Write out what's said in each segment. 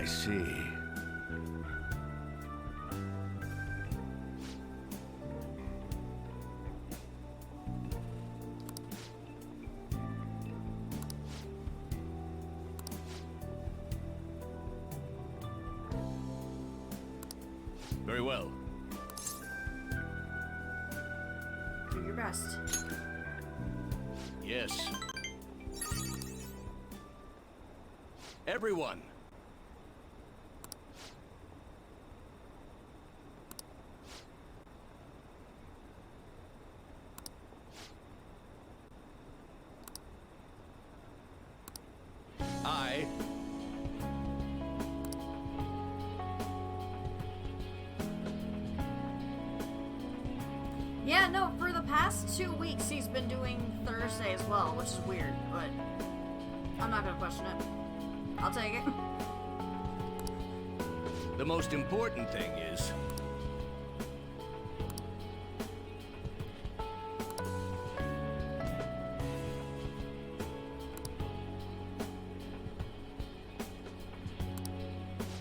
see. Very well. Do your best. Yes. Everyone. I Yeah, no, for the past 2 weeks he's been doing Thursday as well, which is weird, but I'm not gonna question it. I'll take it. The most important thing is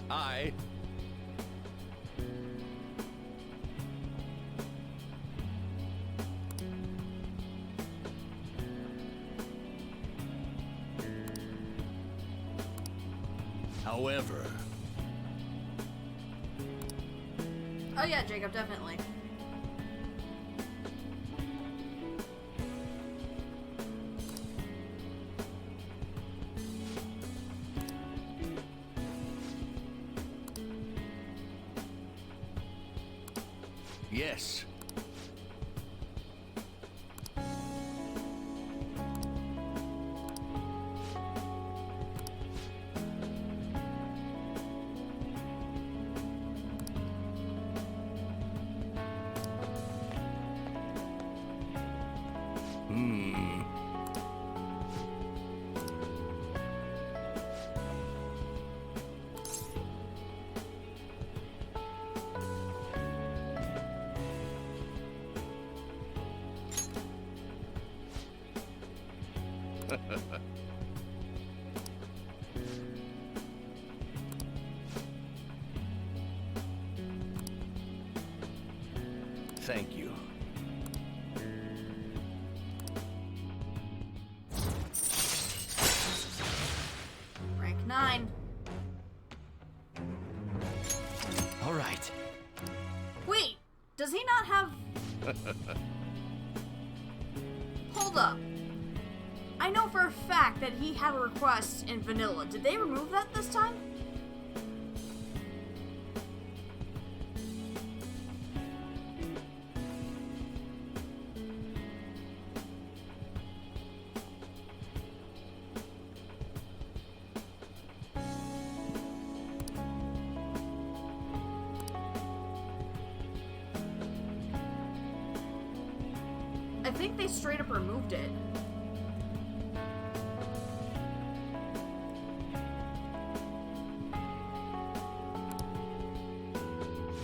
I however, Oh yeah, Jacob, definitely. yes. Thank you. Rank 9. All right. Wait, does he not have... Hold up. I know for a fact that he had a request in vanilla. Did they remove that this time? I think they straight up removed it.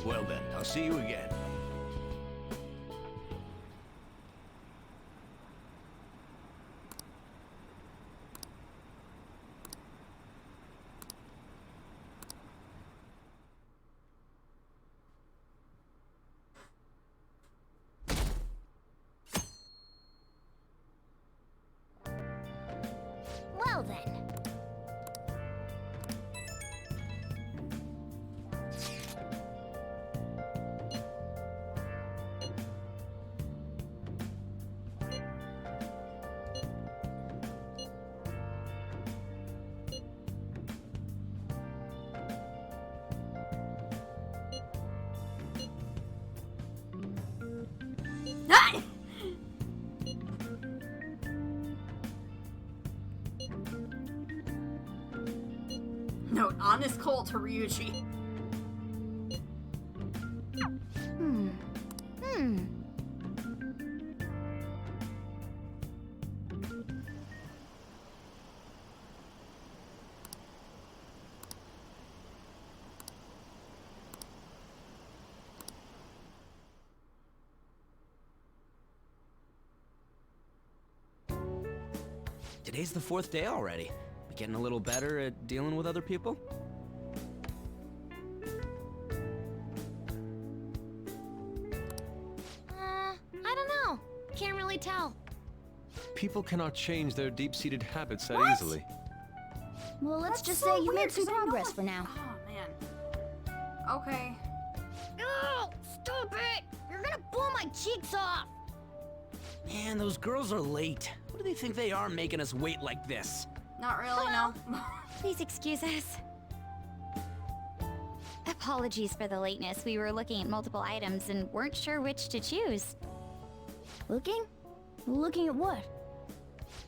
Well then, I'll see you again. Well then. Ah! Note, honest Cole to Ryuji. Today's the 4th day already. Getting a little better at dealing with other people? really tell. People cannot change their deep-seated habits that What? easily. Well, let's That's just so say you weird, made some 'cause I know progress it- for now. Oh, man. Okay. Oh, stop it! You're gonna blow my cheeks off! Man, those girls are late. What do they think they are making us wait like this? Not really, no. Please excuse us. Apologies for the lateness. We were looking at multiple items and weren't sure which to choose. Looking? Looking at what?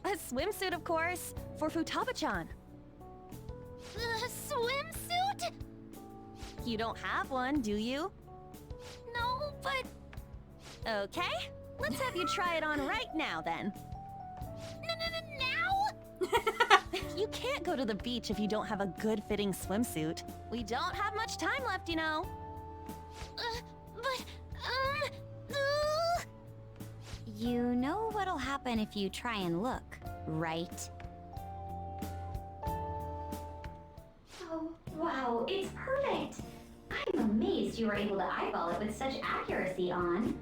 A swimsuit, of course, for Futaba-chan. A swimsuit? You don't have one, do you? No, but... Okay, let's have you try it on right now, then. Now? You can't go to the beach if you don't have a good-fitting swimsuit. We don't have much time left, you know. But, You know what'll happen if you try and look, right? Oh, wow, it's perfect! I'm amazed you were able to eyeball it with such accuracy on.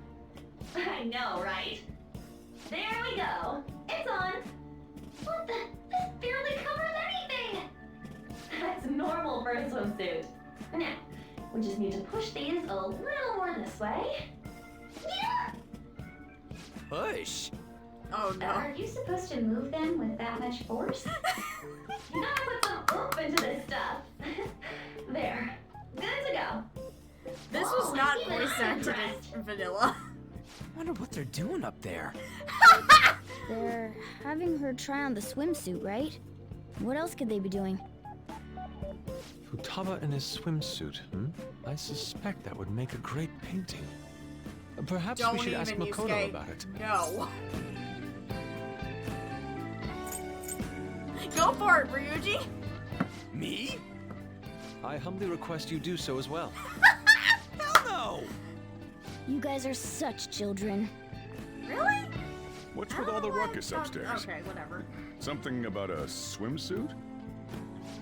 I know, right? There we go. It's on. What the? This barely covers anything! That's normal for a swimsuit. Now, we just need to push these a little more this way. Yeah! Push. Oh, no. Are you supposed to move them with that much force? You gotta put some oomph into this stuff. There. Good to go. This was Whoa, not even voice I'm acted impressed. in vanilla. Wonder what they're doing up there. They're having her try on the swimsuit, right? What else could they be doing? Futaba in his swimsuit, I suspect that would make a great painting. Perhaps Don't we should ask even, Makoto Yusuke. about it. No. Go for it, Ryuji. Me? I humbly request you do so as well. Hell no! You guys are such children. Really? What's I with don't all the know why I ruckus thought- upstairs? Okay, whatever. Something about a swimsuit?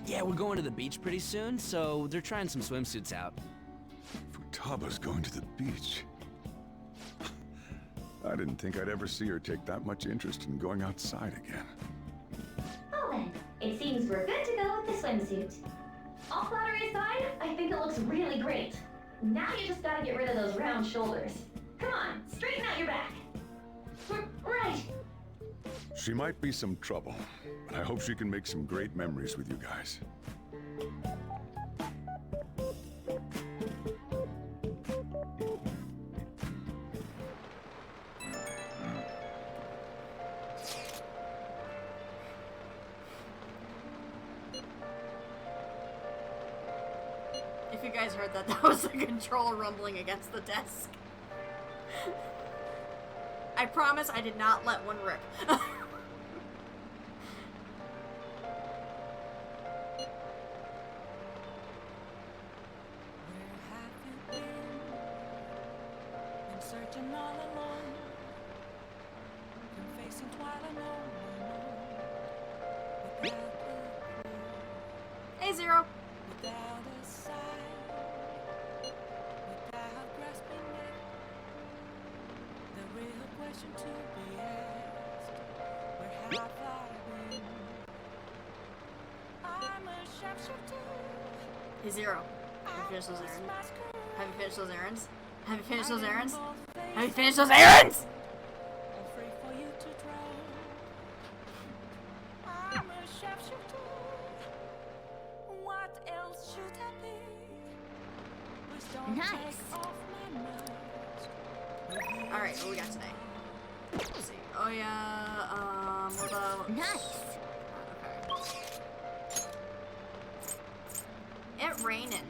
Yeah, we're going to the beach pretty soon, so they're trying some swimsuits out. Futaba's going to the beach. I didn't think I'd ever see her take that much interest in going outside again. Well then, it seems we're good to go with the swimsuit. All flattery aside, I think it looks really great. Now you just gotta get rid of those round shoulders. Come on, straighten out your back. Right. She might be some trouble, but I hope she can make some great memories with you guys. If you guys heard that, that was the controller rumbling against the desk. I promise I did not let one rip. Searching all alone, been facing twilight Hey, Zero. without a sign, without grasping it. The real question to be asked: where have I been? I'm a sharpshooter. Hey, Zero. Have you finished those errands? Have you finished those errands? Have you finished those errands? Have you finished those errands? Free for you to drown. I'm a sharpshooter. What else should I be? Please don't Nice. take off my mask. Alright, what we got today? Let's see. Oh, yeah, what about... Nice. Okay. It raining.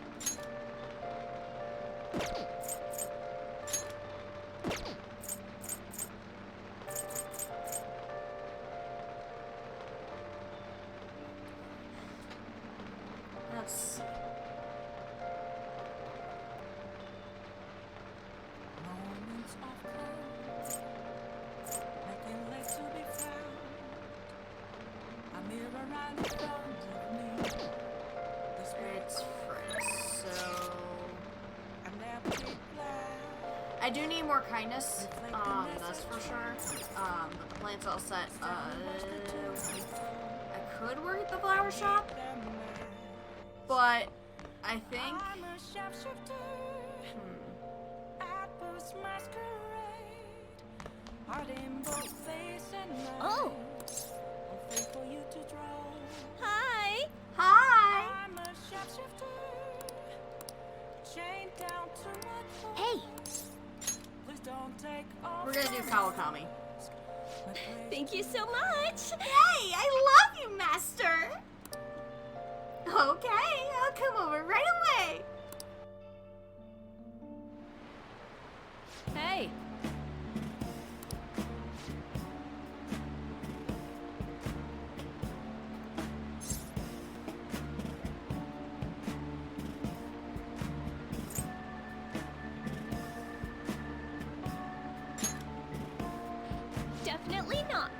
That's... Moments of calm, nothing left to be found. A mirror right in front of me. This way It's fresh, so... I never did plan. I I do need more kindness, that's for sure. But the plant's all set. I could work at the flower shop, but I think... I'm a shapeshifter at first masquerade. Heart in both face and mind. Oh! I'm faithful you to draw. Hi! Hi! I'm a shapeshifter, chained down to my core. Hey! Please don't take off. We're gonna do Kawakami. Thank you so much! Hey, I love you, Master! Okay, I'll come over right away. Hey! Definitely not.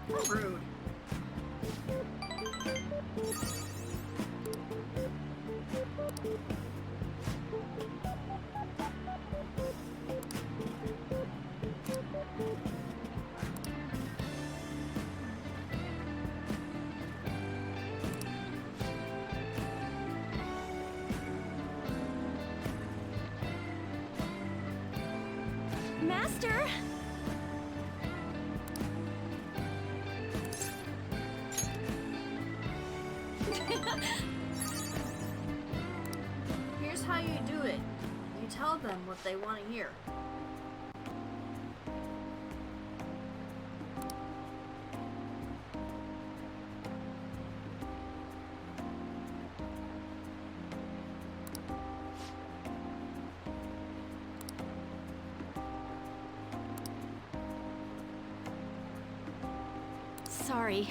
How rude. Master! Here's how you do it. You tell them what they want to hear. Sorry.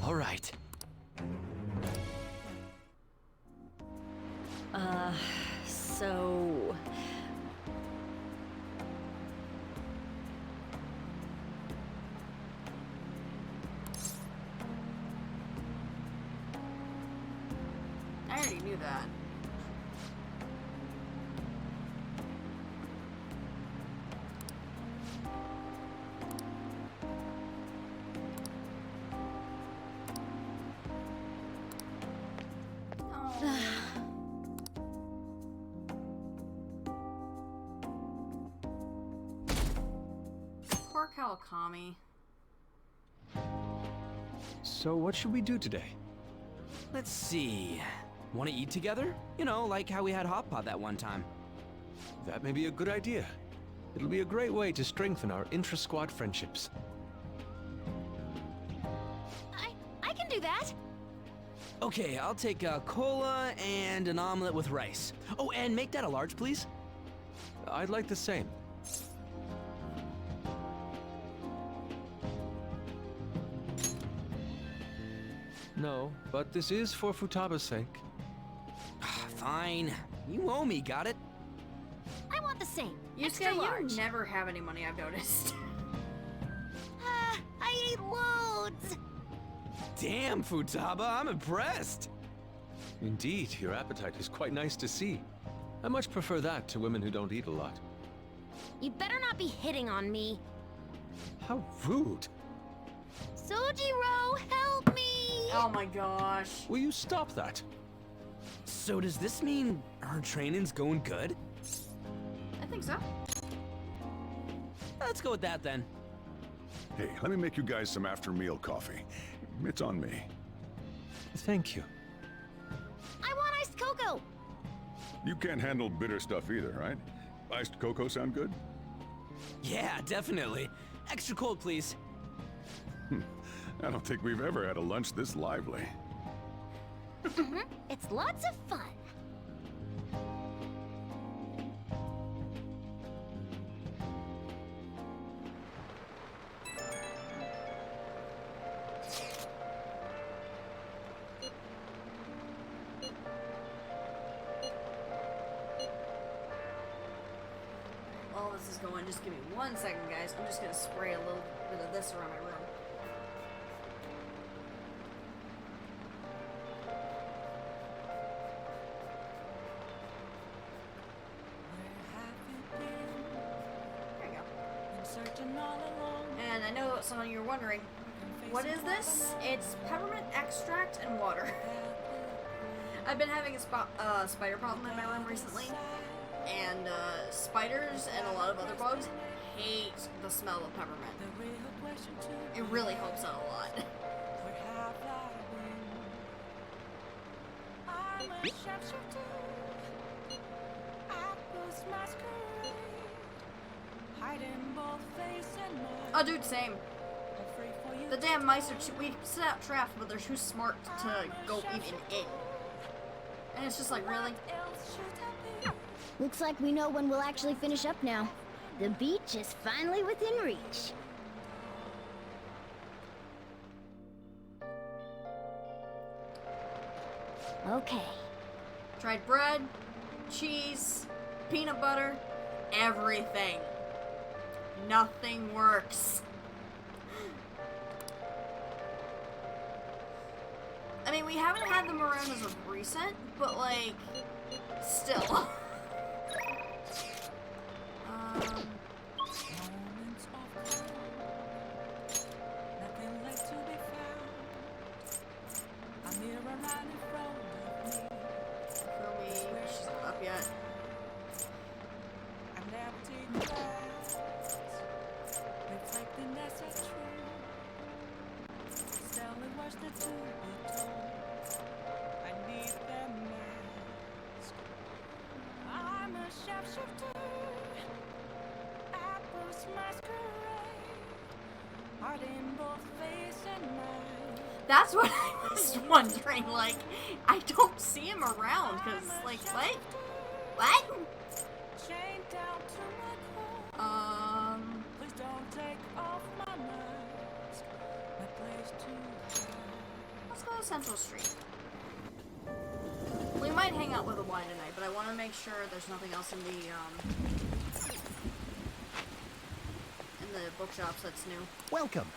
All right. So... I already knew that. Poor Kawakami. So what should we do today? Let's see. Want to eat together? You know, like how we had hot pot that one time. That may be a good idea. It'll be a great way to strengthen our intra-squad friendships. I can do that. Okay, I'll take a cola and an omelet with rice. Oh, and make that a large, please. I'd like the same. No, but this is for Futaba's sake. Fine. You owe me, got it? I want the same. You Extra say large. you never have any money, I've noticed. I ate loads. Damn, Futaba, I'm impressed. Indeed, your appetite is quite nice to see. I much prefer that to women who don't eat a lot. You better not be hitting on me. How rude! Sojiro, help me! Oh my gosh. Will you stop that? So does this mean our training's going good? I think so. Let's go with that then. Hey, let me make you guys some after-meal coffee. It's on me. Thank you. I want iced cocoa. You can't handle bitter stuff either, right? Iced cocoa sound good? Yeah, definitely. Extra cold, please. I don't think we've ever had a lunch this lively. It's lots of fun. going. Just give me 1 second, guys. I'm just gonna spray a little bit of this around my room. There you go. And I know some of you are wondering, what is this? It's peppermint extract and water. I've been having a spider problem in my room recently, and spiders and a lot of other bugs hate the smell of peppermint. It really helps out a lot. Oh, dude, same. The damn mice are we set out traps, but they're too smart to go even in. And it's just like, really? Looks like we know when we'll actually finish up now. The beach is finally within reach. Okay. Tried bread, cheese, peanut butter, everything. Nothing works. I mean, we haven't had them around as of recent, but like, still. She's not up yet. That's what I was wondering, like, I don't see him around, cause, like, what? What? Let's go to Central Street. We might hang out with a wine tonight, but I want to make sure there's nothing else in the bookshops that's new. Welcome.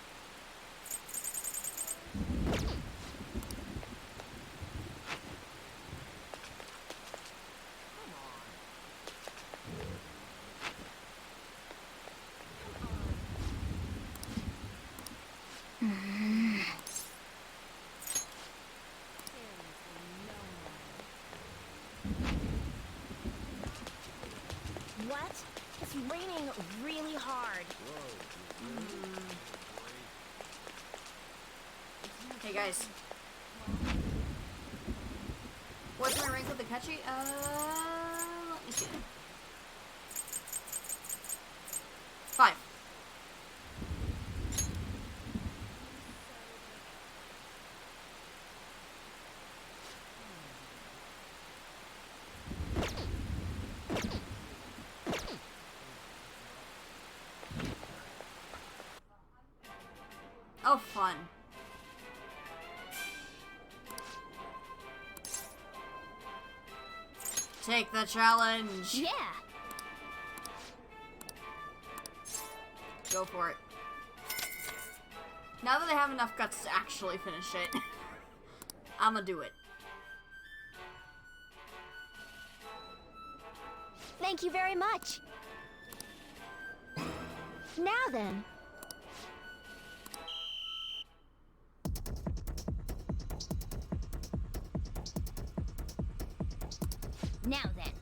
What? It's raining really hard. Hey guys. What's my rank with the catchy? Let me see. 5. Oh, fun. Take the challenge. Yeah. Go for it. Now that I have enough guts to actually finish it, I'm gonna do it. Thank you very much. Now then. Now then.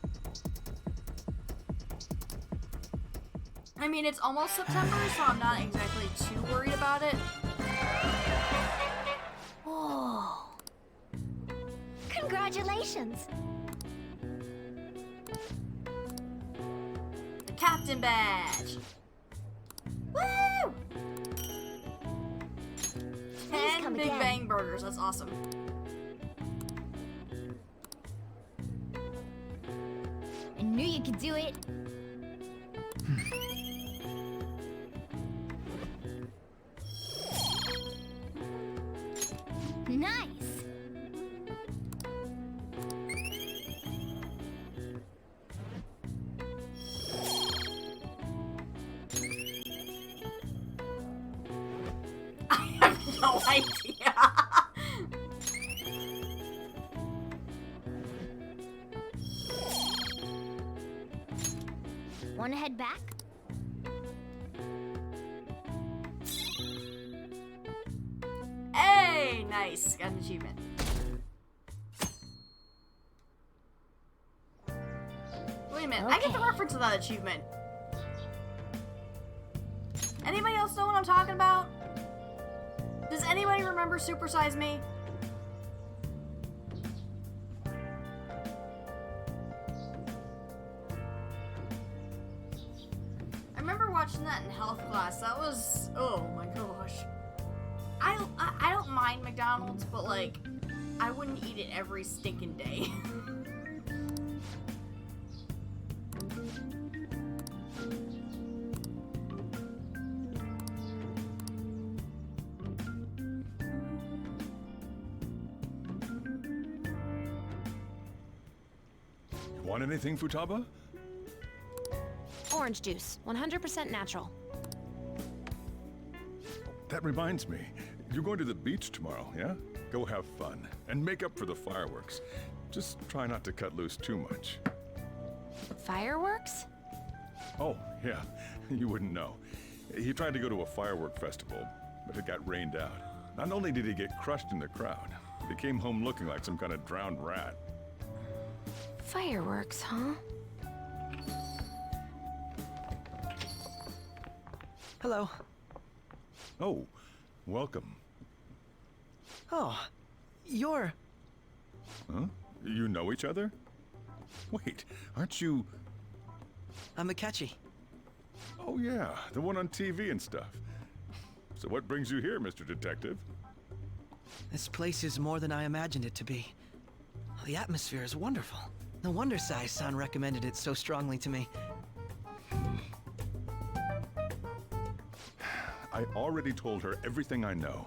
I mean, it's almost September, so I'm not exactly too worried about it. Whoa. Congratulations. The Captain Badge. Woo! 10 come Big again. Bang Burgers. That's awesome. I knew you could do it. Nice. no idea. Wanna head back? Hey, nice. Got an achievement. Wait a minute. I get the Okay. reference to that achievement. Anybody else know what I'm talking about? Does anybody remember Super Size Me? I remember watching that in health class. That was, oh my gosh. I don't mind McDonald's, but like, I wouldn't eat it every stinking day. Want anything, Futaba? Orange juice, 100% natural. That reminds me. You're going to the beach tomorrow, yeah? Go have fun. And make up for the fireworks. Just try not to cut loose too much. Fireworks? Oh, yeah. You wouldn't know. He tried to go to a firework festival, but it got rained out. Not only did he get crushed in the crowd, but he came home looking like some kind of drowned rat. Fireworks, huh? Hello. Oh, welcome. Oh, you're... Huh? You know each other? Wait, aren't you... I'm Akechi. Oh yeah, the one on TV and stuff. So what brings you here, Mr. Detective? This place is more than I imagined it to be. The atmosphere is wonderful. No wonder Sai-san recommended it so strongly to me. I already told her everything I know.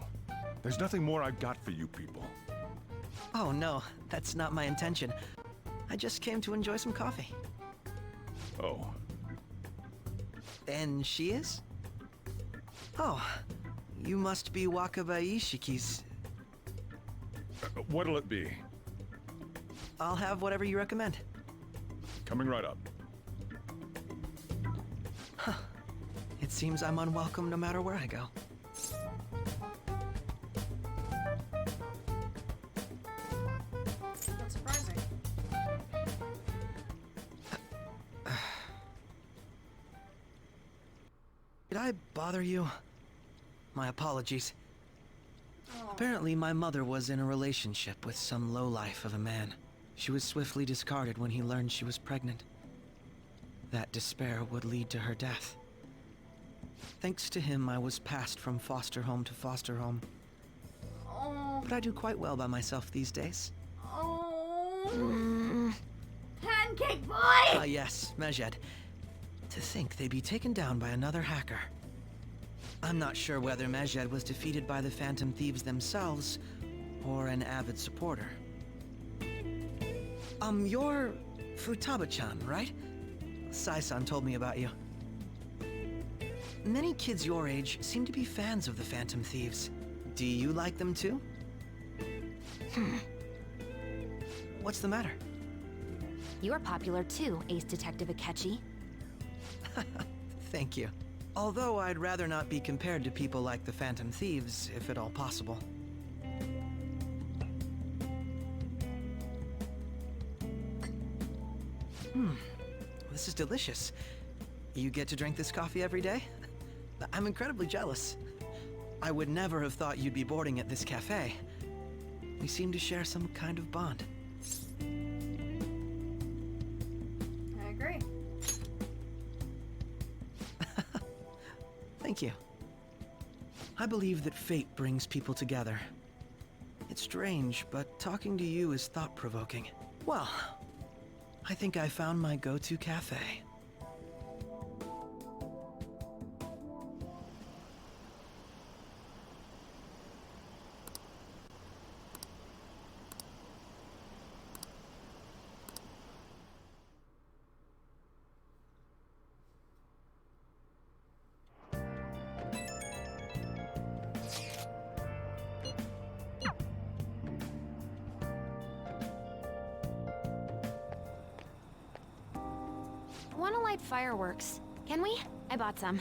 There's nothing more I've got for you people. Oh no, that's not my intention. I just came to enjoy some coffee. Oh, And she is? Oh, you must be Wakaba Ishiki's... what'll it be? I'll have whatever you recommend. Coming right up. It seems I'm unwelcome no matter where I go. That's surprising. Did I bother you? My apologies. Oh. Apparently, my mother was in a relationship with some lowlife of a man. She was swiftly discarded when he learned she was pregnant. That despair would lead to her death. Thanks to him, I was passed from foster home to foster home. Oh. But I do quite well by myself these days. Oh. Pancake boy! Ah yes, Mejed. To think they'd be taken down by another hacker. I'm not sure whether Mejed was defeated by the Phantom Thieves themselves, or an avid supporter. You're Futaba-chan, right? Sai-san told me about you. Many kids your age seem to be fans of the Phantom Thieves. Do you like them too? What's the matter? You're popular too, Ace Detective Akechi. Thank you. Although I'd rather not be compared to people like the Phantom Thieves, if at all possible. This is delicious. You get to drink this coffee every day? I'm incredibly jealous. I would never have thought you'd be boarding at this cafe. We seem to share some kind of bond. I agree. Thank you. I believe that fate brings people together. It's strange, but talking to you is thought-provoking. Well, I think I found my go-to cafe. light fireworks. Can we? I bought some.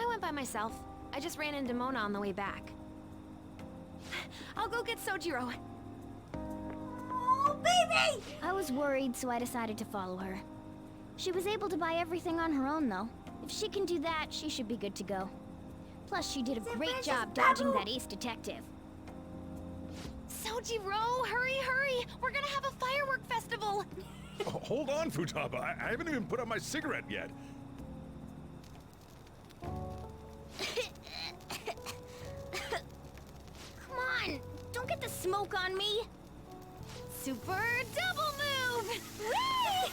I went by myself. I just ran into Mona on the way back. I'll go get Sojiro. Oh, baby! I was worried, so I decided to follow her. She was able to buy everything on her own, though. If she can do that, she should be good to go. Plus, she did a great job dodging that ace detective. Sojiro, hurry, hurry! We're gonna have a firework festival! Oh, hold on, Futaba. I haven't even put out my cigarette yet. Come on! Don't get the smoke on me! Super double move! Whee!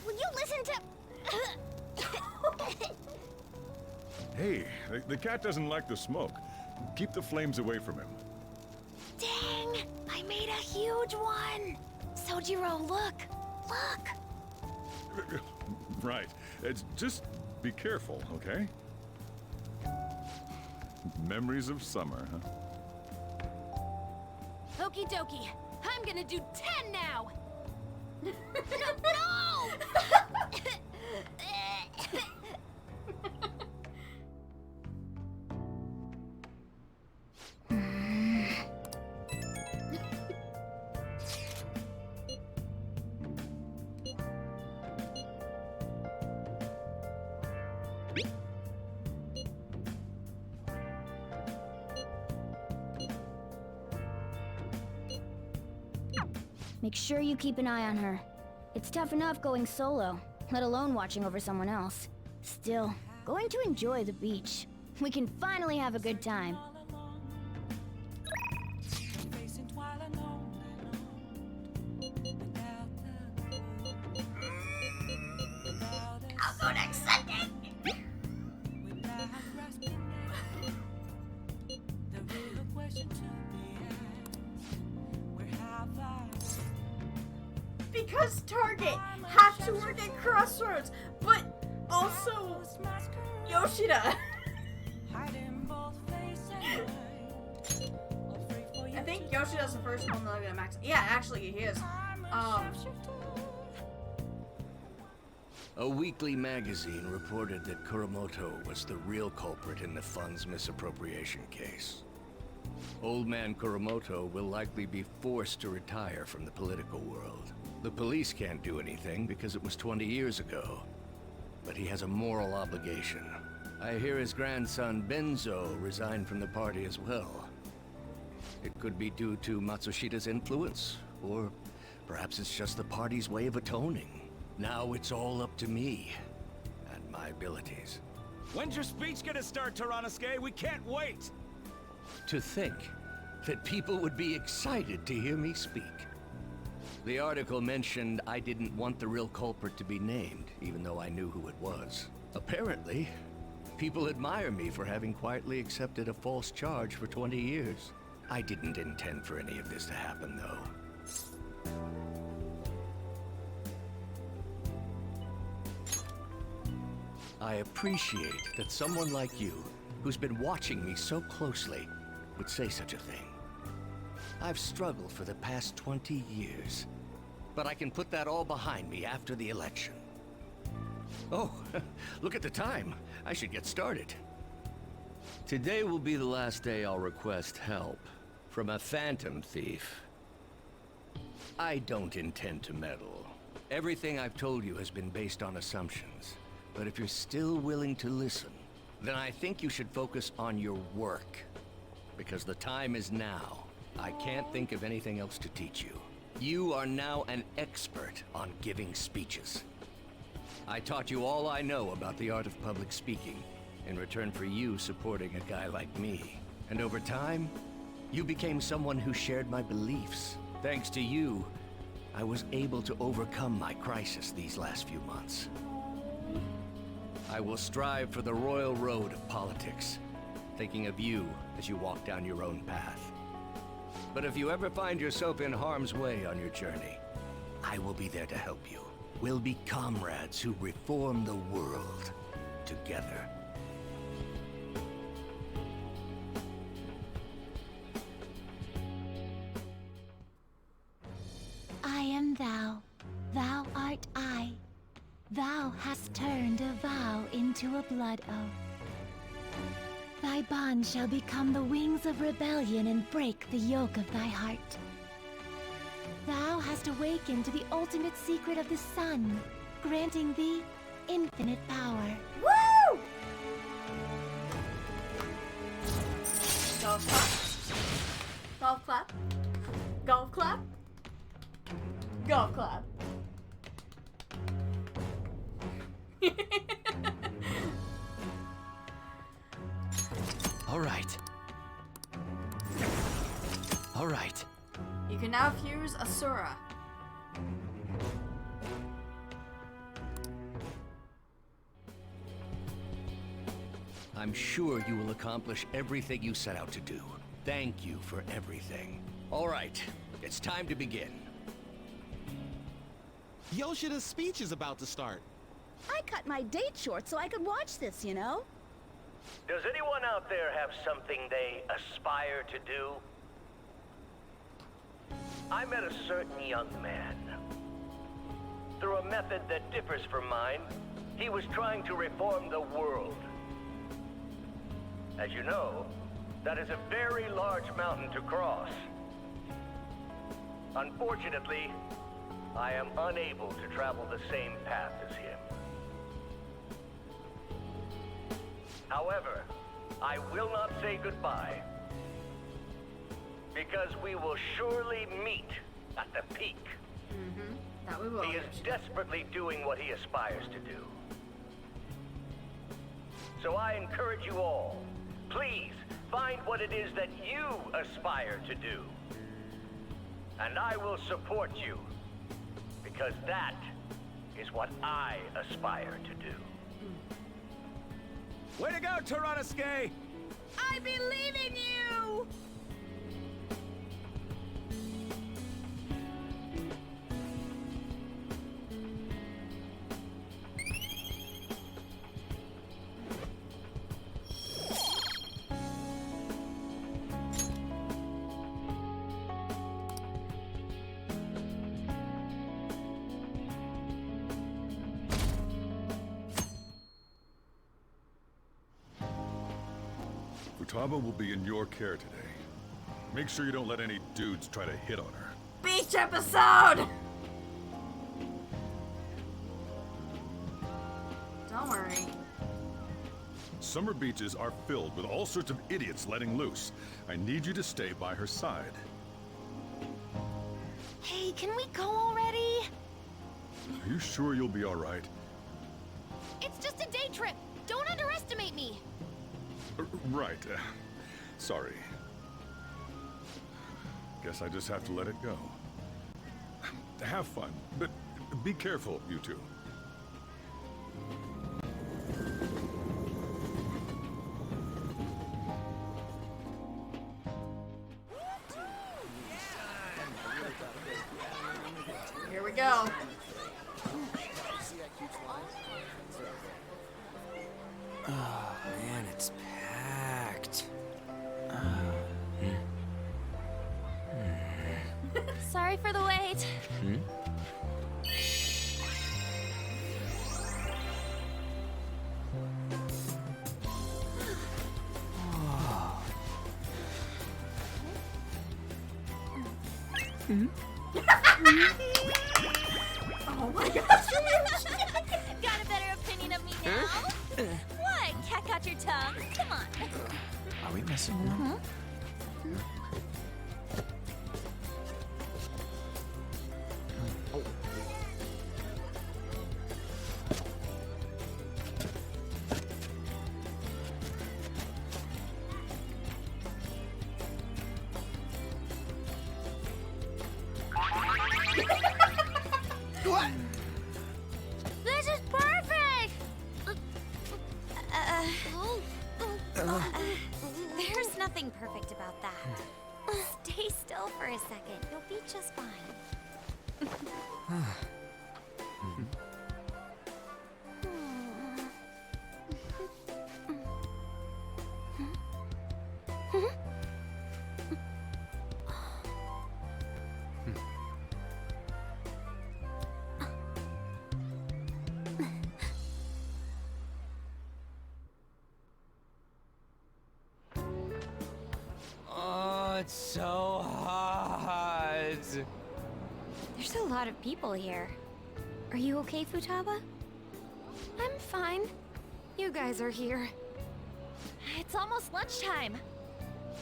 Will you listen to... Hey, the cat doesn't like the smoke. Keep the flames away from him. Dang! I made a huge one! Sojiro, look! Look! Right. It's just be careful, okay? Memories of summer, huh? Okie dokie. I'm gonna do 10 now! No! Make sure you keep an eye on her. It's tough enough going solo, let alone watching over someone else. Still, going to enjoy the beach. We can finally have a good time. Facing twilight alone. I'll go next Sunday! Without grasping it. The real question to be asked. Where have I Because Target have to work at Crossroads, but also lost my skirt? Yoshida. Hiding both face and mind. Afraid for you I think Yoshida's the first one that I'm gonna max. Yeah, actually he is. A weekly magazine reported that Kuramoto was the real culprit in the fund's misappropriation case. Old man Kuramoto will likely be forced to retire from the political world. The police can't do anything because it was 20 years ago. But he has a moral obligation. I hear his grandson Benzo resigned from the party as well. It could be due to Matsushida's influence, or perhaps it's just the party's way of atoning. Now it's all up to me and my abilities. When's your speech gonna start, Tyranosuke? We can't wait! To think that people would be excited to hear me speak. The article mentioned I didn't want the real culprit to be named, even though I knew who it was. Apparently, people admire me for having quietly accepted a false charge for 20 years. I didn't intend for any of this to happen, though. I appreciate that someone like you, who's been watching me so closely, would say such a thing. I've struggled for the past 20 years, but I can put that all behind me after the election. Oh, look at the time. I should get started. Today will be the last day I'll request help from a phantom thief. I don't intend to meddle. Everything I've told you has been based on assumptions. But if you're still willing to listen, then I think you should focus on your work. Because the time is now. I can't think of anything else to teach you. You are now an expert on giving speeches. I taught you all I know about the art of public speaking, in return for you supporting a guy like me. And over time, you became someone who shared my beliefs. Thanks to you, I was able to overcome my crisis these last few months. I will strive for the royal road of politics, thinking of you as you walk down your own path. But if you ever find yourself in harm's way on your journey, I will be there to help you. We'll be comrades who reform the world together. Thou hast turned a vow into a blood oath. Thy bond shall become the wings of rebellion and break the yoke of thy heart. Thou hast awakened to the ultimate secret of the sun, granting thee infinite power. Woo! Golf clap. Golf clap. Golf clap. Golf clap. All right. All right. You can now fuse Asura. I'm sure you will accomplish everything you set out to do. Thank you for everything. All right, it's time to begin. Yoshida's speech is about to start. I cut my date short so I could watch this, you know? Does anyone out there have something they aspire to do? I met a certain young man. Through a method that differs from mine, he was trying to reform the world. As you know, that is a very large mountain to cross. Unfortunately, I am unable to travel the same path as him. However, I will not say goodbye, because we will surely meet at the peak. That we will. He is desperately doing what he aspires to do. So I encourage you all, please find what it is that you aspire to do. And I will support you, because that is what I aspire to do. Way to go, Tyranosuke! I believe in you! Futaba will be in your care today. Make sure you don't let any dudes try to hit on her. Beach episode! Don't worry. Summer beaches are filled with all sorts of idiots letting loose. I need you to stay by her side. Hey, can we go already? Are you sure you'll be all right? It's just a day trip. Don't underestimate me. Right. Sorry. Guess I just have to let it go. Have fun, but be careful, you two. Here we go. Oh, man, it's packed. Sorry for the wait. Oh my gosh. Got a better opinion of me now? What? Cat got your tongue? Come on. Are we messing around? What? This is perfect! There's nothing perfect about that. Stay still for a second. You'll be just fine. so hot. There's a lot of people here. Are you okay, Futaba? I'm fine. You guys are here. It's almost lunchtime.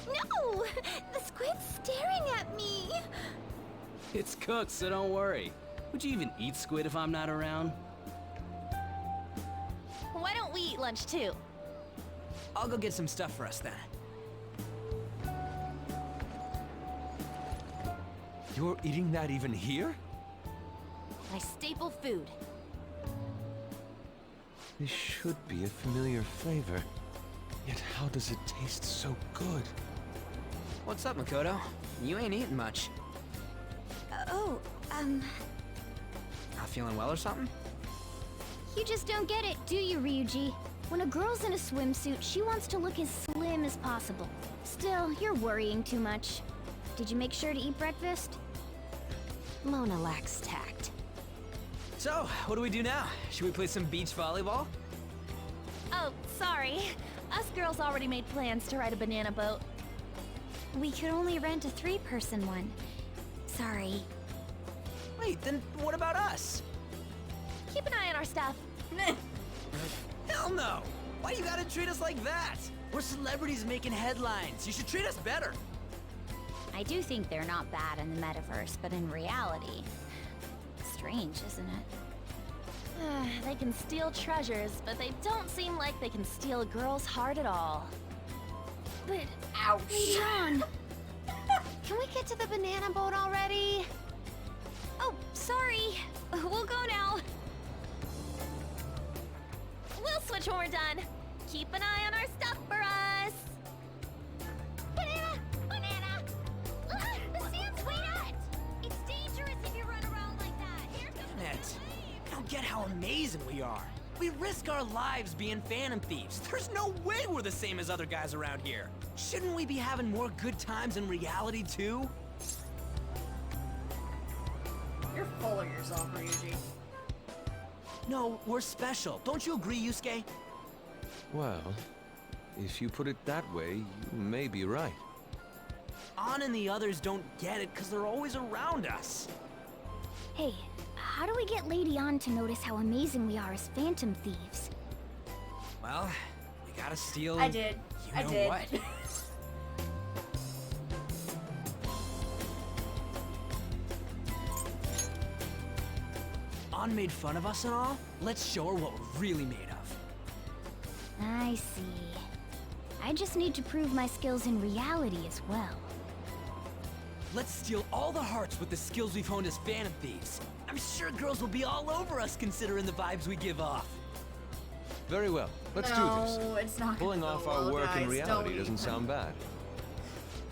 No! The squid's staring at me! It's cooked, so don't worry. Would you even eat squid if I'm not around? Why don't we eat lunch too? I'll go get some stuff for us then. You're eating that even here? My staple food. This should be a familiar flavor. Yet how does it taste so good? What's up, Makoto? You ain't eating much. Not feeling well or something? You just don't get it, do you, Ryuji? When a girl's in a swimsuit, she wants to look as slim as possible. Still, you're worrying too much. Did you make sure to eat breakfast? Mona lacks tact. So, what do we do now? Should we play some beach volleyball? Oh, sorry. Us girls already made plans to ride a banana boat. We could only rent a 3-person one. Sorry. Wait, then what about us? Keep an eye on our stuff. Hell no! Why you gotta treat us like that? We're celebrities making headlines. You should treat us better. I do think they're not bad in the metaverse, but in reality... Strange, isn't it? They can steal treasures, but they don't seem like they can steal a girl's heart at all. But... Ouch. Later on. Can we get to the banana boat already? Oh, sorry. We'll go now. We'll switch when we're done. Keep an eye on our stuff for us. Banana! Banana! The sand's wet! It's dangerous if you run around like that. Here comes Damn it. I don't get how amazing we are. We risk our lives being phantom thieves. There's no way we're the same as other guys around here. Shouldn't we be having more good times in reality too? You're full of yourself, Ryuji. No, we're special. Don't you agree, Yusuke? Well, if you put it that way, you may be right. An and the others don't get it because they're always around us. Hey, how do we get Lady An to notice how amazing we are as phantom thieves? Well, we gotta steal... I did. You know what? An made fun of us and all? Let's show her what we're really made of. I see. I just need to prove my skills in reality as well. Let's steal all the hearts with the skills we've honed as phantom thieves. I'm sure girls will be all over us considering the vibes we give off. Very well. Let's do this. No, it's not Pulling gonna off go our well, work in guys. reality Don't doesn't even. sound bad.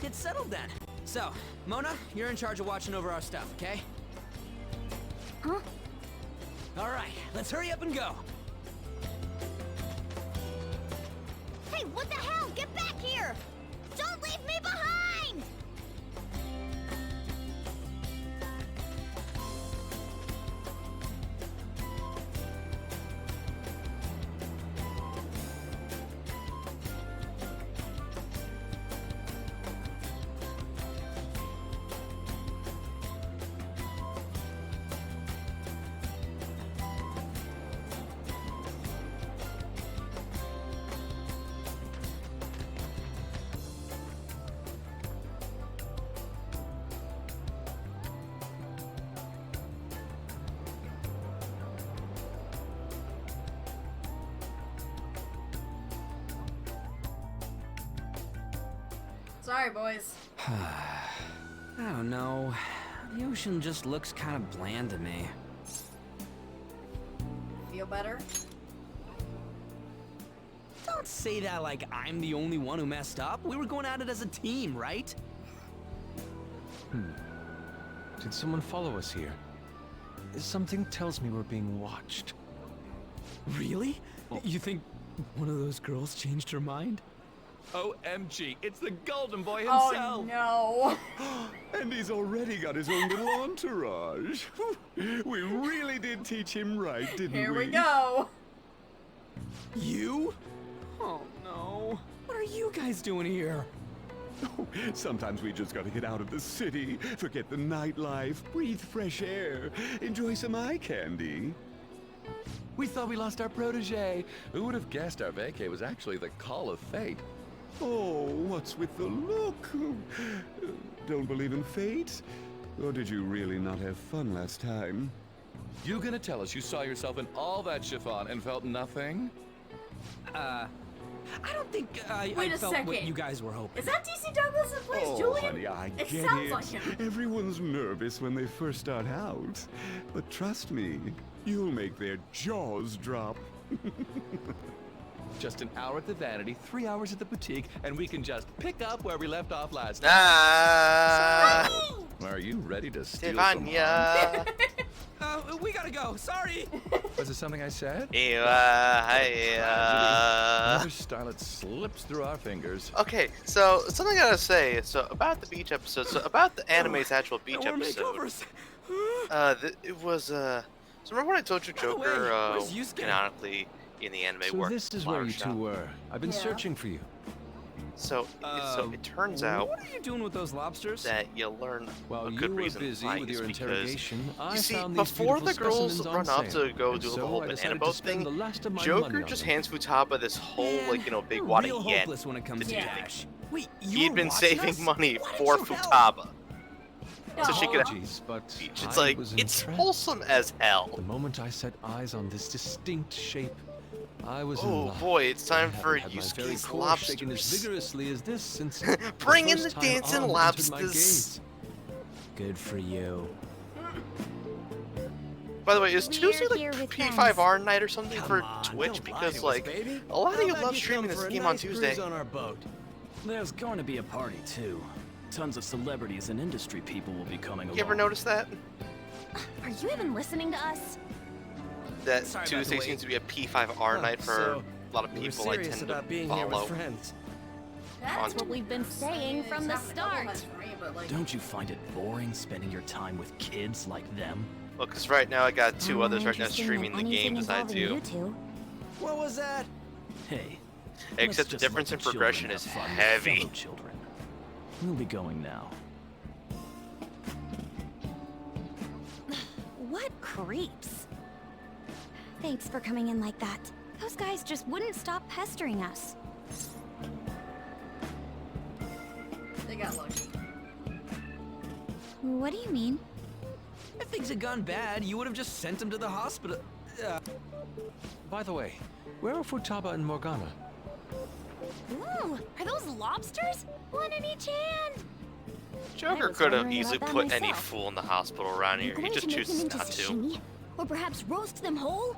Get settled then. So, Mona, you're in charge of watching over our stuff, okay? Huh? All right, let's hurry up and go. Hey, what the hell? Get back here! Don't leave me behind! Sorry, boys. I don't know. The ocean just looks kind of bland to me. Feel better? Don't say that like I'm the only one who messed up. We were going at it as a team, right? Did someone follow us here? Something tells me we're being watched. Really? You think one of those girls changed her mind? OMG, it's the Golden Boy Oh himself! no! And he's already got his own little entourage. We really did teach him right, didn't we? Here we go! You? Oh no. What are you guys doing here? Sometimes we just gotta get out of the city, forget the nightlife, breathe fresh air, enjoy some eye candy. We thought we lost our protege. Who would have guessed our vacay was actually the call of fate? Oh, what's with the look? Don't believe in fate? Or did you really not have fun last time? You gonna tell us you saw yourself in all that chiffon and felt nothing? I don't think I Wait a felt second. what you guys were hoping. Is that DC Douglas that plays Oh, Julian? honey, I It get sounds it. like him. Everyone's nervous when they first start out. But trust me, you'll make their jaws drop. Just an hour at the Vanity, 3 hours at the boutique, and we can just pick up where we left off last Ah. time. Are you ready to steal Stefania. We gotta go. Sorry. Was it something I said? Another starlet slips through our fingers. Okay, so something I gotta say. So about the beach episode. So about the anime's actual beach More episode. makeovers. It was So remember when I told you Joker where's Yusuke? canonically in the anime So worked this is flower where you shop? two were. I've been searching for you. So it turns out What are you doing with those lobsters? that you learn While a you good were reason busy why with is your because interrogation, I you see found these before the beautiful girls specimens run on off sale, to go and do so the whole I banana decided to boat spend thing, the last of my Joker money on just them. hands Futaba this whole big You're wad real of yen hopeless when it comes to do cash. Wait, you He'd were been watching saving us? money Why for didn't you help? Futaba. So No. she could Apologies, but It's I like, was it's entranced. wholesome as hell. The moment I set eyes on this distinct shape, I was in Oh love. boy, it's time I for haven't had my very Yusuke's core shaken as lobsters. vigorously as this since Bring the in first the time dancing Arm entered my lobsters. gaze. Good for you. By the way, is We're Tuesday like here with P5R night or something Come for on, Twitch? don't lie Because to us, like baby. a lot of How you about love you streaming come this for a game on nice Tuesday. cruise on our boat? There's going to be a party too. Tons of celebrities and industry people will be coming along. You ever notice that? Are you even listening to us? That Sorry about the Tuesday wait. seems to be a P5R night for so a lot of We're people I serious tend about to being here follow. with friends. That's what we've been saying from the start. Don't you find it boring spending your time with kids like them? Well, because right now I got two I'm others more right now interested streaming in the game anything besides involving you. two. What was that? Hey. Except the let's just difference let in the progression children is have fun with heavy. fellow children. We'll be going now. What creeps? Thanks for coming in like that. Those guys just wouldn't stop pestering us. They got lucky. What do you mean? If things had gone bad, you would have just sent them to the hospital. By the way, where are Futaba and Morgana? Ooh, are those lobsters? One in each hand. Joker was could have wondering easily about that put any myself. fool in the hospital around Are you here. He going just to make them chooses into not to. sashimi? Or perhaps roast them whole?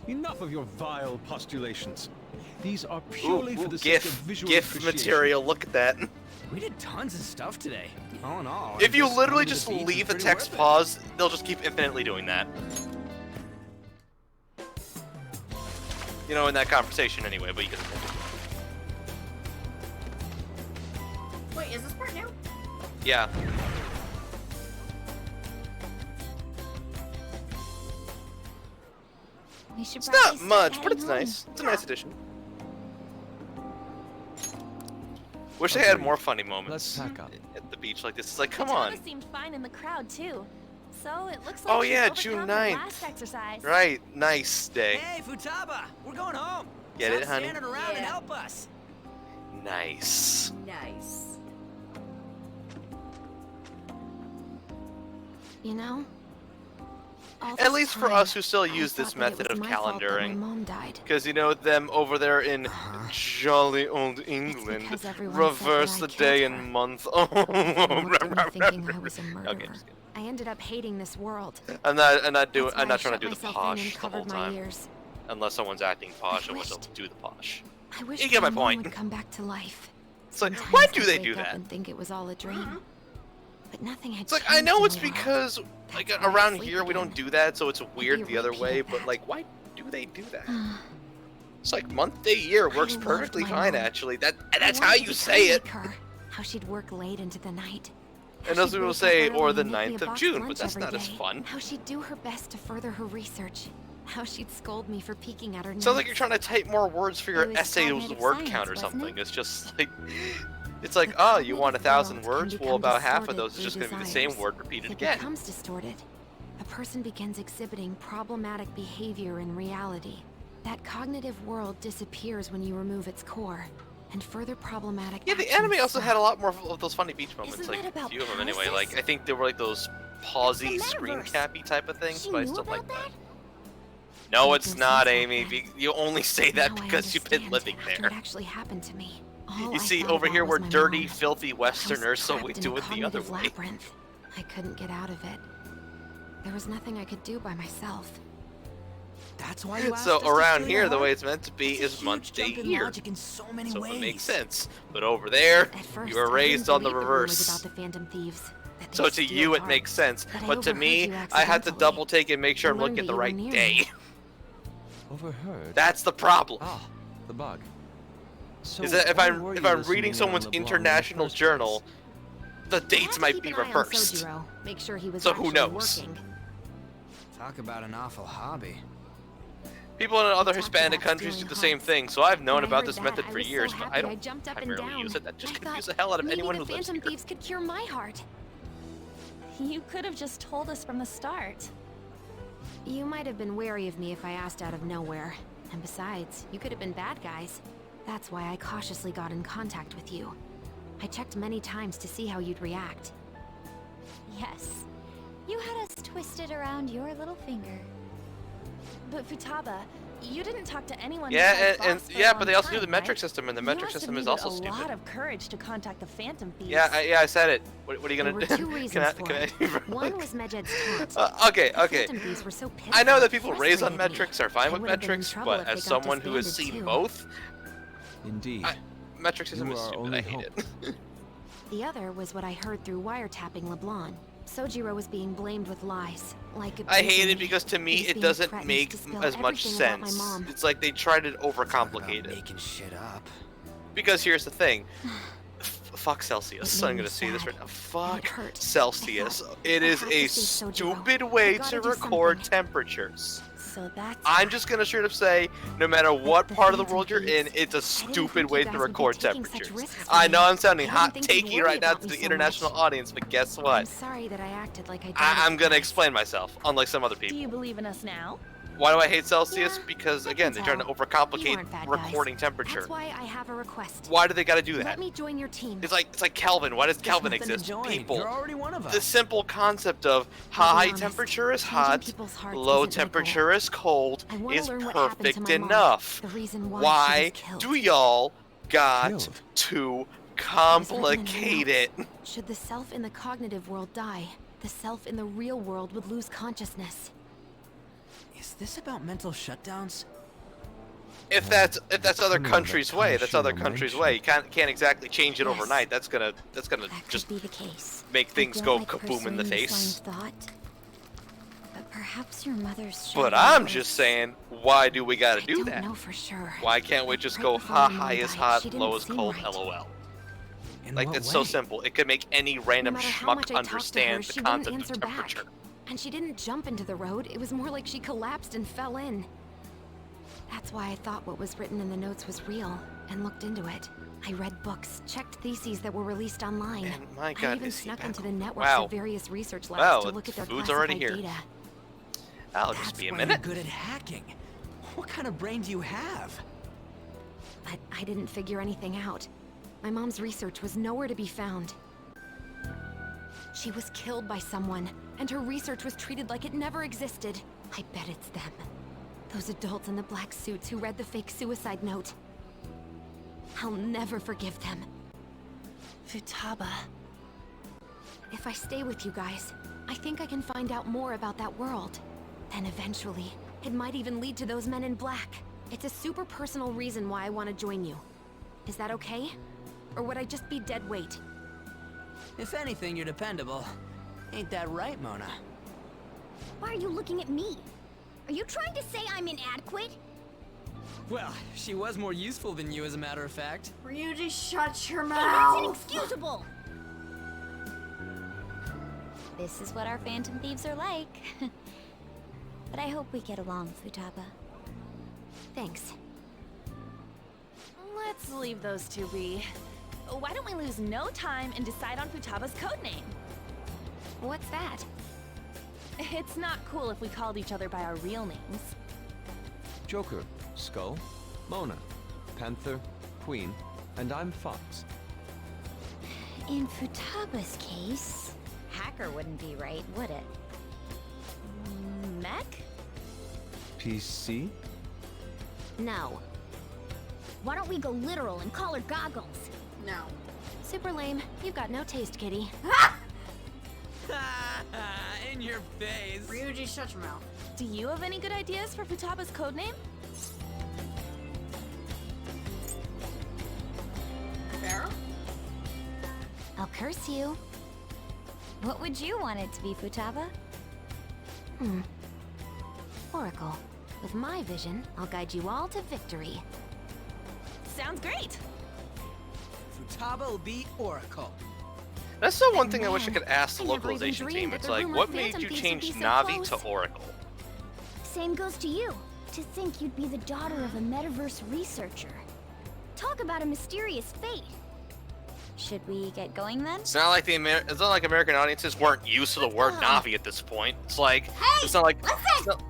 Enough of your vile postulations. These are Ooh, purely for ooh, the sake of GIF visual GIF appreciation. material. Look at that. We did tons of stuff today. All in all. If you just literally going to just the beach was leave the pretty text worth it. pause, they'll just keep infinitely doing that. You know, in that conversation anyway, but you can. Wait, is this part new? Yeah. We should It's probably not start much, but heading it's home. nice. It's a nice addition. Wish they had more funny moments Let's pack up. at the beach like this. It's like, come on. Futaba seemed fine in the crowd too. So it looks like Oh she's yeah, overcome June her 9th. last exercise. Right, nice day. Hey, Futaba, we're going home. Get Stop it, honey? standing around and Yeah. help us. Nice. Nice. You know? all At this least for time, us who still I use thought this that it method was of my fault that my calendaring. mom died. Because, you know, them over there in jolly old England because everyone reverse said the that I day killed and her. month. I looked at me thinking I was a murderer. Okay, just kidding. I ended up hating this world. I'm not That's why I'm not I trying to shut do the myself in posh and the whole covered my time. ears. Unless someone's acting posh, I want wished- to do the posh. I wish You get my mom point. would come back to life. It's like, Sometimes why do I'd they wake do up that? And think it was all a dream. But nothing had It's like, I changed know in it's a while. because, like, That's why I around sleep here we don't again. do that, so it's weird be the other repeat way, of but, that. like, why do they do that? It's like, month, day, year works loved perfectly my fine, mom. actually. I That's how wanted you to say it. become like her. How she'd work late into the night. How And those she'd people wake say, up or early the and make me 9th a of boxed June, but lunch that's every not as day. fun. How she'd do her best to further her research. How she'd scold me for peeking at her Sounds like notes. you're trying to type more words for your It was essay's cognitive word science, count or wasn't something. it? It's just like, It's like, oh, you want 1,000 words? Well, about half of those is just going to be the same desires. word repeated It again. becomes distorted. A person begins exhibiting problematic behavior in reality. That cognitive world disappears when you remove its core, and further problematic Yeah, the actions anime also stop. had a lot more of those funny beach moments, Isn't like that a about few of them anyway. palaces? Like I think there were like those pausey screen cappy type of things, She but I knew still about like that. that? No, I it's guess not, that's Amy. You only say that Now I because you've been understand living after there. it actually happened to me. All You I see, thought over about here was we're my dirty, mom. filthy I was Westerners, so we trapped in do a it the other cognitive way. labyrinth. I couldn't get out of it. There was nothing I could do by myself. That's why you asked So us to around steal here, your the way heart? it's meant to be That's a is month, huge day, jump in year. logic in so many So ways. it makes sense. But over there, At first, you were I raised didn't on the believe rumors reverse. about the Phantom Thieves. That they So to steal you it hearts. makes sense, But I but to overheard me, you I had to accidentally. double take and make sure I I'm looking learned at the that you were right near day. me. Overheard? That's the problem. Ah, the bug. So Is that if why I'm were if you I'm listening reading in on someone's LeBlanc in the international first journal, the I had dates to might keep be an eye on reversed. Sojiro, make sure he was So who actually knows? working. Talk about an awful hobby. People in other talked Hispanic about countries do stealing the same hearts. thing, so I've known When I about heard this that, method I for was so years, but I happy I don't jumped up and primarily down. use it. That just I confused the thought hell out of maybe anyone the who lives Phantom here. Thieves could cure my heart. You could have just told us from the start. You might have been wary of me if I asked out of nowhere. And besides, you could have been bad guys. That's why I cautiously got in contact with you. I checked many times to see how you'd react. Yes. You had us twisted around your little finger. But Futaba, you didn't talk to anyone. Yeah, besides and Boss for a yeah, but long they also do time, the metric right? system, and the You metric must have system is needed also a stupid. lot of courage to contact the Phantom Thieves. Yeah, I said it. What are you gonna There were do? two reasons Can I- for can it. I- One was Medjed's taunt. Okay, The okay. Phantom Thieves were so I know that pitiful, people raised on frustrated me. metrics are fine I with would have been in metrics, trouble but if they as got someone who has disbanded, seen too. both, Indeed. metric system You is are stupid. only I hate it. The other was what I heard through wiretapping LeBlanc. Sojiro was being blamed with lies, like I hate abusing it because to me He was it being doesn't threatened make to spill as much everything about my sense. mom. It's like they tried to overcomplicate it. Making shit up. Because here's the thing. Fuck Celsius. It made I'm me gonna say this sad. right now. Fuck it hurt. Celsius. I thought, It I is have a to save Sojiro. stupid I way gotta to do record something. temperatures. So that's I'm just gonna straight up say, no matter what the part of the Phantom world you're in, Thieves. it's a I didn't stupid think way you to guys would be record taking such temperatures. risks for I me. know I'm sounding I hot didn't think you'd takey worry right now about to me the so international much. audience, but guess I'm what? sorry that I acted like I did. I'm gonna explain myself, unlike some other Do people. you believe in us now? Why do I hate Celsius? Yeah, because I again, can they're trying to tell. You overcomplicate aren't bad guys. recording temperature. That's why I have a request. Why do they gotta do that? Let me join your team. It's like Kelvin. Why does Kelvin nothing to exist? join. People. You're already one of us. The simple concept of I'll be high honest, temperature is changing hot, people's hearts low isn't my goal. temperature is cold I wanna is learn what happened to perfect my mom, enough. the reason why she Why was killed. do y'all got Killed? to There's complicate it? nothing else. Should the self in the cognitive world die, the self in the real world would lose consciousness. Is this about mental shutdowns? If that's other Come on, countries' that way, kind that's of other shit, countries' mate. way. You can't exactly change it Yes. overnight. That's gonna That just could be the case. make I things don't go like kaboom in the pursuing face. this line of thought. But perhaps your mother's But shadow I'm was- just saying, why do we gotta I do don't that? know for sure. Why can't we But just right go before ha my mom high is died, hot, she didn't low is seem cold, right. lol. In Like what it's so way? simple. It could make any random No matter how schmuck much I talked to her, understand she the wouldn't concept answer of back. temperature. And she didn't jump into the road, it was more like she collapsed and fell in. That's why I thought what was written in the notes was real, and looked into it. I read books, checked theses that were released online. And my I God, even is he snuck back? into the networks Wow. of various research labs Wow, to look at their food's classified already here. data. I'll just That's be a why minute. you're good at hacking. What kind of brain do you have? But I didn't figure anything out. My mom's research was nowhere to be found. She was killed by someone, and her research was treated like it never existed. I bet it's them. Those adults in the black suits who read the fake suicide note. I'll never forgive them. Futaba. If I stay with you guys, I think I can find out more about that world. Then eventually, it might even lead to those men in black. It's a super personal reason why I want to join you. Is that okay? Or would I just be dead weight? If anything, you're dependable. Ain't that right, Mona? Why are you looking at me? Are you trying to say I'm inadequate? Well, she was more useful than you, as a matter of fact. Ryuji, shut your Hey, mouth! that's inexcusable! This is what our Phantom Thieves are like. But I hope we get along, Futaba. Thanks. Let's leave those two be. why don't we lose no time and decide on Futaba's codename? What's that? It's not cool if we called each other by our real names. Joker, Skull, Mona, Panther, Queen, and I'm Fox. In Futaba's case, Hacker wouldn't be right, would it? Mech? PC? No. Why don't we go literal and call her Goggles? No. Super lame. You've got no taste, kitty. In your face. Ryuji, shut your mouth. Do you have any good ideas for Futaba's codename? Pharaoh? I'll curse you. What would you want it to be, Futaba? Oracle. With my vision, I'll guide you all to victory. Sounds great. Futaba will be Oracle. That's the one thing I wish I could ask the I never even localization dreamed team. that It's the like, rumored what made Phantom you Thieves change would be so Navi to close? Oracle? Same goes to you. To think you'd be the daughter of a metaverse researcher. Talk about a mysterious fate. Should we get going then? It's not like it's not like American audiences weren't used to the word Navi at this point. It's like it's not like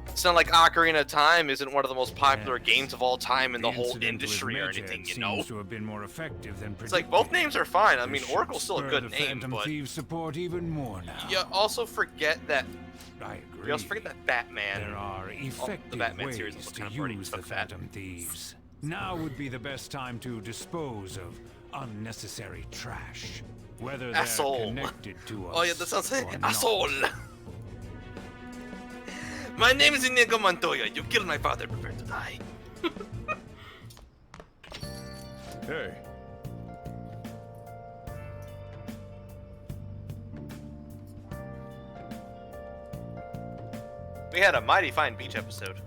it's not like Ocarina of Time isn't one of the most popular games of all time in the whole industry or anything, you know. Seems to have been more effective than It's like both names are fine. I mean, This Oracle's still a spur good the name, Phantom but Thieves support even more now. you also forget that. I agree. You also forget that Batman. There are effective the Batman ways series also to kind of already use the took that. Phantom Thieves. Now would be the best time to dispose of unnecessary trash, whether they're Asshole. connected to us. Oh yeah, that sounds like or not. asshole. My name is Inigo Montoya. You killed my father. Prepare to die. Hey. We had a mighty fine beach episode.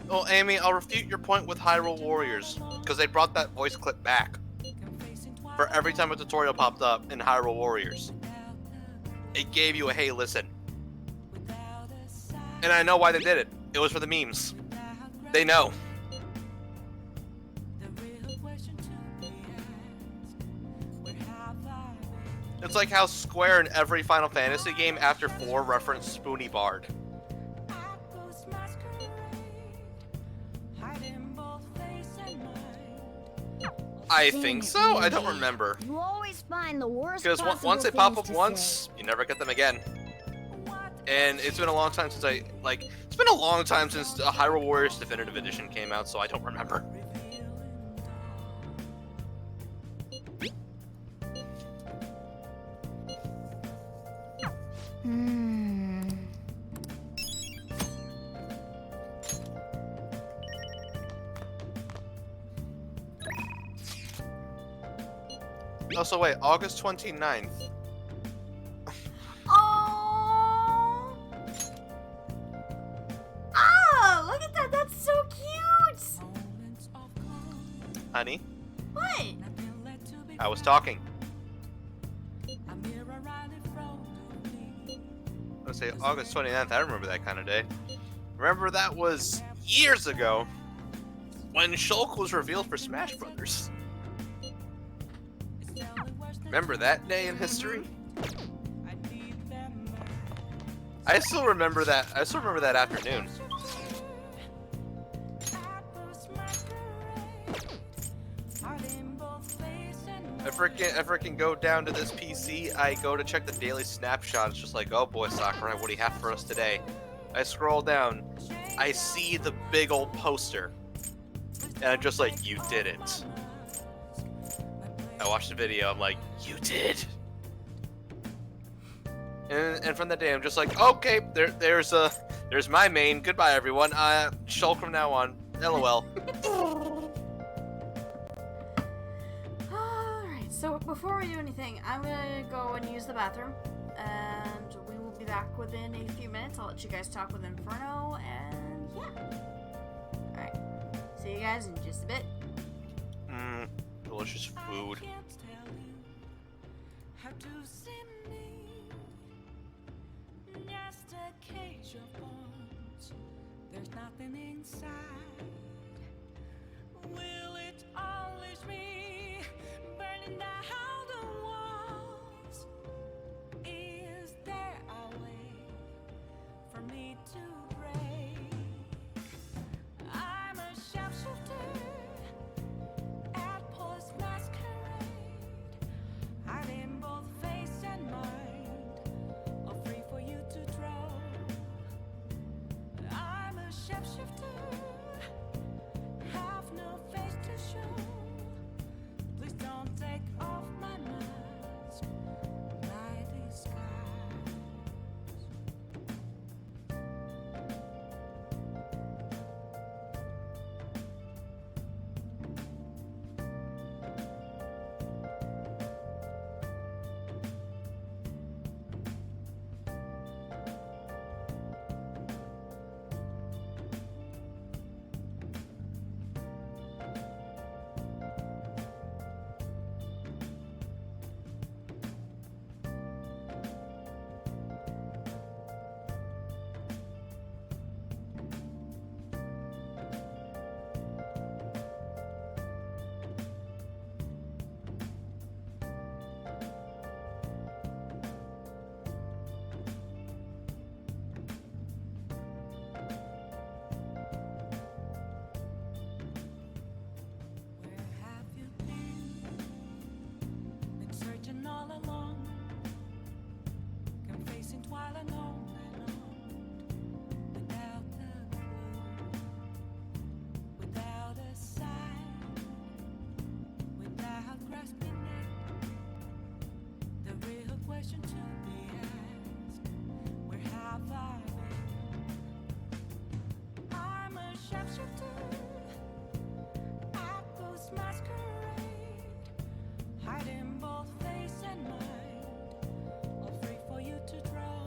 Well, Amy, I'll refute your point with Hyrule Warriors, because they brought that voice clip back for every time a tutorial popped up in Hyrule Warriors. It gave you a hey, listen. And I know why they did it. It was for the memes. They know. It's like how Square in every Final Fantasy game after 4 referenced Spoony Bard. I think so? I don't remember. You always find the worst Because possible once they pop things up to once, say. you never get them again. And it's been a long time since it's been a long time since Hyrule Warriors Definitive Edition came out, so I don't remember. Also, wait, August 29th. Oh! Ah! Look at that! That's so cute! Honey, What? I was talking. Let's say August 29th. I remember that kind of day. Remember that was years ago when Shulk was revealed for Smash Brothers. Remember that day in history? I still remember that. I still remember that afternoon. I freaking go down to this PC. I go to check the daily snapshot. It's just like, oh boy, Sakurai, what do you have for us today? I scroll down. I see the big old poster, and I'm just like, you did it. I watched the video. I'm like, you did. And from that day, I'm just like, okay, there's my main. Goodbye, everyone. Shulk from now on. LOL. Alright, so before we do anything, I'm gonna go and use the bathroom. And we will be back within a few minutes. I'll let you guys talk with Inferno, and yeah. Alright, see you guys in just a bit. Delicious food. to see me. Just a cage of bones. There's nothing inside. Will it unleash me, burning down the walls? Is there a way for me to break? I'm a sharpshooter at Post Masquerade, hiding both face and mind, all free for you to draw. I'm a shapeshifter, have no face to show. Please don't take off my mask, my disguise. Where have you been searching all along, confessing twilight on and on, without a clue, without a sign, without grasping it. The real question to be asked: where have I been? I'm a sharpshooter at Post Masquerade, hiding both face and mind, all free for you to draw.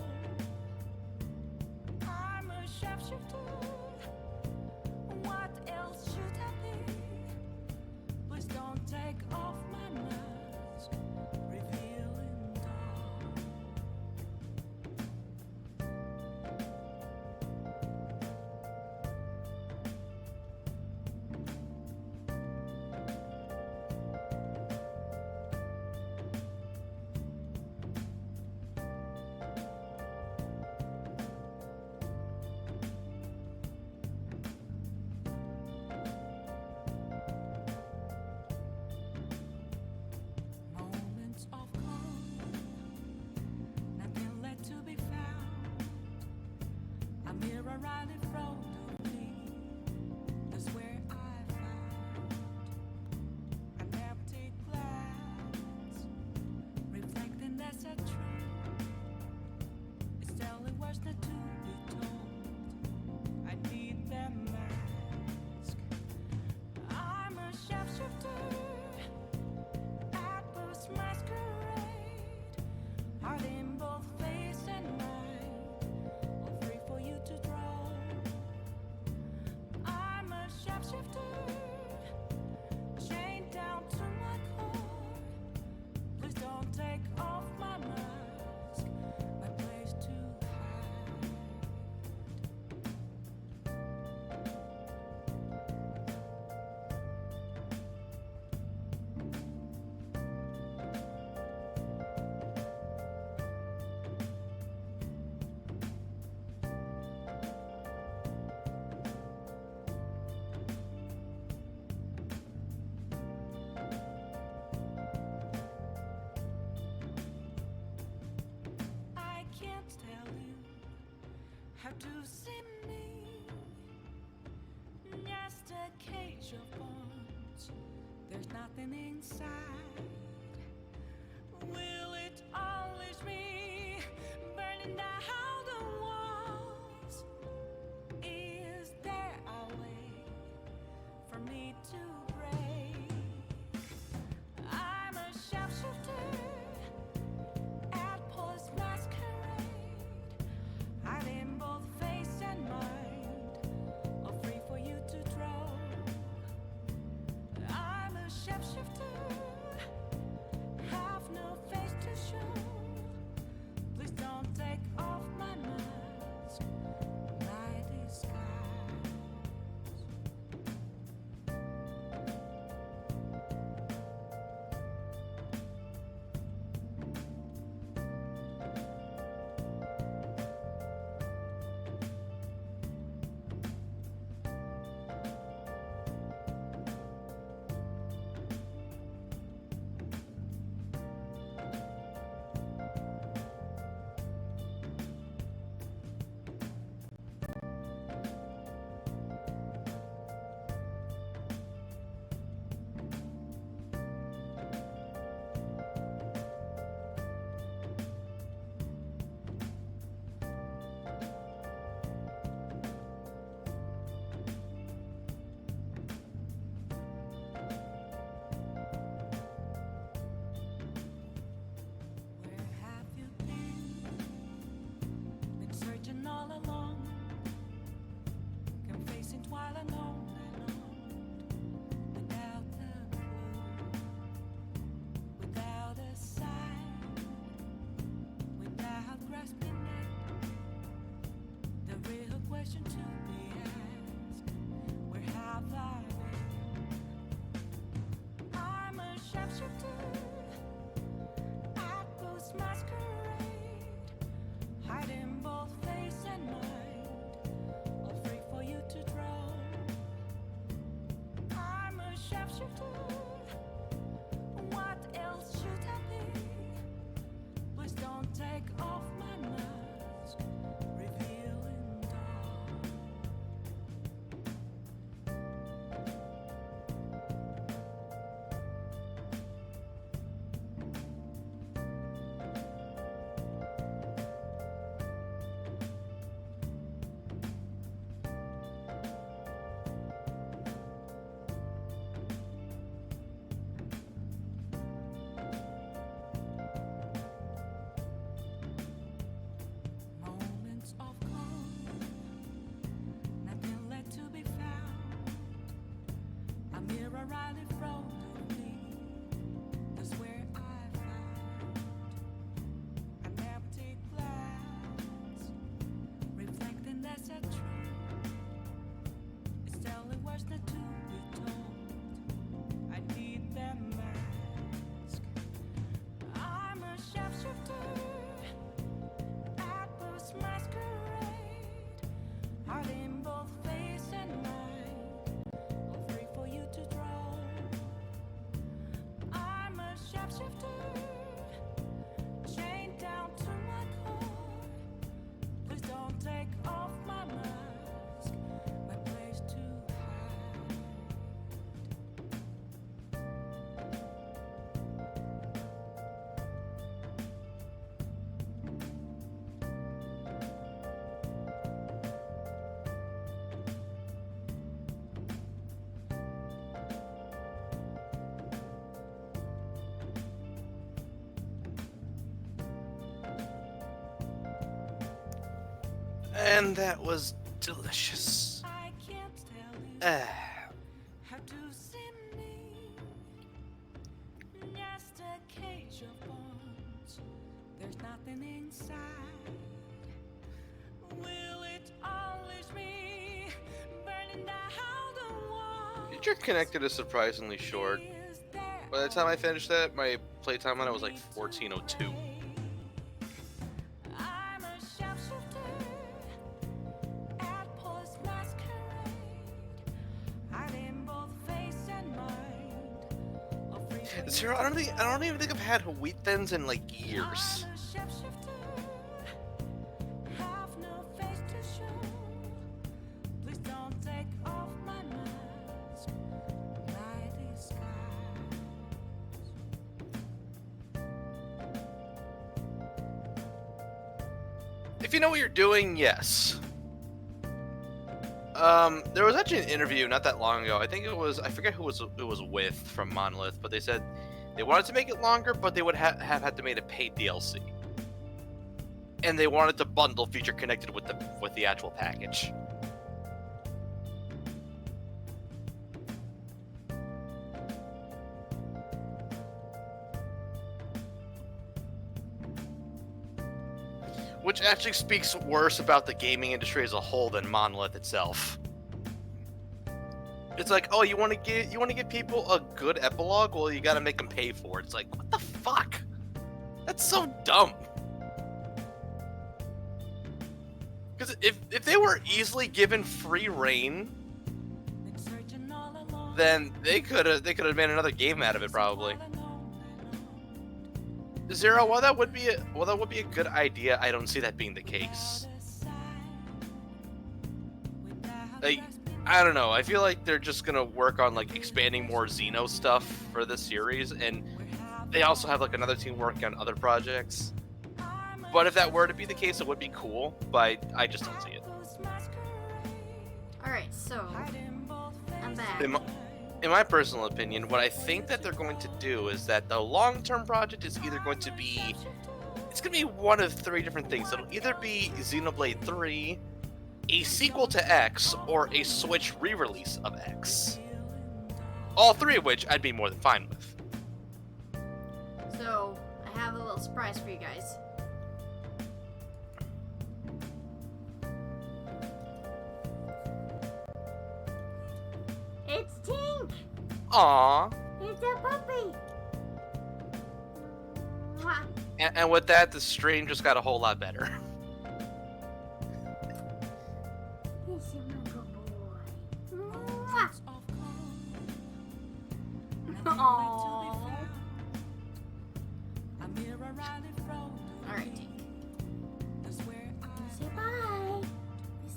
I'm a sharpshooter. What else should I be? Please don't take off my mask, revealing dawn. Moments of calm, nothing left to be found. A mirror right in front of me, that's where I found an empty glass, reflecting as a tree. It's telling words not to be told. I need the mask. I'm a sharpshooter at Post Masquerade, hiding both face and mind, all free for you to draw. I'm a sharpshifter, chained down to my core. Please don't take off my mask, my place to hide. I can't tell you how to see me. Just a cage of bones. There's nothing inside. Will it unleash me, burning down the walls? Is there a way for me to break? I'm a sharpshooter at Post Masquerade, hiding both face and mind, all free for you to draw. I'm a shapeshifter shapeshifter at Post Masquerade, hiding both face and mind, all free for you to draw. I'm a shapeshifter. What else should I be? Please don't take off my mask, revealing dawn. Moments of calm, nothing left to be found. A mirror right in front of me, that's where I found an empty glass, reflecting that's a truth. It's telling words not to be told. I need that mask. I'm a shapeshifter at Post Masquerade, hiding both face and mind, all free for you to draw. I'm a shapeshifter, chained down to my core. Please don't take off my mask, my place to hide. And that was delicious. I can't tell you Ah. how to see me. Just a cage of bones. There's nothing inside. Will it always be burning down the wall? Future Connected is surprisingly short. By the time I finished that, my playtime on it was like 14:02. I'm a shapeshifter at Post Masquerade, hiding both face and mind. All free for Zero, I don't even think I've had wheat thins in like years. have no face to show. Please don't take off my mask, my disguise. If you know what you're doing, yes. There was actually an interview not that long ago. I think it was, I forget who it was with from Monolith, but they said they wanted to make it longer, but they would have had to make a paid DLC. And they wanted to bundle Future Connected with the actual package. Which actually speaks worse about the gaming industry as a whole than Monolith itself. It's like, oh, you want to give people a good epilogue? Well, you got to make them pay for it. It's like, what the fuck? That's so dumb. Because if they were easily given free reign, then they could have made another game out of it probably. Zero, while that would be a good idea, I don't see that being the case. Like, I don't know. I feel like they're just gonna work on like expanding more Xeno stuff for this series, and they also have like another team working on other projects. But if that were to be the case, it would be cool. But I just don't see it. All right, so I'm back. In my personal opinion, what I think that they're going to do is that the long-term project is either going to be, it's going to be one of three different things. It'll either be Xenoblade 3, a sequel to X, or a Switch re-release of X. All three of which I'd be more than fine with. So, I have a little surprise for you guys. It's Tink! Aww. It's a puppy! And with that, the stream just got a whole lot better. Alright, Tink. Say bye.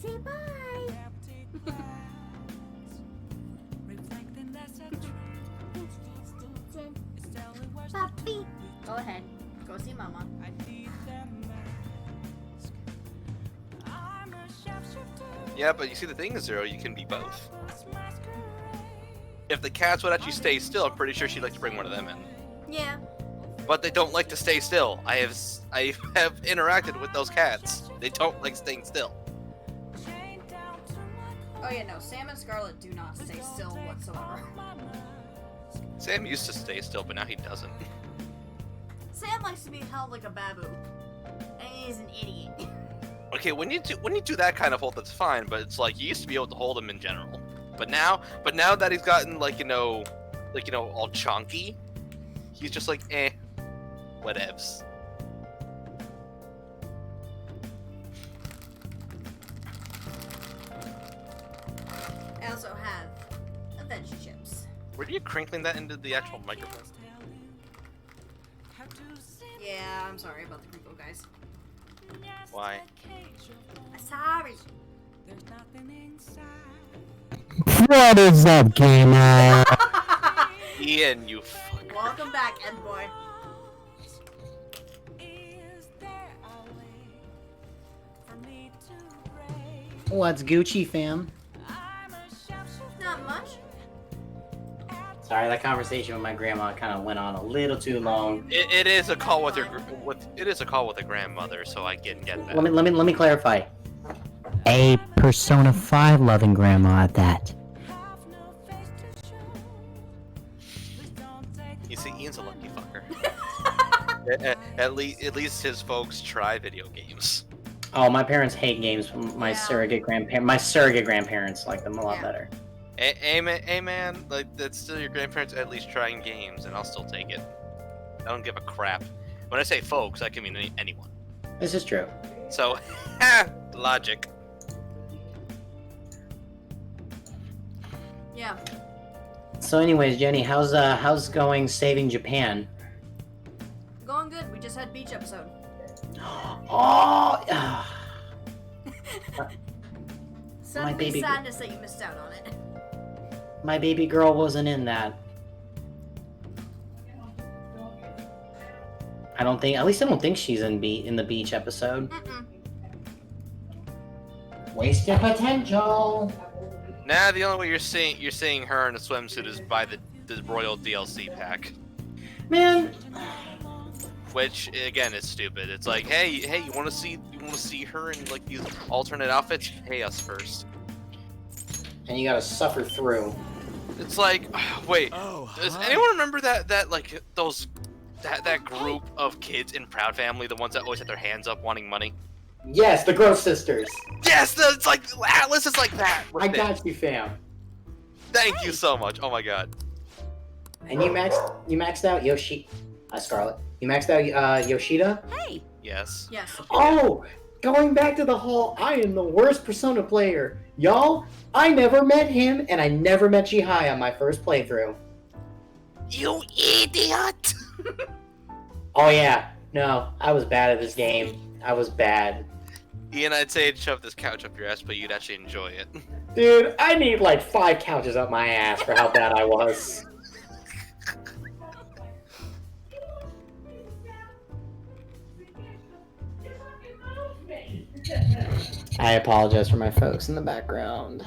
Say bye. Puppy. Go ahead. Go see Mama. Yeah, but you see, the thing is, Zero, you can be both. If the cats would actually stay still, I'm pretty sure she'd like to bring one of them in. Yeah. But they don't like to stay still. I have interacted with those cats. They don't like staying still. Oh yeah, no. Sam and Scarlet do not stay still whatsoever. Sam used to stay still, but now he doesn't. Sam likes to be held like a babu, and he's an idiot. Okay, when you do that kind of hold, that's fine. But it's like you used to be able to hold him in general. But now that he's gotten like all chunky, he's just like whatevs. I also have adventure chips. Were you crinkling that into the actual microphone? Yeah, I'm sorry about the crinkle, guys. Why? Sorry. What is up, gamer? Ian, you fuck. Welcome back, Ed boy. What's Gucci, fam? Not much. Sorry, that conversation with my grandma kind of went on a little too long. It is a call with a grandmother, so I get that. Let me clarify. A Persona 5 loving grandma at that. You see, Ian's a lucky fucker. at least his folks try video games. Oh, my parents hate games. My surrogate grandparents like them a lot better. Hey man, like that's still your grandparents at least trying games, and I'll still take it. I don't give a crap. When I say folks, I can mean anyone. This is true. So, logic. Yeah. So, anyways, Jenny, how's going saving Japan? Going good. We just had beach episode. Oh. Suddenly sadness that you missed out on it. My baby girl wasn't in that. I don't think she's in the beach episode. Waste your potential. Nah, the only way you're seeing her in a swimsuit is by the Royal DLC pack. Man. Which again is stupid. It's like, hey, you want to see her in like these alternate outfits? Pay us first. And you gotta suffer through. It's like, wait, does anyone remember that group of kids in Proud Family, the ones that always had their hands up wanting money? Yes, the Gross Sisters. Yes, it's like Atlas is like that. I got you, fam. Thank you so much. Oh my god. And you maxed out Scarlet. You maxed out Yoshida? Hey. Yes. Yes. Oh, going back to the whole, I am the worst Persona player. Y'all, I never met him, and I never met Jihai on my first playthrough. You idiot! Oh yeah, no, I was bad at this game. I was bad. Ian, I'd say shove this couch up your ass, but you'd actually enjoy it. Dude, I need like 5 couches up my ass for how bad I was. I apologize for my folks in the background.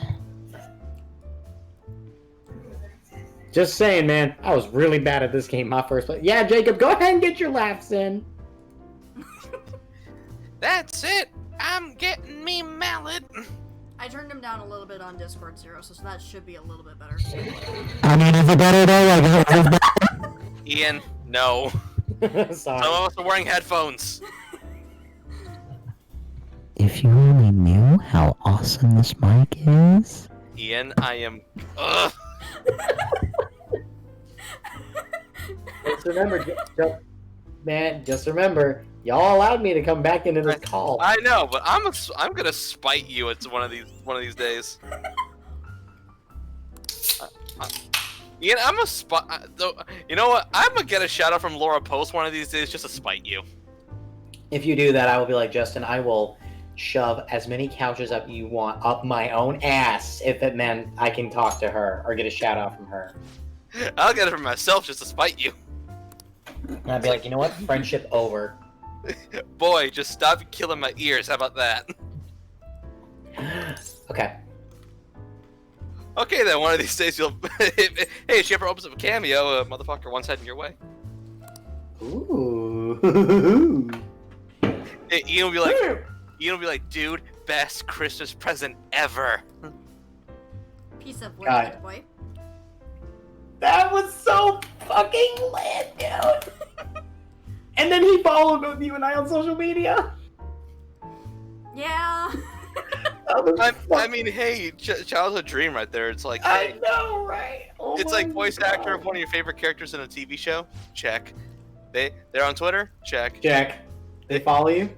Just saying, man, I was really bad at this game my first play. Yeah, Jacob, go ahead and get your laughs in. That's it! I'm getting me mallet! I turned him down a little bit on Discord, Zero, so that should be a little bit better. I mean, is it better though? Ian, no. Sorry. Some of us are wearing headphones. If you only knew how awesome this mic is. Ian, I am... Ugh! Just remember, man, just remember, y'all allowed me to come back into this call. I know, but I'm gonna spite you at one of these days. Ian, I'm a spite. You know what? I'm gonna get a shout out from Laura Post one of these days just to spite you. If you do that, I will be like, Justin, I will shove as many couches up you want up my own ass if it meant I can talk to her or get a shout out from her. I'll get it for myself just to spite you. And I'd be like, you know what? Friendship over. Boy, just stop killing my ears. How about that? Okay. Okay, then one of these days you'll. Hey, if she ever opens up a cameo, motherfucker, one's heading your way. Ooh. Hey, Ian will be like, dude, best Christmas present ever. Piece of work, boy. That was so fucking lit, dude. And then he followed both you and I on social media. Yeah. I mean, hey, childhood dream right there. It's like, I know, right? Oh it's like voice actor of one of your favorite characters in a TV show. Check. They're on Twitter. Check. Check. They follow you.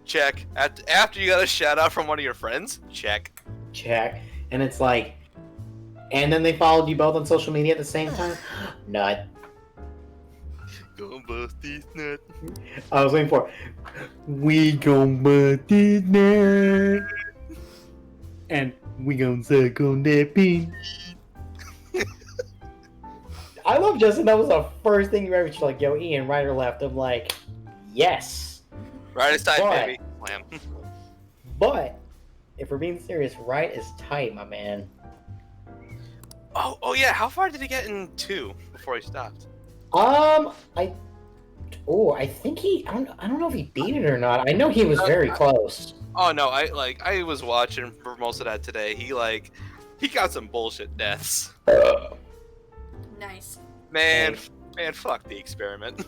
Check. After you got a shout out from one of your friends. Check. Check. And it's like, and then they followed you both on social media at the same time. Nut. Go bust this nut. I was waiting for. We gon' bust this nut. And we gon' suck on that pin. I love Justin. That was the first thing you ever. She's like, yo, Ian, right or left? I'm like, yes. Right is tight, baby. Slam. But if we're being serious, right is tight, my man. Oh yeah. How far did he get in 2 before he stopped? I think I don't know if he beat it or not. I know he was very close. Oh no, I was watching for most of that today. He got some bullshit deaths. Nice. Man, fuck the experiment.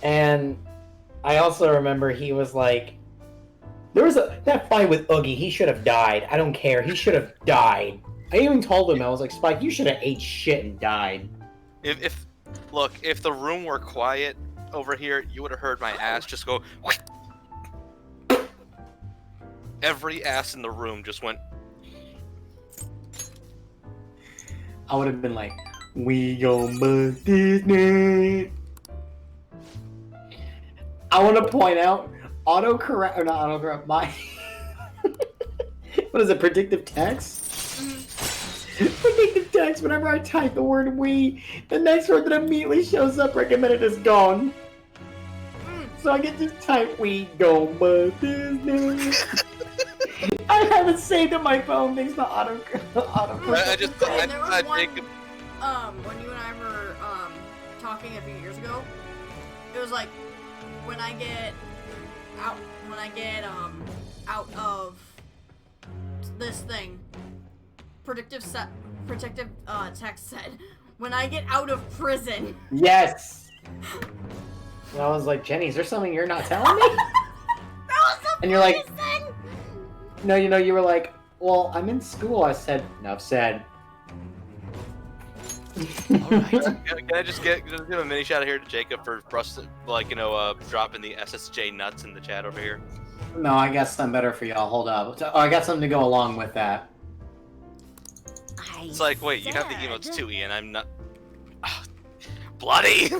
And I also remember he was like, there was that fight with Oogie. He should have died. I don't care. He should have died. I even told him, I was like, Spike, you should have ate shit and died. If the room were quiet over here, you would have heard my ass just go. Every ass in the room just went. I would have been like, we gon' bust this nut. I want to point out, autocorrect, or not autocorrect, my, what is it, predictive text? Predictive text, whenever I type the word we, the next word that immediately shows up recommended is gone. So I can just type we gon' bust this nut. I have it saved on my phone thanks to autocorrect. I just Jacob. When you and I were talking a few years ago, it was like when I get out of this thing, predictive text said, when I get out of prison. Yes. And I was like, Jenny, is there something you're not telling me? That was the And you're like, thing. no, you were like, well, I'm in school. I said, enough said. Can I just give a mini shout out here to Jacob for dropping the SSJ nuts in the chat over here? No, I got something better for y'all. Hold up. Oh, I got something to go along with that. It's like, wait, you have the emotes too, Ian. I'm not. Bloody!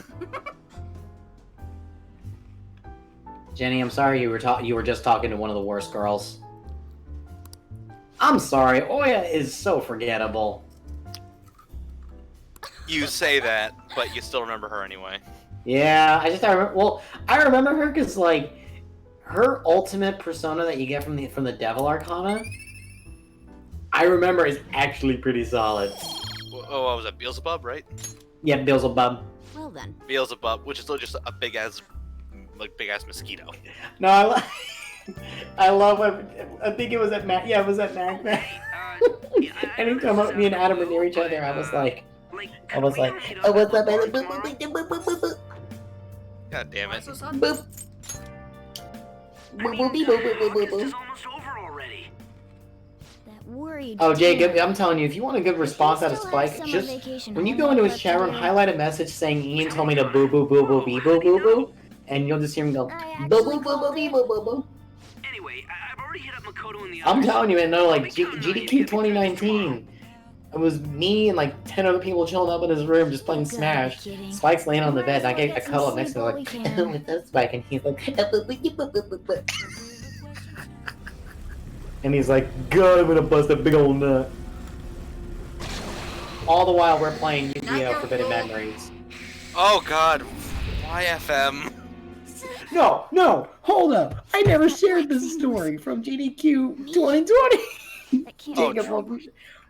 Jenny, I'm sorry you were just talking to one of the worst girls. I'm sorry, Oya is so forgettable. You say that, but you still remember her anyway. Yeah, I remember her because like her ultimate persona that you get from the Devil Arcana, I remember is actually pretty solid. Oh, what was that? Beelzebub, right? Yeah, Beelzebub. Well then. Beelzebub, which is still just a big ass mosquito. No, I love I think it was at Mac. Yeah, it was at Mac. Anytime me and Adam were near each other, I was like, oh, what's up? God damn it. Boop. Boop. It's almost over already. That worried. Oh, Jacob, too. I'm telling you, if you want a good response out of still have Spike, summer just vacation when you go into homework his left chat to room, do. highlight a message saying Ian told me to boo boo boo boo bee boo boo boo, and you'll just hear him go boo boo boo boo bee boo boo boo. Anyway, I've already hit up Makoto and the I'm others. telling you, man, no, like GDQ 2019. It was me and like 10 other people chilling up in his room just playing Smash. Spike's laying on the bed, and I cuddle up next to him like, what's up, Spike? And he's like, and he's like, God, I'm gonna bust a big old nut. All the while we're playing Yu-Gi-Oh! Forbidden Memories. Oh god, why FM? No, hold up. I never shared this story from GDQ 2020. Jacob,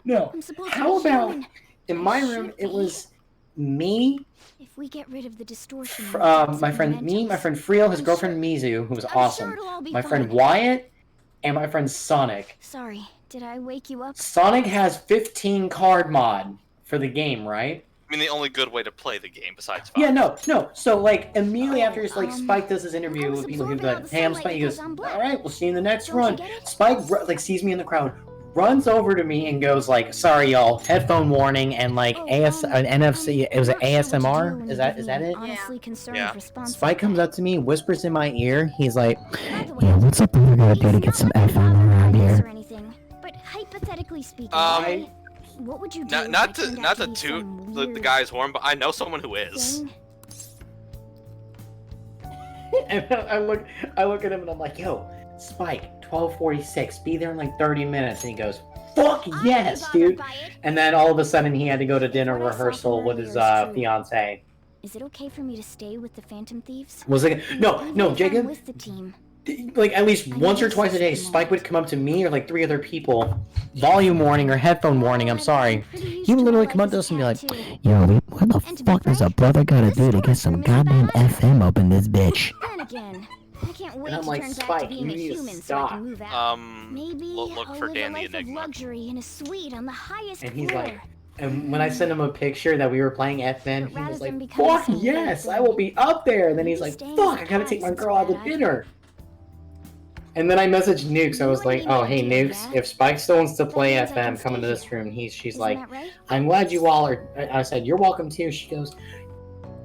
no. How about in my room? It was me, If we get rid of the distortion, my friend Frio, his girlfriend Mizu, who was awesome, it'll all be my friend fine. Wyatt, and my friend Sonic. Sorry, did I wake you up? Sonic has 15 card mod for the game, right? I mean, the only good way to play the game besides Yeah, no. So like immediately after like Spike does his interview with people, he'll be like, "Hey, I'm Spike." He goes, "All right, we'll see you in the next run." Spike like sees me in the crowd, runs over to me and goes like, "Sorry, y'all, headphone warning," and like an NFC. It was an ASMR. Is that it? Honestly concerned Yeah. response. Spike comes up to me, whispers in my ear. He's like, Yeah, what's up? What we gotta do to get some FM around or here? anything, but hypothetically speaking, what would you do? Not if it turned to out not to be toot some the weird guy's horn, but I know someone who is. thing? And I look at him and I'm like, "Yo, Spike, 12:46. Be there in like 30 minutes." And he goes, "Fuck yes, dude!" And then all of a sudden he had to go to dinner rehearsal with his fiance. Is it okay for me to stay with the Phantom Thieves? Was it no, Even if I'm Jacob? with the team. Like at least once or twice a day, Spike would come up to me or like 3 other people, volume warning or headphone warning. I'm sorry. He would literally come up to us and be like, "Yo, what the fuck does a brother gotta do to get some goddamn FM up in this bitch?" Then again, I can't wait And I'm to like, turn back to "Spike, being you a need to human so I stop." can move out. Maybe Look I'll for live Dan a the life of Enigma. luxury in a suite on the highest And he's floor. like, and when I sent him a picture that we were playing FN, he rather was than like, becoming "Fuck some weird yes, I thing, will be up there." And then he's maybe like, staying "Fuck, as I gotta take my pets girl out to isn't a bad dinner." And then I messaged Nukes. I was like, "Oh, hey Nukes, if Spike still wants to play means I can FM, come stay into this here. room." She's Isn't like, that right? "I'm glad you all are." I said, "You're welcome too." She goes,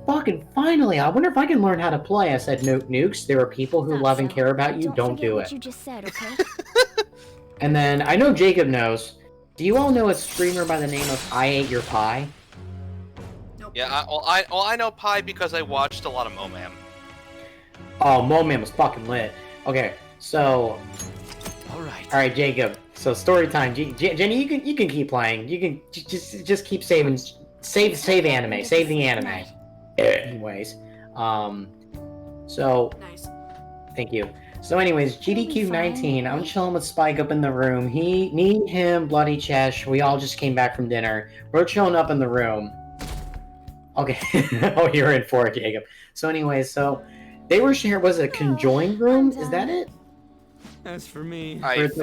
"Fucking finally! I wonder if I can learn how to play." I said, "No, Nukes. There are people who love and care about you. Don't forget do what it." you just said, okay? And then I know Jacob knows. Do you all know a streamer by the name of I Ate Your Pie? Yeah, I know Pi because I watched a lot of Momam. Oh, Moman was fucking lit. Okay, so all right, Jacob. So story time. Jenny, you can keep playing. You can just keep saving. Save anime. Save the anime. Anyways, so Nice. thank you. So anyways, GDQ 19. I'm chilling with Spike up in the room. Me, him, Bloody Chesh. We all just came back from dinner. We're chilling up in the room. Okay. Oh, you're in for it, Jacob. So anyways, so they were sharing. Was it a conjoined room? Is that it? As for me, Where it's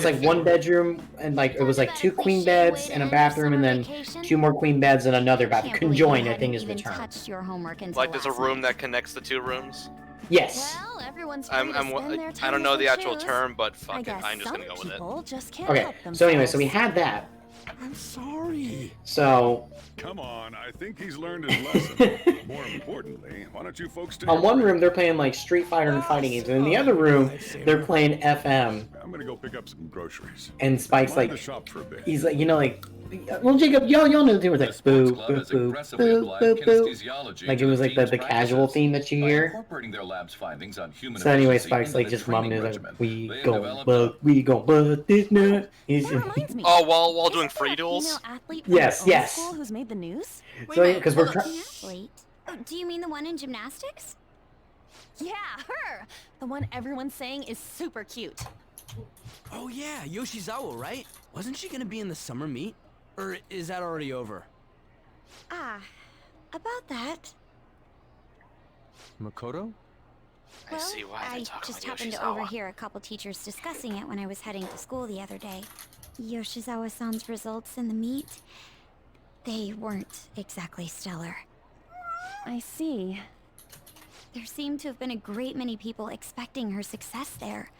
like one bedroom and like it was like 2 queen beds and a bathroom and then 2 more queen beds and another bathroom. Conjoined, I think is the term. Touched your homework until Like there's a room that connects the 2 rooms. Yes. Well, everyone's I don't know the actual term, but fuck it, I'm just gonna go with it. Just can't Okay. help So anyway, themselves. so we had that. I'm sorry. So Come on, I think he's learned his lesson. More importantly, why don't you folks take on one room they're playing like Street Fighter and fighting games, and in the other room they're playing FM. I'm gonna go pick up some groceries. And Spike's Mind like, the shop for a bit. he's like, you know, like, well, Jacob, y'all know the thing with like boo, boo, boo, boo, boo, boo. Like it was like the casual theme that you hear. Incorporating their lab's findings on human So anyway, efficiency Spike's into like the just mumbling, training he's like, regimen. we They gon' developed bug this nut. He's Oh, while doing free duels? Athlete from Yes, your own yes. school who's made the news? So because we're Athlete? Oh, do you mean the one in gymnastics? Yeah, her! The one everyone's saying is super cute. Oh yeah, Yoshizawa, right? Wasn't she gonna be in the summer meet? Or is that already over? Ah, about that. Makoto? I see why I they're talking just about happened to Yoshizawa. overhear a couple teachers discussing it when I was heading to school the other day. Yoshizawa-san's results in the meet, they weren't exactly stellar. I see. There seemed to have been a great many people expecting her success there.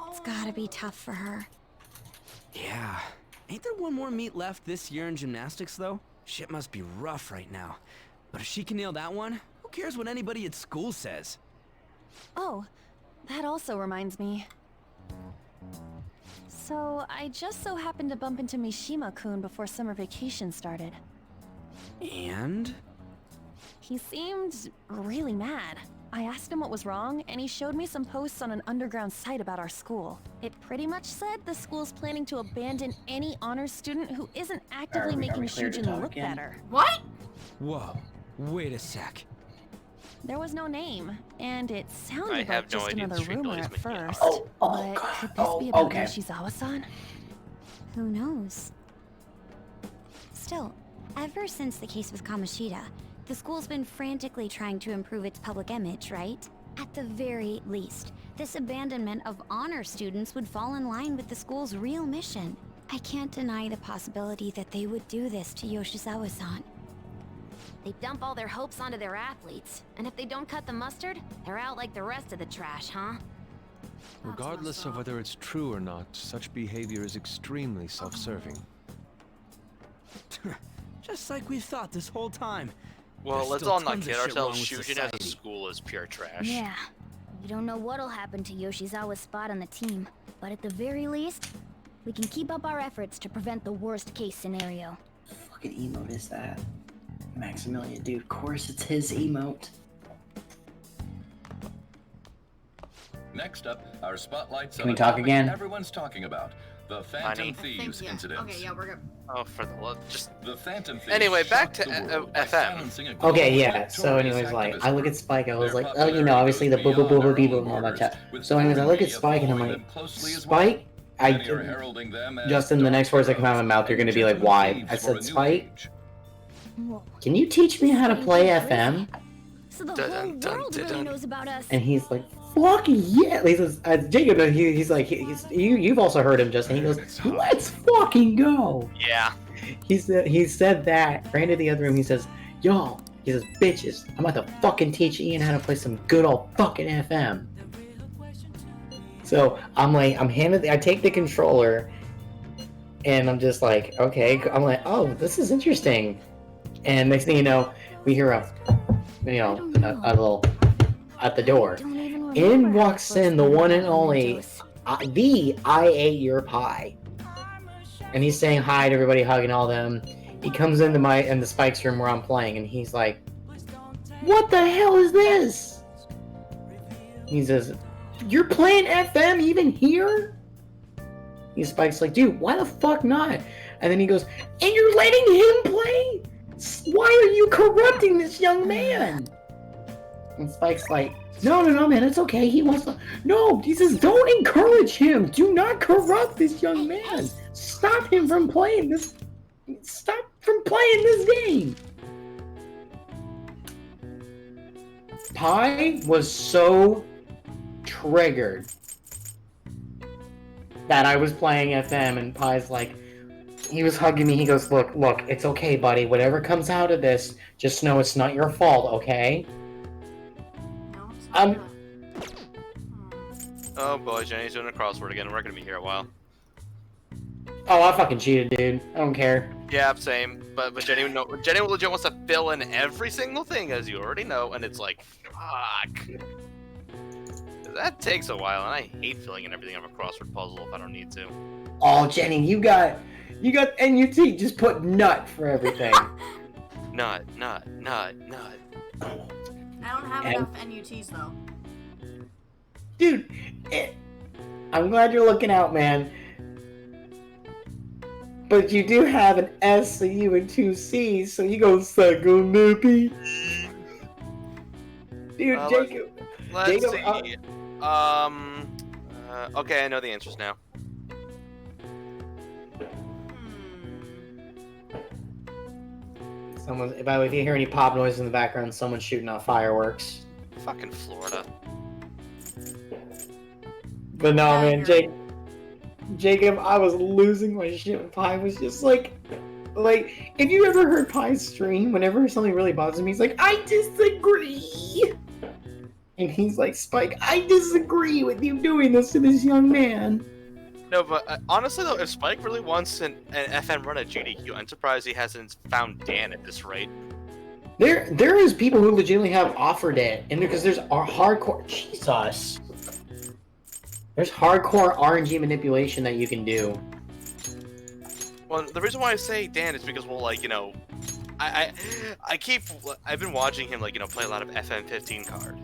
It's gotta be tough for her. Yeah. Ain't there one more meet left this year in gymnastics, though? Shit must be rough right now. But if she can nail that one, who cares what anybody at school says? Oh, that also reminds me. So, I just so happened to bump into Mishima-kun before summer vacation started. And? He seemed really mad. I asked him what was wrong, and he showed me some posts on an underground site about our school. It pretty much said the school's planning to abandon any honors student who isn't actively making Shujin look better. What? Whoa, wait a sec. There was no name, and it sounded I have like no just idea another the rumor noise at making first. art. But could this be about Yoshizawa-san? Who knows? Still, ever since the case with Kamoshida, the school's been frantically trying to improve its public image, right? At the very least, this abandonment of honor students would fall in line with the school's real mission. I can't deny the possibility that they would do this to Yoshizawa-san. They dump all their hopes onto their athletes, and if they don't cut the mustard, they're out like the rest of the trash, huh? Regardless of whether it's true or not, such behavior is extremely self-serving. Just like we thought this whole time. Well, There's let's still all not tons of kid shit ourselves. wrong with Shujin as a society. school is pure trash. Yeah. We don't know what'll happen to Yoshizawa's spot on the team, but at the very least, we can keep up our efforts to prevent the worst case scenario. Fucking emote is that? Maximilian, dude, of course it's his emote. Next up, our spotlights Can on we a talk topic again? everyone's talking about. The Phantom Thieves incident. Okay, yeah, we're good. Oh, for the love, just the Phantom Thieves. Anyway, back shocked to the world by FM. silencing a global Okay, yeah, so victorious anyways, like, activist I look group. at Spike, I was Their like, oh, you know, obviously the boo boo boo boo boo boo and all that chat. So anyways, I look at Spike and I'm like, Spike? Many are heralding them as Justin, the next words that come out of my mouth, you're gonna be like, why? I said, Spike, can you teach me how to play FM? So the whole world really knows about us. And he's like, fuck yeah! He says, Jacob, he's like, you've also heard him, Justin. He goes, let's fucking go! Yeah. He said that, ran to the other room, he says, y'all, he says, bitches, I'm about to fucking teach Ian how to play some good old fucking FM. So, I'm like, I take the controller, and I'm just like, okay, I'm like, oh, this is interesting. And next thing you know, we hear a little at the door. In walks in the one and only, the I ate your pie. And he's saying hi to everybody, hugging all them. He comes into the Spike's room where I'm playing, and he's like, what the hell is this? He says, you're playing FM even here? Spike's like, dude, why the fuck not? And then he goes, and you're letting him play? Why are you corrupting this young man? And Spike's like, no, man, it's okay. He wants to. No, he says, don't encourage him. Do not corrupt this young man. Stop him from playing this. Stop from playing this game. Pi was so triggered that I was playing FM, and Pi's like, he was hugging me. He goes, look, it's okay, buddy. Whatever comes out of this, just know it's not your fault, okay? Oh boy, Jenny's doing a crossword again. We're gonna be here a while. Oh, I fucking cheated, dude. I don't care. Yeah, same. But Jenny legit wants to fill in every single thing, as you already know, and it's like, fuck. That takes a while, and I hate filling in everything of a crossword puzzle if I don't need to. Oh, Jenny, you got NUT. Just put nut for everything. Nut. I don't have enough NUTs though. Dude, I'm glad you're looking out, man. But you do have an S, a U, and 2 C's, so you go psycho nippy. Dude, Jacob. Let's see. Okay, I know the answers now. Someone's. By the way, if you hear any pop noise in the background, someone's shooting off fireworks. Fucking Florida. But no, man, Jacob, I was losing my shit when Pi was just like, if you ever heard Pi's stream, whenever something really bothers me, he's like, I disagree. And he's like, Spike, I disagree with you doing this to this young man. No, but honestly though, if Spike really wants an FM run at GDQ, I'm surprised he hasn't found Dan at this rate. There is people who legitimately have offered it, and because there's hardcore Jesus. There's hardcore RNG manipulation that you can do. Well, the reason why I say Dan is because, well, like, you know, I've been watching him, like, you know, play a lot of FM15 card.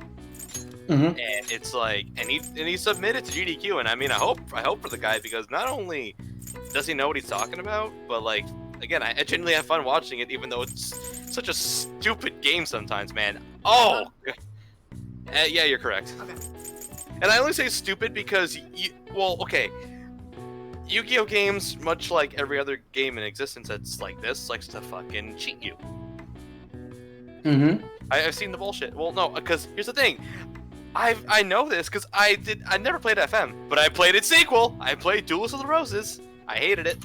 And it's like, and he submitted to GDQ, and I mean, I hope for the guy, because not only does he know what he's talking about, but like, again, I genuinely have fun watching it, even though it's such a stupid game sometimes, man. Oh, yeah, you're correct. Okay. And I only say stupid because okay, Yu-Gi-Oh games, much like every other game in existence that's like this, likes to fucking cheat you. I've seen the bullshit. Well, no, because here's the thing. I know this because I never played FM, but I played its sequel. I played Duelist of the Roses. I hated it.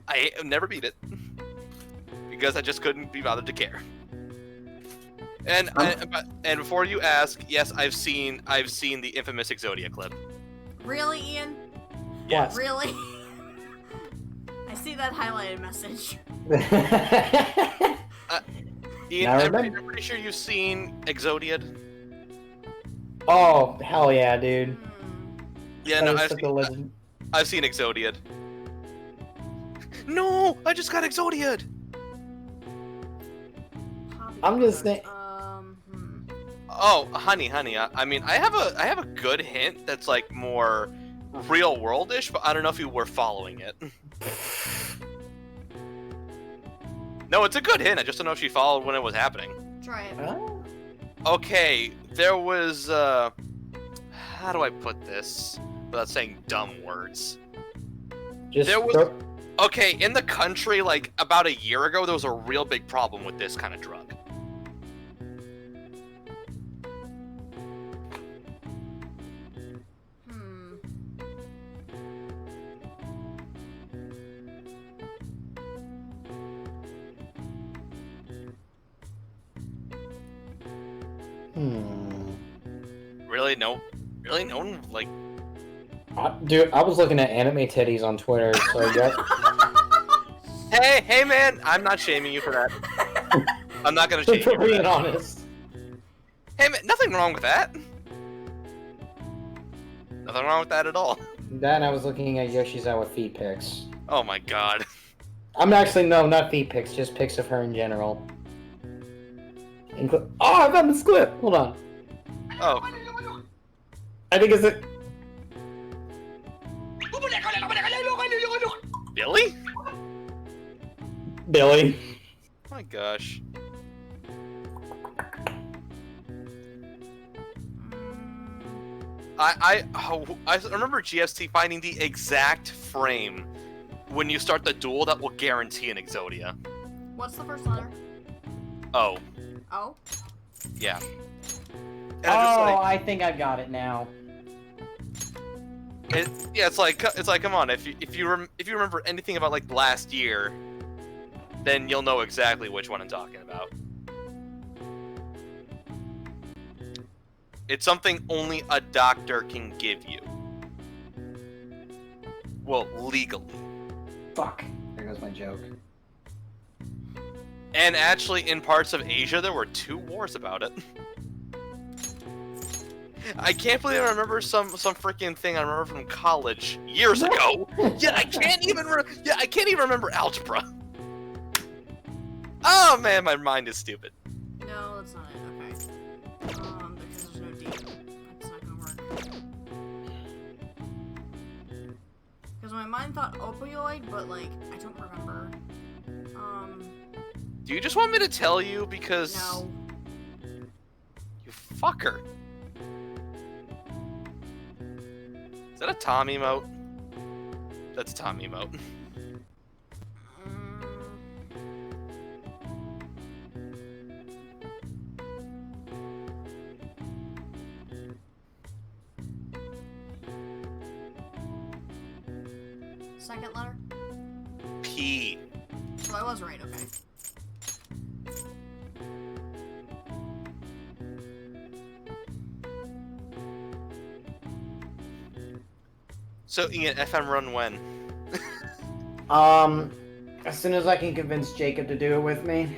I never beat it because I just couldn't be bothered to care. And before you ask, yes, I've seen the infamous Exodia clip. Really, Ian? Yes. Really? I see that highlighted message. Ian, I'm pretty sure you've seen Exodiad. Oh, hell yeah, dude. Yeah, no, I've seen Exodiad. No, I just got Exodiad. I'm just saying. Oh, honey. I mean, I have a good hint that's like more real world-ish, but I don't know if you were following it. No, it's a good hint. I just don't know if she followed when it was happening. Try it. Okay, there was how do I put this without saying dumb words? Okay, in the country, like about a year ago, there was a real big problem with this kind of drug. Really? No? Really? No one, like... Dude, I was looking at anime titties on Twitter, so I guess... Hey man! I'm not shaming you for that. I'm not gonna shame you for being that. honest. Hey man, nothing wrong with that. Nothing wrong with that at all. Then I was looking at Yoshi's out with feet pics. Oh my god. I'm actually, no, not feet pics, just pics of her in general. Oh, I found this clip! Hold on. Oh. I think it's a... Billy? Billy. Oh my gosh. I remember GST finding the exact frame when you start the duel that will guarantee an Exodia. What's the first letter? Oh. Oh? Yeah. I think I got it now. It's like come on, if you remember anything about like last year, then you'll know exactly which one I'm talking about. It's something only a doctor can give you. Well, legally. Fuck. There goes my joke. And actually, in parts of Asia, there were 2 wars about it. I can't believe I remember some freaking thing I remember from college years ago. Yeah, I can't even remember algebra. Oh man, my mind is stupid. No, that's not it. Okay. Because there's no D. That's not gonna work. Because my mind thought opioid, but like I don't remember. Do you just want me to tell you because? No. You fucker. Is that a Tom emote? That's a Tom emote. Second letter? P. So I was right, okay. So Ian, FM run when? As soon as I can convince Jacob to do it with me.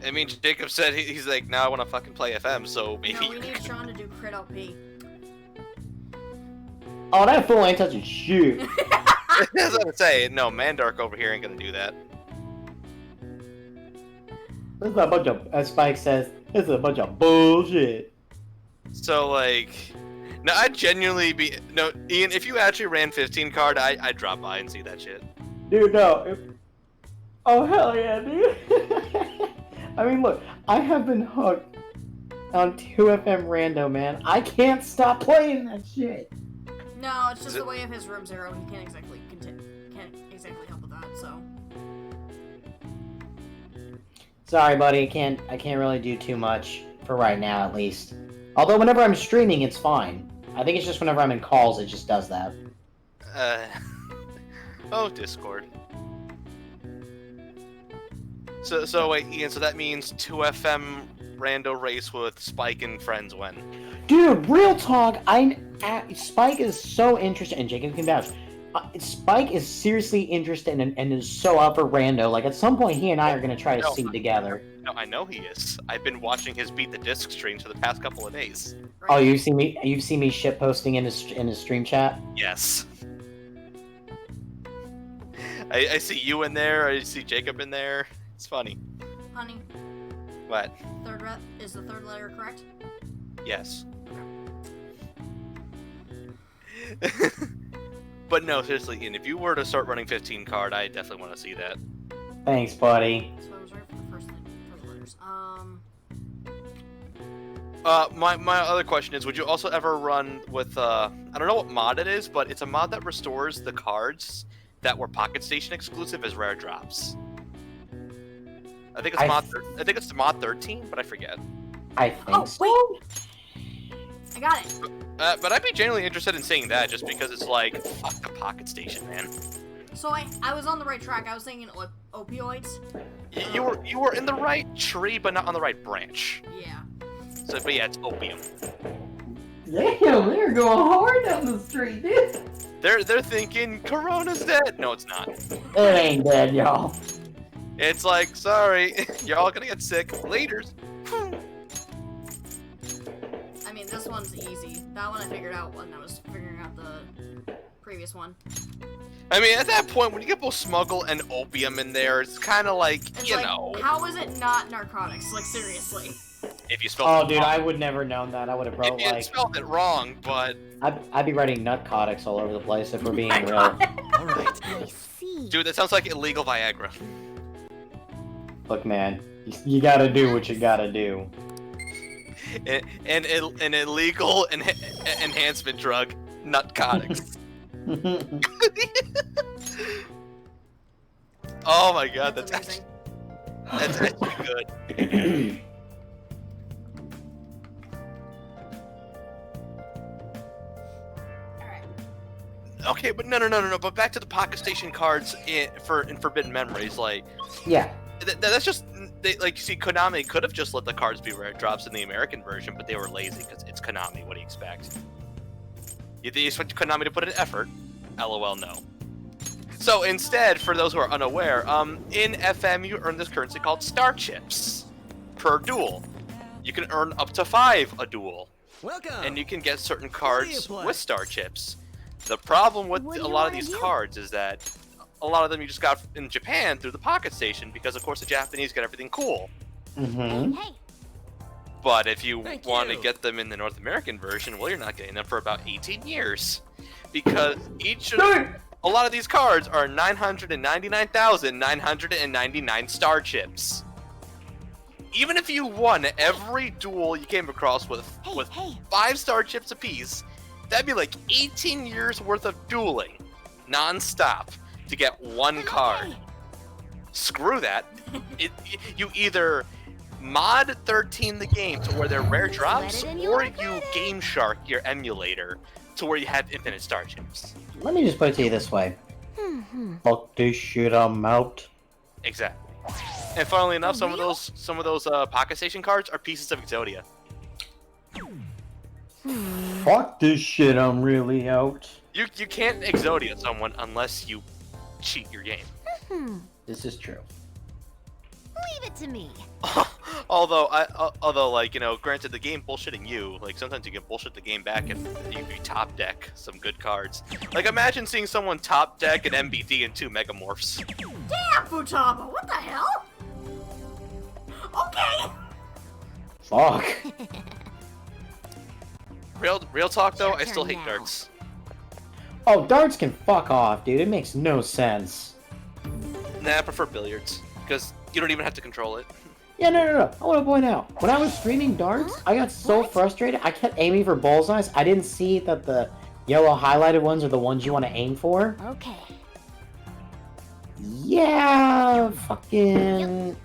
I mean, Jacob said he's like, now I want to fucking play FM, so maybe. No, we need Sean to do crit LP. Oh, that fool ain't touching shit. That's what I'm saying. No, Mandark over here ain't gonna do that. This is a bunch of, as Spike says, this is a bunch of bullshit. So like, no, I'd genuinely be no, Ian. If you actually ran 15 card, I'd drop by and see that shit. Dude, no. Oh hell yeah, dude. I mean, look, I have been hooked on 2FM Rando, man. I can't stop playing that shit. No, it's just the way of his room zero. He can't exactly help with that. So. Sorry, buddy. I can't really do too much for right now, at least. Although whenever I'm streaming, it's fine. I think it's just whenever I'm in calls, it just does that. Oh, Discord. So wait, Ian. So that means 2FM rando race with Spike and friends when? Dude, real talk. Spike is so interested, and Jacob can vouch. Spike is seriously interested and is so up for rando. Like at some point, he and I are gonna try to sing together. No, I know he is. I've been watching his Beat the Disc streams for the past couple of days. Oh, you've seen me shit posting in his stream chat. Yes. I see you in there. I see Jacob in there. It's funny. Honey. What? Is the third letter correct? Yes. But no, seriously, Ian, if you were to start running 15 card, I definitely want to see that. Thanks, buddy. So I was right for the first thing for the letters. My other question is, would you also ever run with I don't know what mod it is, but it's a mod that restores the cards that were Pocket Station exclusive as rare drops. I think it's mod 13, but I forget. I think so. Wait. I got it. But I'd be genuinely interested in seeing that, just because it's like, fuck the Pocket Station, man. So I was on the right track. I was thinking opioids. You were in the right tree, but not on the right branch. Yeah. So, but yeah, it's opium. Damn, they're going hard down the street, dude. They're thinking Corona's dead. No, it's not. It ain't dead, y'all. It's like, sorry, you're all gonna get sick. Laters. I mean, this one's easy. That one I figured out when I was figuring out the previous one. I mean, at that point, when you get both smuggle and opium in there, it's kind of like, you know. How is it not narcotics? Like, seriously. If you spelled it dude, wrong. I would never known that. I would have wrote If you spelled it wrong, but... I'd be writing nutcotics all over the place if we're being real. Alright. Dude, that sounds like illegal Viagra. Look, man, you gotta do what you gotta do. An illegal enhancement drug, nutcotics. Oh my god, that's actually good. Okay, but no. But back to the Pocket Station cards in Forbidden Memories, like. Yeah. That's just like, you see, Konami could have just let the cards be rare drops in the American version, but they were lazy because it's Konami. What do you expect? You expect Konami to put an effort? LOL, no. So instead, for those who are unaware, in FM you earn this currency called Star Chips per duel. You can earn up to 5 a duel. Welcome. And you can get certain cards with Star Chips. The problem with a lot of these cards is that a lot of them you just got in Japan through the Pocket Station, because of course the Japanese get everything cool. Mm-hmm. But if you want to get them in the North American version, well, you're not getting them for about 18 years. Because a lot of these cards are 999,999 Star Chips. Even if you won every duel you came across with 5 Star Chips apiece, that'd be like 18 years worth of dueling, non-stop, to get 1 card. Screw that. You either mod 13 the game to where they're rare drops, or you Game Shark your emulator to where you have infinite Star Chips. Let me just put it to you this way. Fuck this shit, I'm out. Exactly. And funnily enough, some of those Pocket Station cards are pieces of Exodia. Fuck this shit, I'm really out. You can't Exodia someone unless you cheat your game. This is true. Leave it to me. Although like, you know, granted the game bullshitting you, like sometimes you can bullshit the game back and you top deck some good cards. Like imagine seeing someone top deck an MBD and 2 Megamorphs. Damn, Futaba, what the hell? Okay. Fuck. Real talk though, I still hate darts. Oh, darts can fuck off, dude. It makes no sense. Nah, I prefer billiards because you don't even have to control it. Yeah, no. I want to point out, when I was streaming darts, I got so frustrated, I kept aiming for bullseyes. I didn't see that the yellow highlighted ones are the ones you want to aim for. Okay. Yeah, fucking...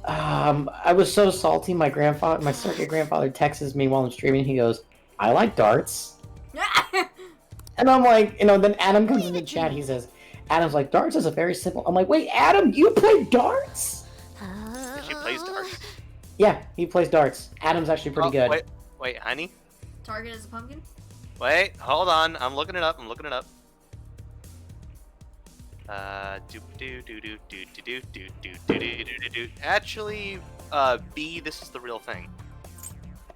I was so salty, my surrogate grandfather texts me while I'm streaming, he goes, I like darts. And I'm like, you know, then Adam comes in the chat, he says, Adam's like, darts is a very simple... I'm like, wait, Adam, you play darts? She plays darts. Yeah, he plays darts. Adam's actually pretty good. Wait, honey? Target is a pumpkin? Wait, hold on. I'm looking it up. Actually, B, this is the real thing.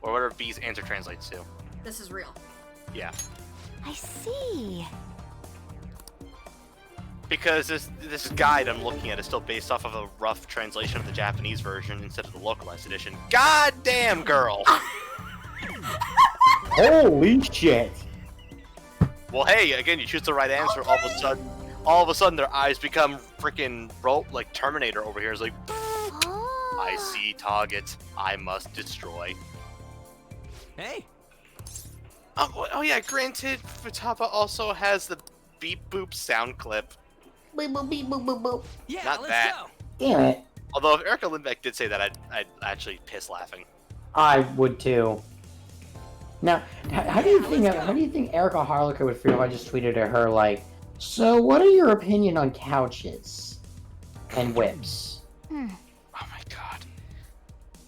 Or whatever B's answer translates to. This is real. Yeah. I see. Because this guide I'm looking at is still based off of a rough translation of the Japanese version instead of the localized edition. God damn, girl! Holy shit! Well, hey, again, you choose the right answer, all of a sudden their eyes become freaking like Terminator over here. It's like, I see target, I must destroy. Hey. Oh yeah, granted, Futaba also has the beep boop sound clip. Beep boop beep boop boop boop. Yeah, Not let's that. go. Damn it. Although if Erica Lindbeck did say that, I'd actually piss laughing. I would too. Now, how do you think Erica Harlicker would feel if I just tweeted at her like, so what are your opinion on couches and whips? Oh my god.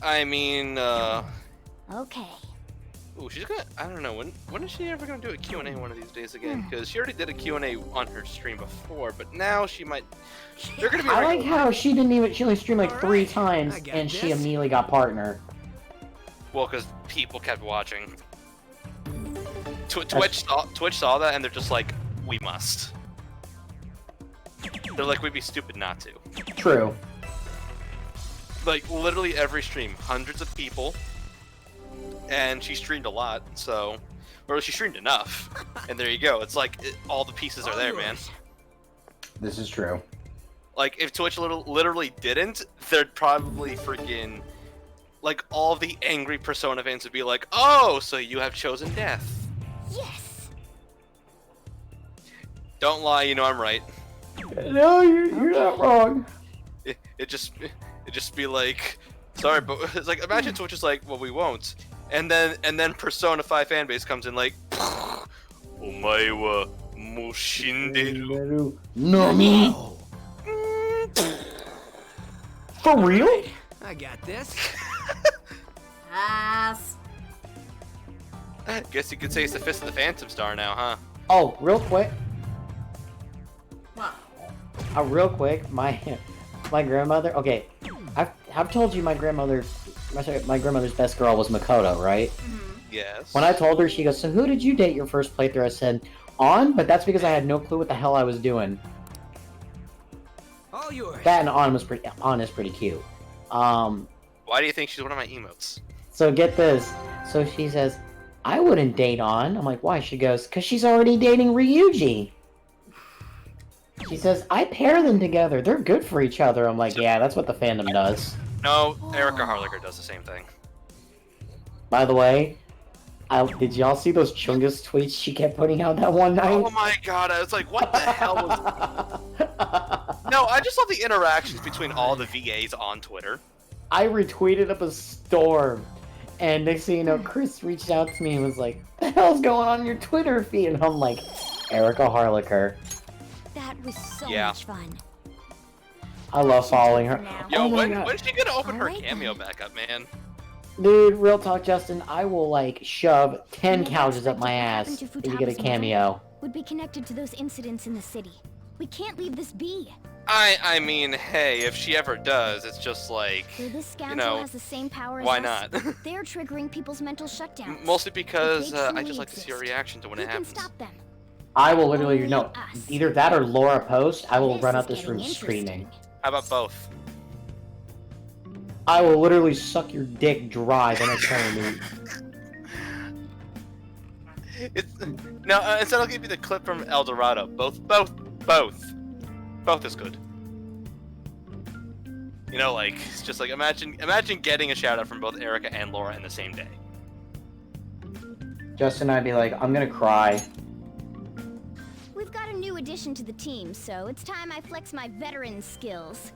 I mean, Okay. ooh, she's gonna, I don't know, when is she ever gonna do a Q&A one of these days again? Because she already did a Q&A on her stream before, but now she might, they're gonna be I like how she only streamed like 3 times and she immediately got partner. Well, because people kept watching. Twitch saw that and they're just like, we must. They're like, we'd be stupid not to. True. Like, literally every stream, hundreds of people, and she streamed a lot, so... Or she streamed enough, and there you go. It's like, all the pieces are there, man. This is true. Like, if Twitch literally didn't, they'd probably freaking... Like, all the angry Persona fans would be like, oh, so you have chosen death. Yes. Don't lie, you know I'm right. No, you're not wrong. It just be like, sorry, but it's like, imagine Twitch is like, well, we won't, and then Persona 5 fanbase comes in like, omae wa mou shinderu. Nani? For real? I got this. Ass. I guess you could say it's the Fist of the Phantom Star now, huh? Oh, real quick. What? Real quick, my grandmother. Okay, I've told you my grandmother's best girl was Makoto, right? Yes. When I told her, she goes, "So who did you date your first playthrough?" I said, "On," but that's because I had no clue what the hell I was doing. All yours. That and On is pretty cute. Why do you think she's one of my emotes? So get this. So she says, "I wouldn't date On." I'm like, "Why?" She goes, "Cause she's already dating Ryuji." She says, "I pair them together. They're good for each other." I'm like, "Yeah, that's what the fandom does." No, Erica Harlicker does the same thing. By the way, did y'all see those Chungus tweets she kept putting out that one night? Oh my god, I was like, what the hell was... No, I just love the interactions between all the VAs on Twitter. I retweeted up a storm, and next thing you know, Chris reached out to me and was like, "The hell's going on your Twitter feed?" And I'm like, "Erica Harlicker." That was so much fun. I love following her. Yo, Oh my when's God. she gonna open her cameo back up, man? Dude, real talk, Justin, I will, like, shove 10 couches up my ass if you get a cameo. Would be connected to those incidents in the city. We can't leave this be. I mean, hey, if she ever does, it's just like, This scoundrel you know, has the same power as why us. not? They're triggering people's mental shutdowns. Mostly because If they I truly just like to see her reaction to when Who it can happens. stop them? I will literally, no, either that or Laura Post, I will run out this room screaming. How about both? I will literally suck your dick dry the next time we meet. No, instead I'll give you the clip from El Dorado. Both is good. You know, like, it's just like, imagine getting a shout out from both Erica and Laura in the same day. Justin and I'd be like, I'm gonna cry. We've got a new addition to the team, so it's time I flex my veteran skills.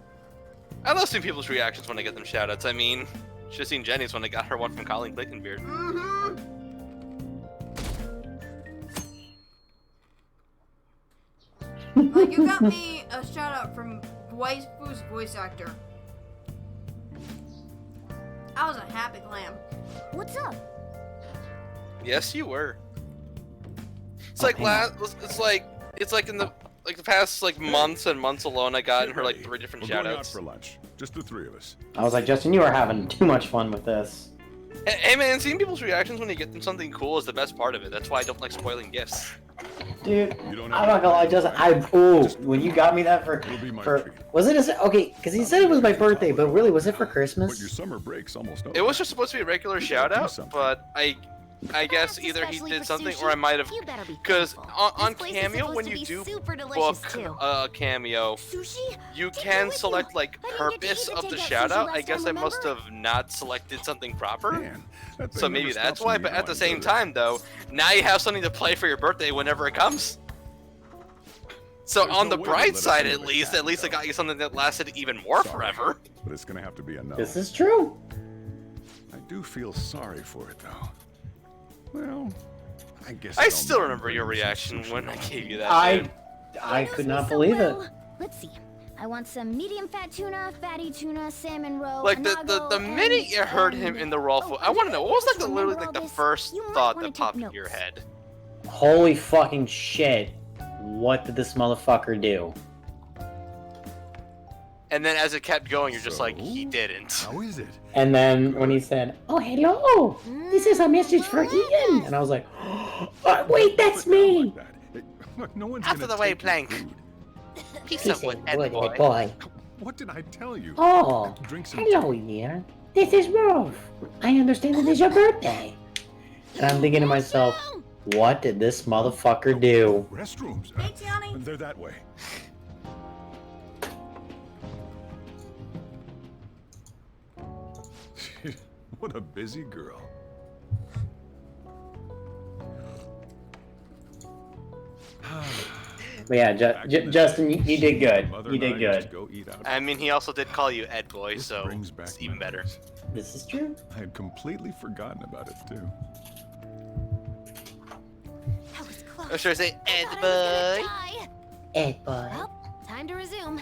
I love seeing people's reactions when I get them shout outs. I mean, should have seen Jenny's when I got her one from Colleen Blinkenbeard. Like, you got me a shout out from Waifu's voice actor. I was a happy clam. What's up? Yes, you were. It's like it's like in the past months and months alone. I got in her like 3 different We're going out shoutouts. for lunch, just the 3 of us. I was like, Justin, you are having too much fun with this. Hey man, seeing people's reactions when you get them something cool is the best part of it. That's why I don't like spoiling gifts. Dude, I'm not gonna lie, Justin, when you got me that for was it okay, because he said it was my birthday, but really, was it for Christmas? But your summer break's almost over. It was just supposed to be a regular shout out, but I guess either he did something or I might have, because on Cameo, when you do book a cameo, you can select like purpose of the shout out. I guess I must have not selected something proper, so maybe that's why. But at the same time though, now you have something to play for your birthday whenever it comes. So on the bright side, at least I got you something that lasted even more forever. But it's gonna have to be enough. This is true. I do feel sorry for it though. Well, I guess I still remember your reaction when I gave you that. I could not believe it. Let's see. I want some medium fat tuna, fatty tuna, salmon roe. Like the minute you heard him in the raw food, I want to know what was like literally like the first thought that popped in your head. Holy fucking shit! What did this motherfucker do? And then as it kept going, you're just like, he didn't. How is it? And then when he said, "Oh hello, this is a message for Ian," and I was like, "Oh, wait, that's me." Look, no one's After the way, Plank. Piece of wood, boy. What did I tell you? Oh, Drink some hello, Ian. This is Rolf. I understand it is your birthday. And I'm thinking to myself, what did this motherfucker do? Restrooms. They're that way. What a busy girl. But yeah, Justin, you did good. You did good. I mean, he also did call you Ed Boy, so it's even better. This is true. I had completely forgotten about it too. Or should I say Ed Boy? Ed Boy. Well, time to resume.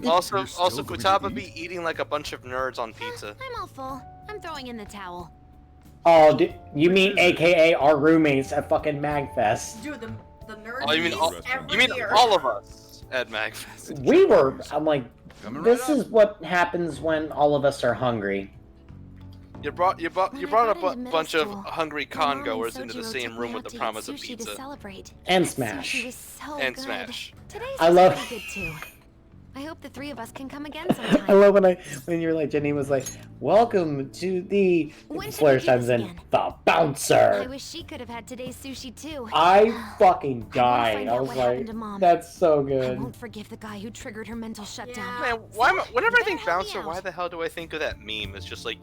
Also, Futaba be eating like a bunch of nerds on pizza. I'm all full. I'm throwing in the towel. Oh, you mean AKA our roommates at fucking Magfest? Dude, the nerds. Oh, you mean all of us at Magfest? We were. I'm like, this is what happens when all of us are hungry. You brought a bunch of hungry con-goers into the same room with the promise of pizza. And Smash. And Smash. Today's I love. pretty good too. I hope the 3 of us can come again sometime. I love when you're like, Jenny was like, "Welcome to the Slash times in the bouncer." I wish she could have had today's sushi too. I fucking died. I was like, that's so I good. won't forgive the guy who triggered her mental shutdown. Man, whenever I think bouncer, why the hell do I think of that meme? It's just like,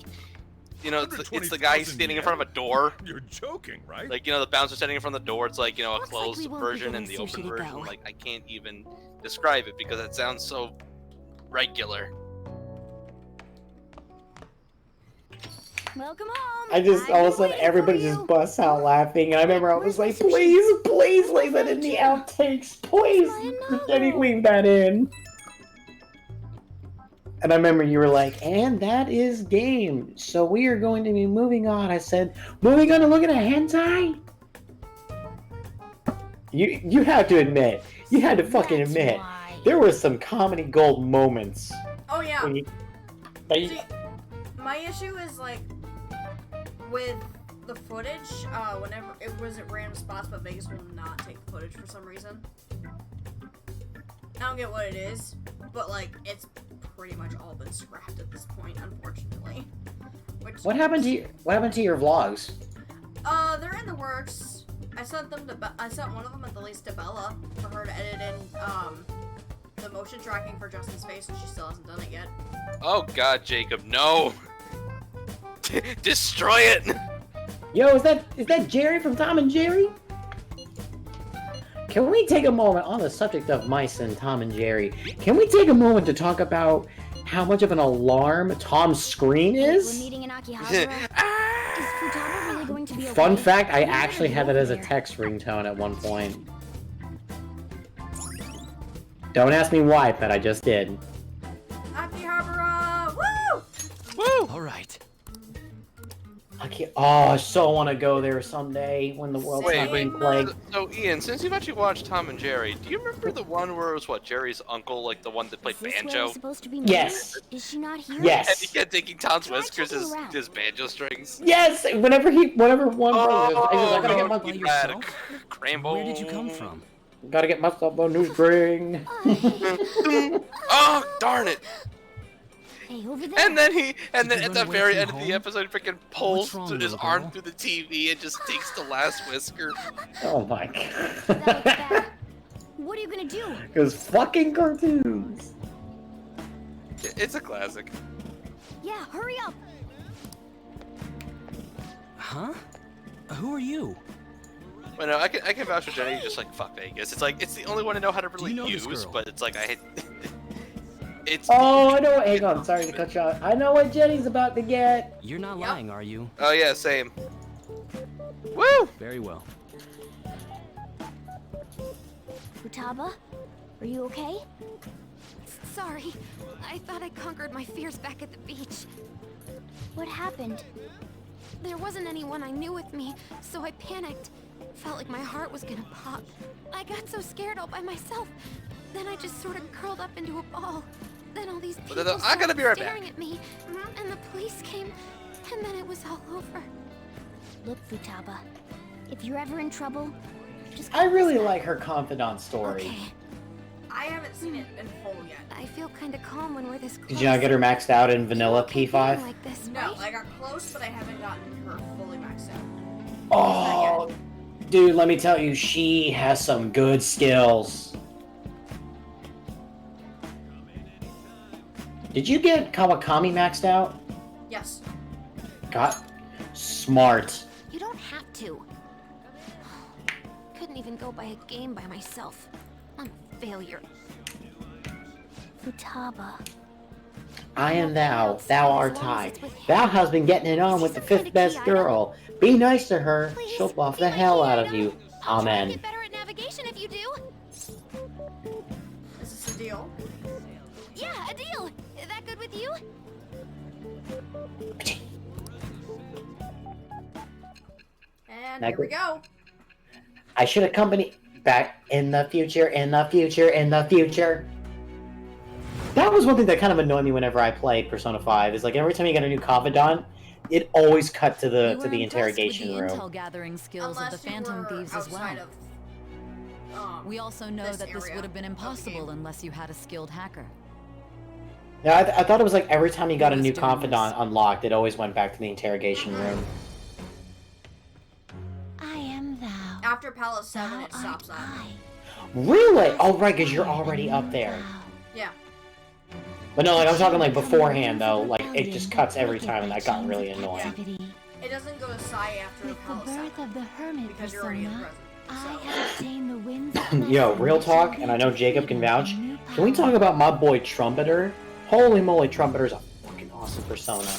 you know, it's the guy standing in front of a door. You're joking, right? Like, you know, the bouncer standing in front of the door. It's like, you know, a Looks like closed we won't be version and the getting open sushi to version. go. Like, I can't even describe it because it sounds so regular. Welcome home. I just all of a sudden everybody just busts out laughing. And I remember I was like, please leave that in the outtakes. Please, Jenny, leave that in. And I remember you were like, and that is game. So we are going to be moving on. I said, moving on to look at a hentai? You have to admit, you had to fucking admit, there were some comedy gold moments. Oh yeah. See, my issue is like with the footage. Whenever it was at random spots, but Vegas will not take the footage for some reason. I don't get what it is, but like it's pretty much all been scrapped at this point, unfortunately. what happened to your vlogs? They're in the works. I sent them to I sent one of them at the least to Bella for her to edit in the motion tracking for Justin's face, and she still hasn't done it yet. Oh God, Jacob, no! Destroy it! Yo, is that Jerry from Tom and Jerry? Can we take a moment on the subject of mice and Tom and Jerry? Can we take a moment to talk about how much of an alarm Tom's scream is? We're meeting in Akihabara. Is Futaba really going to be okay? Fun fact, I actually had that as a text ringtone at one point. Don't ask me why, but I just did. Akihabara! Woo! Woo! Alright. I so want to go there someday when the world's not being plagued. So Ian, since you've actually watched Tom and Jerry, do you remember the one where it was what, Jerry's uncle, like the one that played banjo? Yes. Is she not here? Yes. And he kept taking Tom's whiskers as his banjo strings. Yes. Whenever one brother, I gotta get my Crambo. Where did you come from? Gotta get myself a new string. Oh darn it! Hey, over there. And then at the very end of the episode, freaking pulls his arm through the TV and just takes the last whisker. Oh my God. What are you gonna do? Because fucking cartoons. It's a classic. Yeah, hurry up. Huh? Who are you? Well, no, I can vouch for Jenny. Just like fuck Vegas. It's like it's the only one I know how to really use, but it's like it's. Oh, I know what. Hang on, sorry to cut you off. I know what Jenny's about to get. You're not lying, are you? Oh yeah, same. Woo! Very well. Futaba, are you okay? Sorry, I thought I conquered my fears back at the beach. What happened? There wasn't anyone I knew with me, so I panicked. Felt like my heart was gonna pop. I got so scared all by myself. Then I just sort of curled up into a ball. Then all these people I'm gonna be right staring back. at me, and the police came, and then it was all over. Look, Futaba, if you're ever in trouble, just I really like her confidant story. Okay. I haven't seen it in full yet. I feel kind of calm when we're this close. Did you not get her maxed out in vanilla P5? Like this, No, I got close, but I haven't gotten her fully maxed out. Oh, dude, let me tell you, she has some good skills. Did you get Kawakami maxed out? Yes. Got smart. You don't have to. Couldn't even go by a game by myself. I'm a failure. Futaba. I am thou, thou art I. Thou hast been getting it on with the fifth best girl. Be nice to her, she'll buff the hell out of you. Amen. Get better at navigation if you do. Is this a deal? Yeah, a deal. Is that good with you? And here we go. I should accompany back in the future, in the future, in the future. That was one thing that kind of annoyed me whenever I played Persona 5. Is like every time you get a new confidant, it always cut to the interrogation room. Intel gathering skills of the Phantom Thieves as well. We also know that this would have been impossible unless you had a skilled hacker. Yeah, I thought it was like every time you got a new confidant unlocked, it always went back to the interrogation room. I am thou. After Palace 7, it stops at. Really? Oh, right, because you're already up there. Yeah. But no, like I'm talking like beforehand though. Like it just cuts every time, and that got really annoying. It doesn't go to Sai after Palace 7. Of the hermit because you're already in persona, present. I have obtained the winds of Yo, real talk, and I know Jacob can vouch. Can we talk about my boy Trumpeter? Holy moly, Trumpeter's a fucking awesome persona.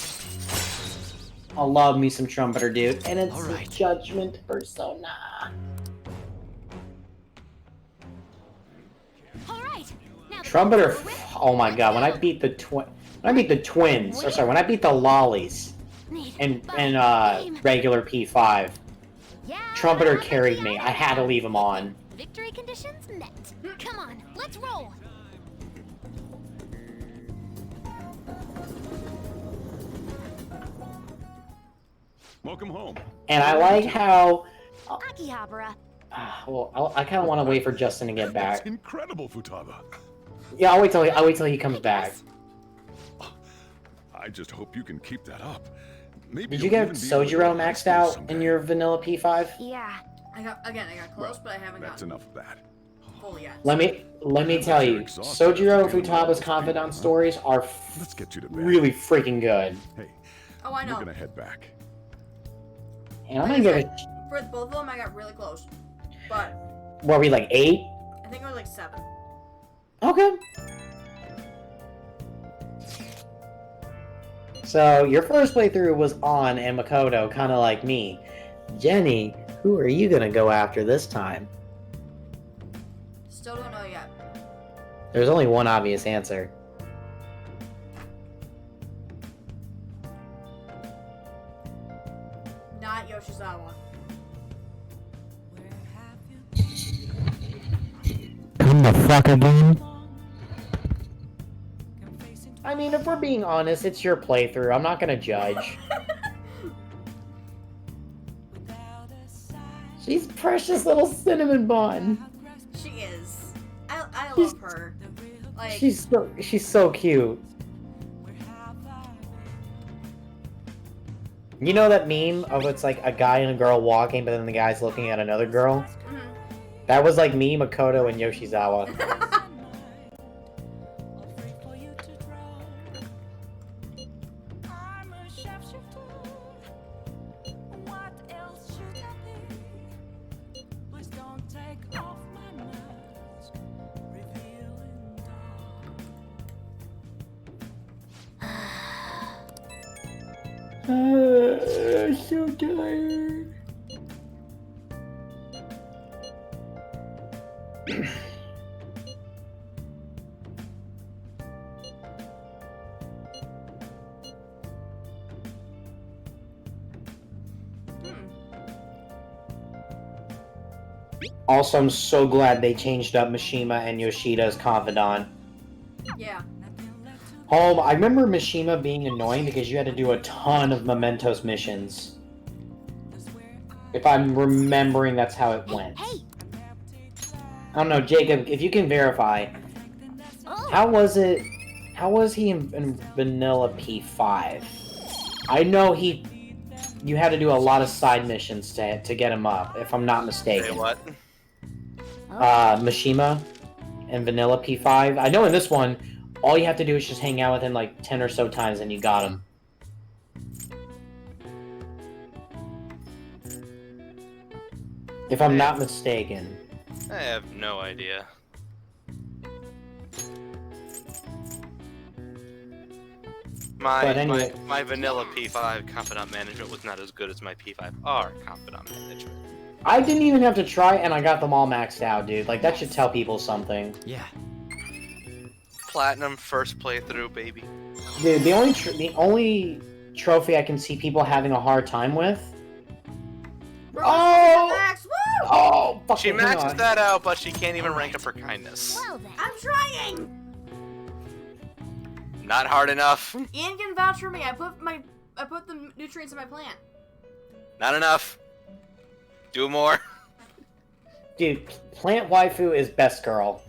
I love me some Trumpeter, dude. And it's a Judgment persona. All right. Now Trumpeter, oh my god, when I beat the When I beat the twins, or sorry, when I beat the lollies, and regular P5, Trumpeter carried me. I had to leave him on. Victory conditions met. Come on, let's roll. Welcome home. And I like how. Akihabara. Well, I kind of want to wait for Justin to get back. That's incredible, Futaba. Yeah, I'll wait till he comes back. I just hope you can keep that up. Maybe Did you get Sojiro maxed out in your vanilla P5? Yeah. I got close, but I haven't That's gotten enough of that. fully yet. Let me tell you, Sojiro and Futaba's confidant stories are Let's get you to bed. really freaking good. Hey, Oh, I know. we're gonna head back. And I'm gonna give it. For both of them, I got really close. But What are we like 8? I think it was like 7. Okay. So your first playthrough was on and Makoto, kind of like me. Jenny, who are you gonna go after this time? Still don't know yet. There's only one obvious answer. Not Yoshizawa. Come the fuck again? I mean, if we're being honest, it's your playthrough. I'm not gonna judge. She's precious little cinnamon bun. She is. I love her. Like She's so cute. You know that meme of it's like a guy and a girl walking, but then the guy's looking at another girl? That was like me, Makoto, and Yoshizawa. So tired. Also, I'm so glad they changed up Mishima and Yoshida's confidant. Yeah. Home, I remember Mishima being annoying because you had to do a ton of Mementos missions. If I'm remembering, that's how it went. I don't know, Jacob, if you can verify, how was he in Vanilla P5? I know you had to do a lot of side missions to get him up, if I'm not mistaken. Say what? Mishima and Vanilla P5. I know in this one, all you have to do is just hang out with him like 10 or so times and you got him. If I'm not mistaken. I have no idea. My vanilla P5 confidant management was not as good as my P5R confidant management. I didn't even have to try and I got them all maxed out, dude. Like, that should tell people something. Yeah. Platinum first playthrough, baby. Dude, the only trophy I can see people having a hard time with. Oh, fuck. She maxes that out, but she can't even rank up her kindness. Well then. I'm trying! Not hard enough. Ian can vouch for me. I put the nutrients in my plant. Not enough. Do more. Dude, plant waifu is best girl.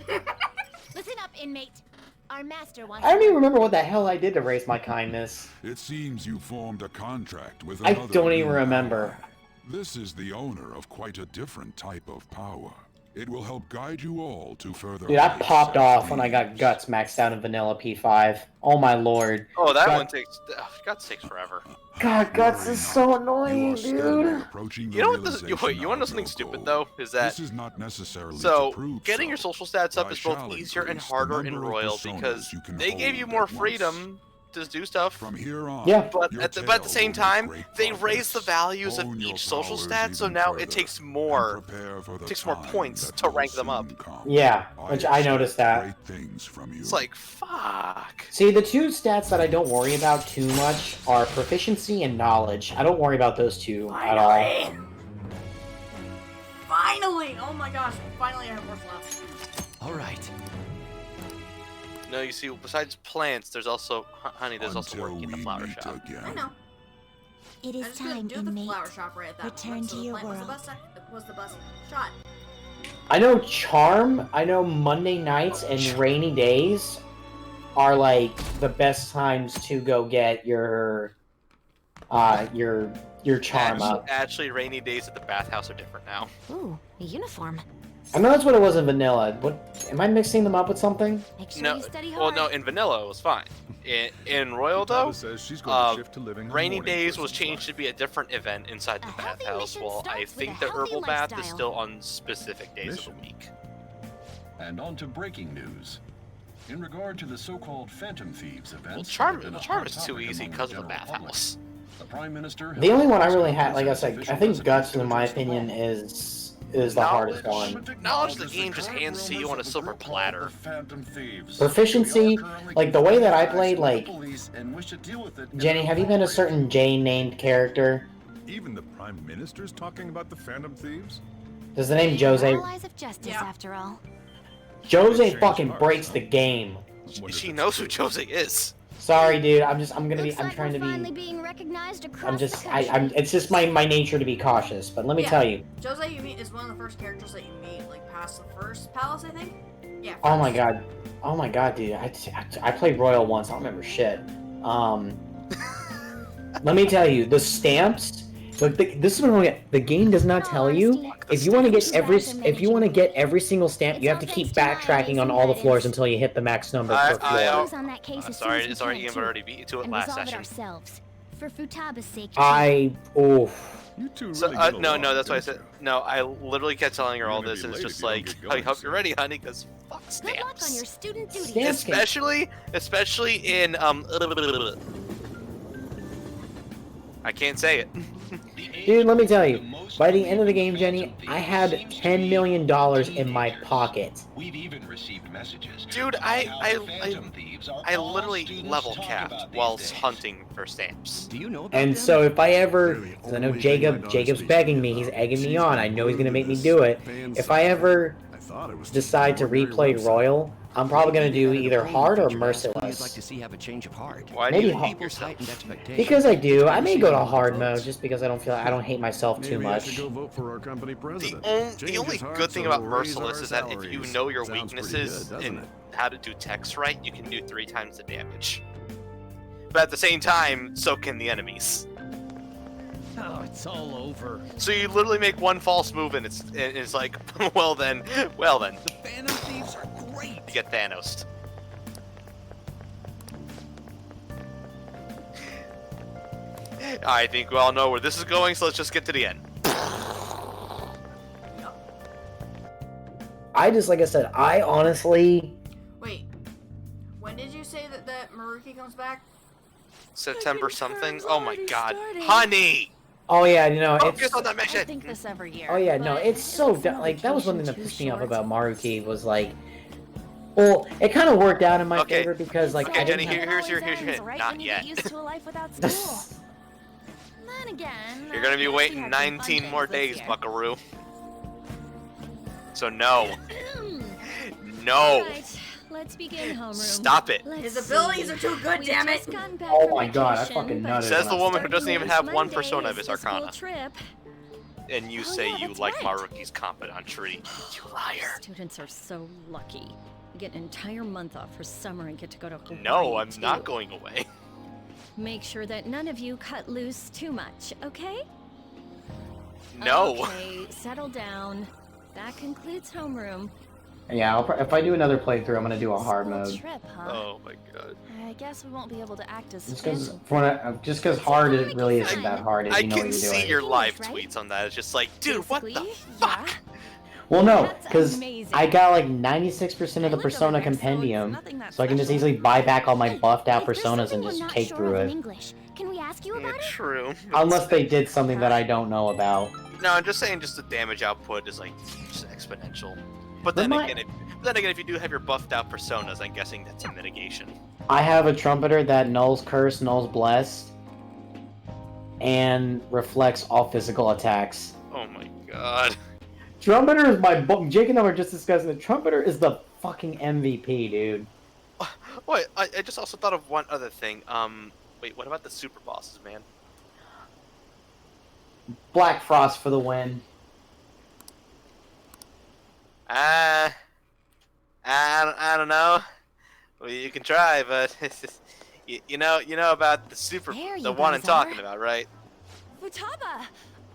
Listen up, inmate. Our master wants. I don't even remember what the hell I did to raise my kindness. It seems you formed a contract with I another. don't even remember. This is the owner of quite a different type of power. It will help guide you all to further. Dude, I popped off when I got Guts maxed out in Vanilla P5. Oh my lord. Oh, that one takes. Guts takes forever. God, Guts is so annoying, dude. You know what? You want to know something stupid though? Is that this is not necessarily so? Getting your social stats up is both easier and harder in Royal because they gave you more freedom do stuff. From here on, Yeah. But at the same time, they raise the values of each social stat, so now it takes more points to rank them up. Yeah, which I noticed that. Great things from you. It's like, fuck. See, the two stats that I don't worry about too much are proficiency and knowledge. I don't worry about those two at all. Finally! Oh my gosh, finally I have more slots. Alright. No, you see, besides plants, there's also honey. There's also work in the flower shop. I know. It I is just couldn't time, do the inmate. flower shop right at that Return moment, to so the your plant world. was the best shot. I know Charm, I know Monday nights and rainy days are like the best times to go get your charm up. Actually, rainy days at the bathhouse are different now. Ooh, a uniform. I know that's what it was in vanilla. What am I mixing them up with something? Make sure No, you study well, hard. no, in vanilla it was fine. In Royal though, Futaba says she's going to shift to living her rainy morning days person was changed to be a different event inside the bathhouse. Well, I think the herbal bath is still on specific days of the week. And on to breaking news. In regard to the so-called Phantom Thieves events, Well, Charm that have been a is hot too topic easy among because of the general public, bathhouse. The Prime Minister The only one I has really had, like I said, official I think Guts, residence in my to the opinion, is the hardest one. Knowledge of the game just hands to you on a silver platter. Phantom Thieves. Proficiency, like the way that I played, like And wish to deal with it Jenny, have you been a certain Jane named character? Even the Prime Minister's talking about the Phantom Thieves? Does the name Jose? Allies of justice, after all. Jose fucking breaks the game. She knows who Jose is. Sorry, dude. I'm trying to Finally be. being recognized across I'm just. the country. It's just my nature to be cautious. But let me tell you. Jose, you meet is one of the first characters that you meet, like past the first palace, I think. Yeah. Oh my god. Oh my god, dude. I played Royal once. I don't remember shit. Let me tell you, the stamps. Like this is what the game does not tell you. If you want to get every single stamp, you have to keep backtracking on all the floors until you hit the max number per floor. Sorry, Ian already beat you to it last session. For Futaba's sake. You two So, really no, that's why I said no. I literally kept telling her all this, and it's just like, I hope you're ready, honey, because fuck stamps. Good luck on your student duties. Especially in I can't say it. Dude, let me tell you, by the end of the game, Jenny, I had $10 million in my pocket. We've even received messages. Dude, I literally level capped whilst hunting for stamps. Do you know about And them? so if I ever, because I know Jacob's begging me, he's egging me on, I know he's gonna make me do it. If I ever decide to replay Royal, I'm probably gonna do either hard or I'd like merciless. to see have a change of heart. Why do Maybe you hard. keep yourself? Because I do. I may go to hard mode just because I don't hate myself too Maybe I much. should go vote for our company president. The only good thing about merciless is that if you know your weaknesses and how to do text right, you can do 3 times the damage. But at the same time, so can the enemies. Oh, it's all over. So you literally make one false move and it's like, well then. The Phantom Thieves are great. You get Thanos. I think we all know where this is going, so let's just get to the end. Like I said, I honestly. Wait. When did you say that Maruki comes back? September something? Oh my god. Honey! Oh yeah, it's. Focus on that I mission! think this every year. Oh yeah, no, it's so like that was one thing that pissed me off about Maruki was like. Well, it kind of worked out in my favor because like I Jenny, didn't. here's your hint. Not yet. Used to a life without school. Then again, You're gonna be waiting 19 more days, buckaroo. So no. No. Right, let's begin homeroom. Stop it. His abilities are too good, damn it! Oh my god, I fucking nutted. Says the when I- woman who doesn't even have one persona of his Monday is the arcana. school trip. And you say you like Maruki's confidantry. You liar. Students are so lucky. You get an entire month off for summer and get to go to Hawaii. No, I'm too. not going away. Make sure that none of you cut loose too much, okay? No. Okay, settle down. That concludes homeroom. Yeah, if I do another playthrough, I'm gonna do a hard mode. Trip, huh? Oh my god. I guess we won't be able to act as Just because hard it really isn't that hard if I you know what can you're see doing. your live tweets on that. It's just like, dude, what the fuck? Well, no, That's because amazing. I got like 96% of the Persona Compendium, so I can just easily buy back all my buffed out Personas and just cake through it. English, can we ask you about it? True. Unless they did something that I don't know about. No, I'm just saying, just the damage output is like just exponential. But But then my- again, if you do have your buffed out Personas, I'm guessing that's a mitigation. I have a Trumpeter that nulls Curse, nulls Blessed, and reflects all physical attacks. Oh my god. Trumpeter is my Jake and I were just discussing it. Trumpeter is the fucking MVP, dude. Wait, I just also thought of one other thing. Wait, what about the super bosses, man? Black Frost for the win. I don't know. Well, you can try, but you know about the one I'm talking about, right? Futaba,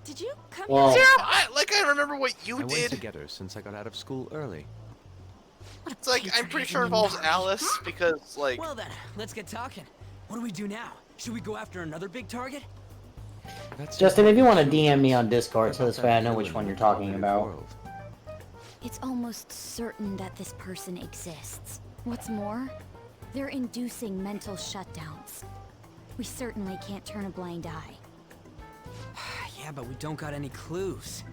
did you come Well, here? Zero, I remember what you I went did. to get her since I got out of school early. It's like I'm pretty sure it involves Alice because like. Well then, let's get talking. What do we do now? Should we go after another big target? Justin, if you want to DM me on Discord, so this way I know which one you're talking about. It's almost certain that this person exists. What's more, they're inducing mental shutdowns. We certainly can't turn a blind eye. Yeah, but we don't got any clues.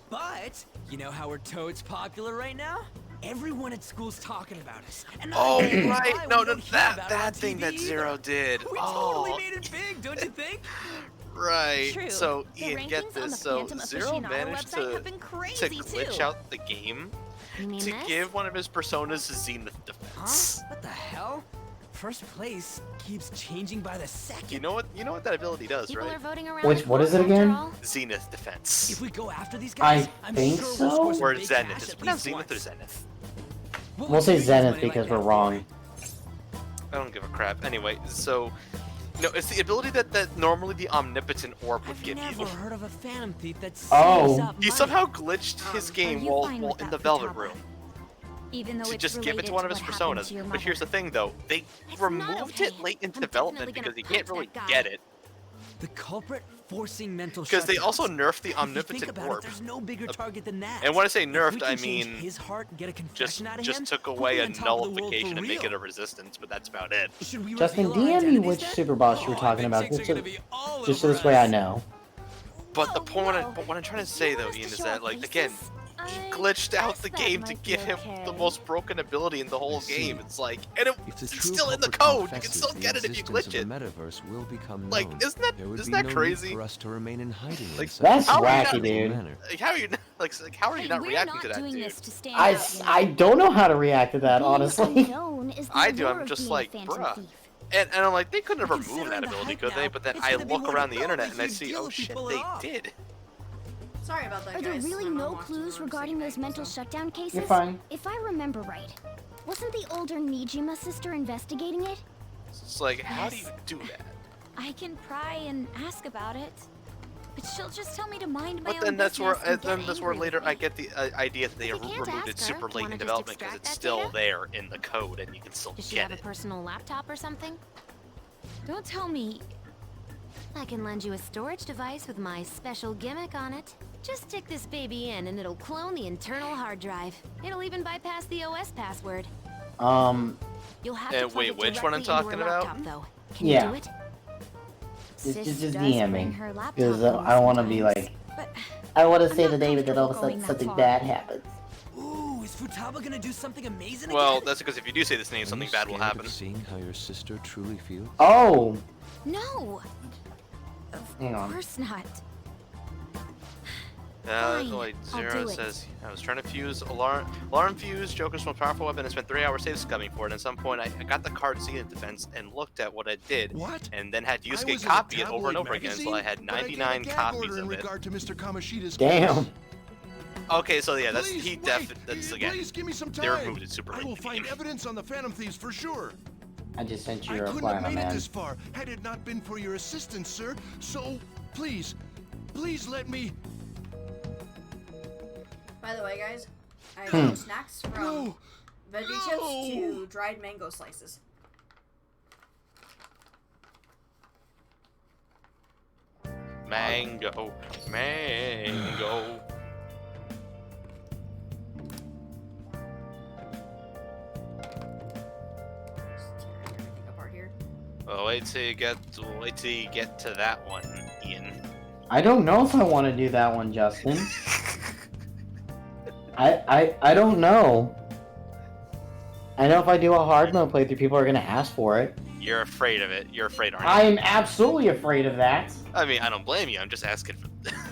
But, you know how we're toads popular right now? Everyone at school's talking about us. And Oh not even right, why no, we don't hear about it on that thing TV that either. Zero did. We Oh, totally made it big, don't you think? right. True. So The Ian, get rankings on the this. So Phantom Zero aficionado managed website to have been crazy, glitch too. out the game You mean to this? give one of his personas a Zenith defense. What the hell? First place keeps changing by the second. You know what that ability does, People right? are voting around. Which, what is it again? Zenith defense. If we go after these guys, I I'm think sure so? we'll score some Or big Zenith. cash Is it at pronounced least Zenith or once. Zenith? What We'll would say you use Zenith money like because that we're for? wrong. I don't give a crap. Anyway, so no, it's the ability that normally the Omnipotent Orb would give Never you. heard of a Phantom Thief that saves Oh. up He money. somehow glitched his game you while fine with in that, the Velvet Futaba? Room Even though to it's just give it to related one of his what happened personas. to your But here's the mother. thing, though, they It's not removed okay. it late in I'm development definitely because you gonna can't really punch that get guy. it. The culprit forcing mental Because they shutdowns. also nerfed the If you think Omnipotent about Orb. it, there's no bigger target than that. And when I say If we nerfed, can I change mean his heart and get a just confession out of him, took we'll away be a on top of the world nullification for and make real. it a resistance, but that's about it. Should we Justin, reveal our DM me identities which then? super boss you were Oh, I talking think about, chicks are just gonna so, be all just so over this way I us. know. But the point, but what I'm trying to say though, Ian, is that like again, he glitched out the game to give him the most broken ability in the whole game. It's like, and If the it's true still in the culprit code. You can confesses, still the get it if you existence glitch it. of the metaverse will become Like, known. isn't that There would isn't be that no need crazy? for us to remain in hiding in Like, such That's a wacky, predictable dude. manner. Like, how are you how are you not We're reacting not to that, doing dude? this to stand I, out, you know? I don't know how to react to that, Being honestly. unknown is the I do. allure I'm of just being like, a phantom bruh. thief. And I'm like, they couldn't have removed Considering that the ability, hype could they? now, But then it's I gonna be look more around the than internet a and I huge see, deal oh if shit, people they are off. did. Sorry about that, Are there guys. really I'm no watching clues the regarding those scene, mental so- shutdown cases? You're fine. If I remember right, wasn't the older Nijima sister investigating it? It's like, how do you do that? I can pry and ask about it, but she'll just tell me to mind my But own then that's where business and get then that's where angry later with I me. get the idea that they If you can't removed it ask her, super late wanna in just development because extract it's that still data? there in the code and you can still Does she get have a it. personal laptop or something? Don't tell me. I can lend you a storage device with my special gimmick on it. Just stick this baby in and it'll clone the internal hard drive. It'll even bypass the OS password. You'll have to plug Wait, it which one I'm directly into her talking laptop, about? though. Can Yeah. you do it? Just Sis DM does me. bring her laptop Because home I don't want to be sometimes, like, but I want to I'm say not the name and then all of a comfortable sudden going that something far. bad happens. Ooh, is Futaba gonna do something amazing Well, again? that's because if you do say this name, Are something you bad will scared happen. of seeing how your sister truly feels? Oh, no. hang Of on. course not. Fine, Like I'll Zero do it. says, I was trying to fuse alarm fuse Joker's most powerful weapon. I spent 3 hours save scumming for it. At some point, I got the card Zenith defense and looked at what it did. What? And then had to use I it was in a copy it over and tabloid over again until I had magazine, but I gave a 99 gag copies order in of it. regard to Mr. Kamashida's Damn. case. Okay, so yeah, that's Please, that's again. Please give me some They time. removed it super I late will in the find game. evidence on the Phantom Thieves for sure. I just sent you I a couldn't reply, have my made it man. this far had it not been for your assistance, sir. So, please let me. By the way, guys, I Hmm. got snacks from veggie chips to dried mango slices. Mango. Well, wait till you get to that one, Ian. I don't know if I want to do that one, Justin. I don't know. I know if I do a hard mode playthrough, people are gonna ask for it. You're afraid of it. You're afraid, aren't you? I'm absolutely afraid of that. I mean, I don't blame you. I'm just asking.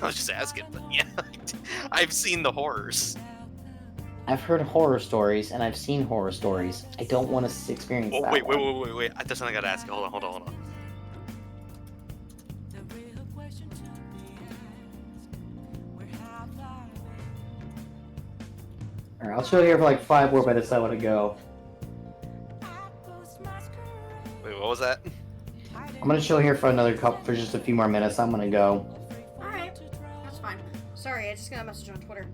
I was just asking, but yeah, I've seen the horrors. I've heard horror stories and I've seen horror stories. I don't want to experience that. Wait. That's something I gotta ask. Hold on. Alright, I'll chill here for like 5 more minutes. I want to go. Wait, what was that? I'm gonna chill here for for just a few more minutes. I'm gonna go. Alright, that's fine. Sorry, I just got a message on Twitter.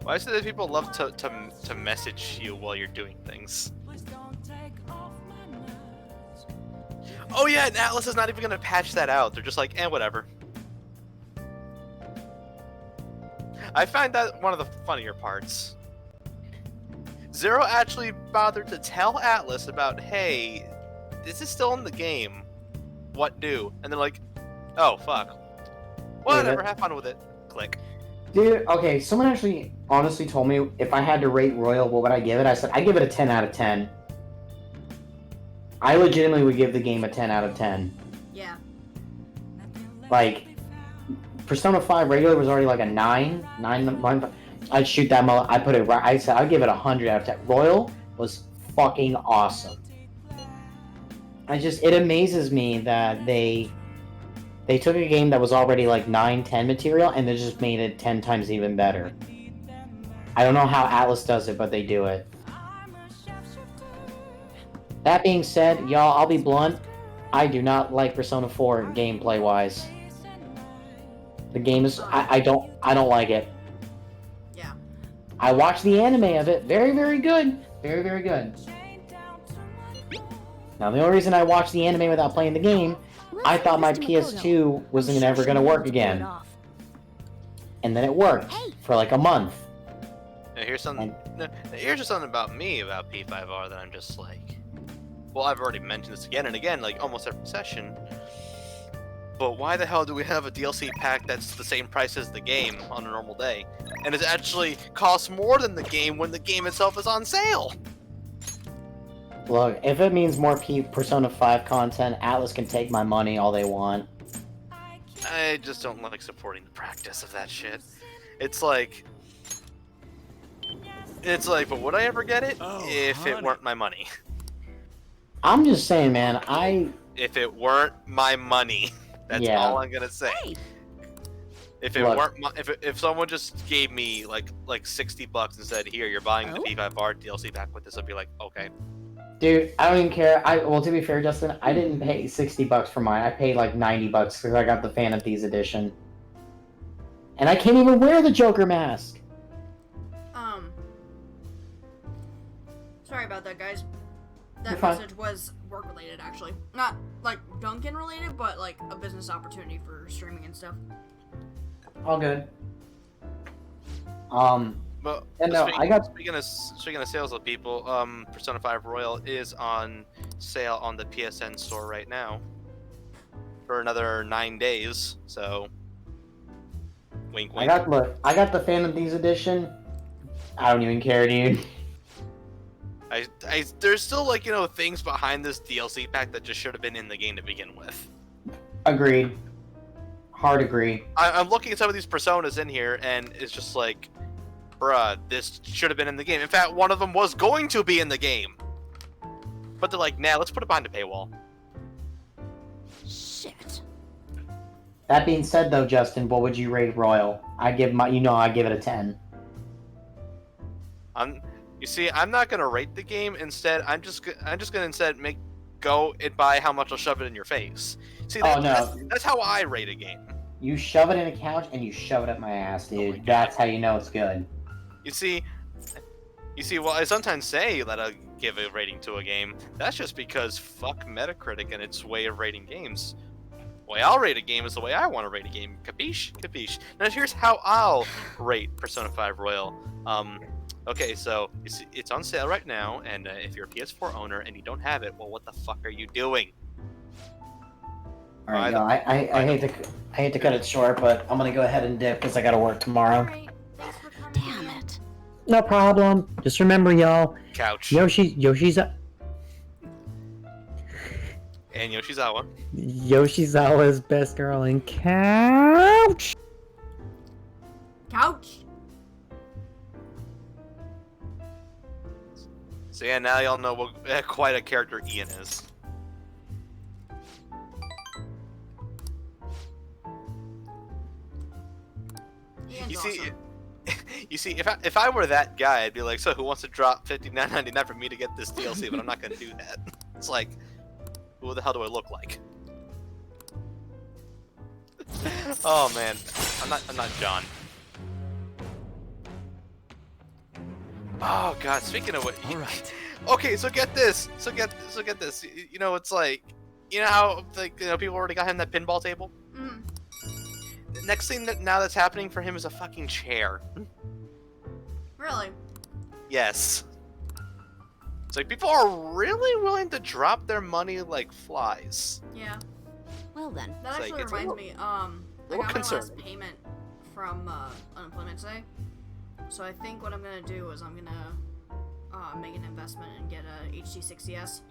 Why is it that people love to message you while you're doing things? Oh yeah, and Atlas is not even gonna patch that out. They're just like, whatever. I find that one of the funnier parts. Zero actually bothered to tell Atlas about, hey, this is still in the game. What do? And they're like, oh fuck. Whatever, have fun with it. Click. Dude, okay, someone actually honestly told me if I had to rate Royal, what would I give it? I said, I'd give it a 10 out of 10. I legitimately would give the game a 10 out of 10. Yeah. Like, Persona 5 regular was already like a 9. I'd shoot that I put it right. I said I'd give it a 100 out of 10. Royal was fucking awesome. It amazes me that they took a game that was already like 9-10 material and they just made it 10 times even better. I don't know how Atlas does it, but they do it. That being said, y'all, I'll be blunt. I do not like Persona 4 gameplay wise. The game is I don't like it. Yeah. I watched the anime of it. Very, very good. Very, very good. Now the only reason I watched the anime without playing the game, I thought my PS2 wasn't ever gonna work again. And then it worked for like a month. Now here's something about me about P5R that I'm just like, well, I've already mentioned this again and again, like almost every session. But why the hell do we have a DLC pack that's the same price as the game on a normal day? And it actually costs more than the game when the game itself is on sale? Look, if it means more Persona 5 content, Atlas can take my money all they want. I just don't like supporting the practice of that shit. It's like, but would I ever get it if it weren't my money? I'm just saying, man, If it weren't my money. That's all I'm gonna say. If it weren't if someone just gave me like $60 and said, "Here, you're buying the P5R DLC pack with this," I'd be like, "Okay." Dude, I don't even care. Well, to be fair, Justin, I didn't pay $60 for mine. I paid like $90 because I got the Phantom Thieves edition, and I can't even wear the Joker mask. Sorry about that, guys. That You're fine. message was work related, actually. Not like Duncan related, but like a business opportunity for streaming and stuff. All good. But and no, speaking of sales of people, Persona 5 Royal is on sale on the PSN store right now for another 9 days. So, wink, wink. I got the Phantom Thieves edition. I don't even care, dude. There's still like things behind this DLC pack that just should have been in the game to begin with. Agreed. Hard agree. I'm looking at some of these personas in here, and it's just like, bruh, this should have been in the game. In fact, one of them was going to be in the game, but they're like, nah, let's put it behind a paywall. Shit. That being said, though, Justin, what would you rate Royal? I give it a 10. You see, I'm not gonna rate the game. Instead, I'm just gonna instead go and buy how much I'll shove it in your face. See, that's how I rate a game. You shove it in a couch and you shove it up my ass, dude. That's how you know it's good. You see, well, I sometimes say that I give a rating to a game. That's just because fuck Metacritic and its way of rating games. The way I'll rate a game is the way I want to rate a game. Capiche? Capiche. Now here's how I'll rate Persona 5 Royal. Okay, so it's on sale right now, and if you're a PS4 owner and you don't have it, well, what the fuck are you doing? All right, yo, I hate to cut it short, but I'm gonna go ahead and dip because I gotta work tomorrow. Damn it. No problem. Just remember, y'all. Couch. Yoshizawa. And Yoshizawa. Yoshizawa's best girl in couch. Couch. So yeah, now y'all know what quite a character Ian is. You see, if I were that guy, I'd be like, so who wants to drop $59.99 for me to get this DLC? But I'm not gonna do that. It's like, who the hell do I look like? Oh man, I'm not John. Oh god, speaking of what, alright. Okay, so get this. So get this. You know, it's like, you know how like people already got him that pinball table? Mm. The next thing that's happening for him is a fucking chair. Really? Yes. It's like people are really willing to drop their money like flies. Yeah. Well then. That actually it's reminds me, I got my last payment from unemployment today. So I think what I'm gonna do is I'm gonna make an investment and get a HD60S.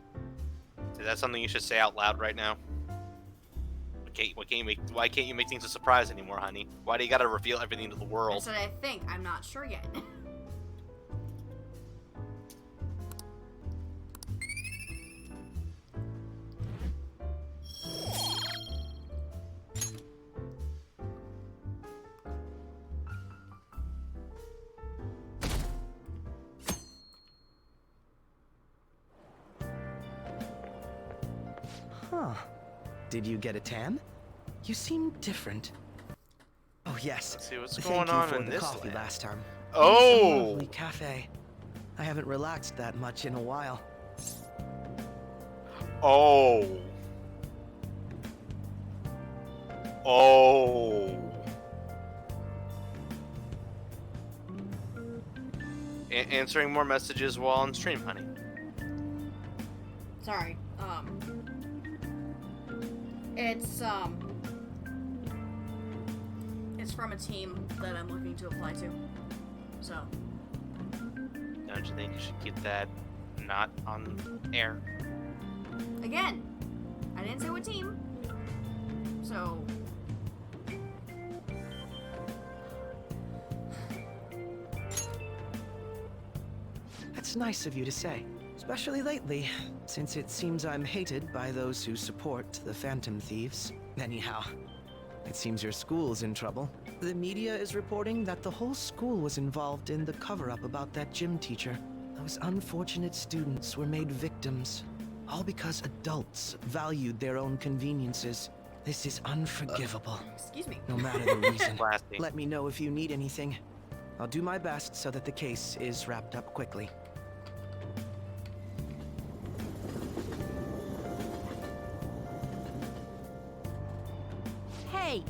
Is that something you should say out loud right now? Why can't you make things a surprise anymore, honey? Why do you gotta reveal everything to the world? I said I think. I'm not sure yet. Huh. Did you get a tan? You seem different. Oh yes. Let's see what's Thank going you on for in the this coffee land. last time. Oh! It's a lovely cafe. I haven't relaxed that much in a while. Oh. Oh. Answering more messages while on stream, honey. Sorry. It's from a team that I'm looking to apply to. So. Don't you think you should keep that not on air? Again, I didn't say what team. So. That's nice of you to say. Especially lately, since it seems I'm hated by those who support the Phantom Thieves. Anyhow, it seems your school's in trouble. The media is reporting that the whole school was involved in the cover-up about that gym teacher. Those unfortunate students were made victims, all because adults valued their own conveniences. This is unforgivable. Excuse me. No matter the reason. Let me know if you need anything. I'll do my best so that the case is wrapped up quickly. Hey!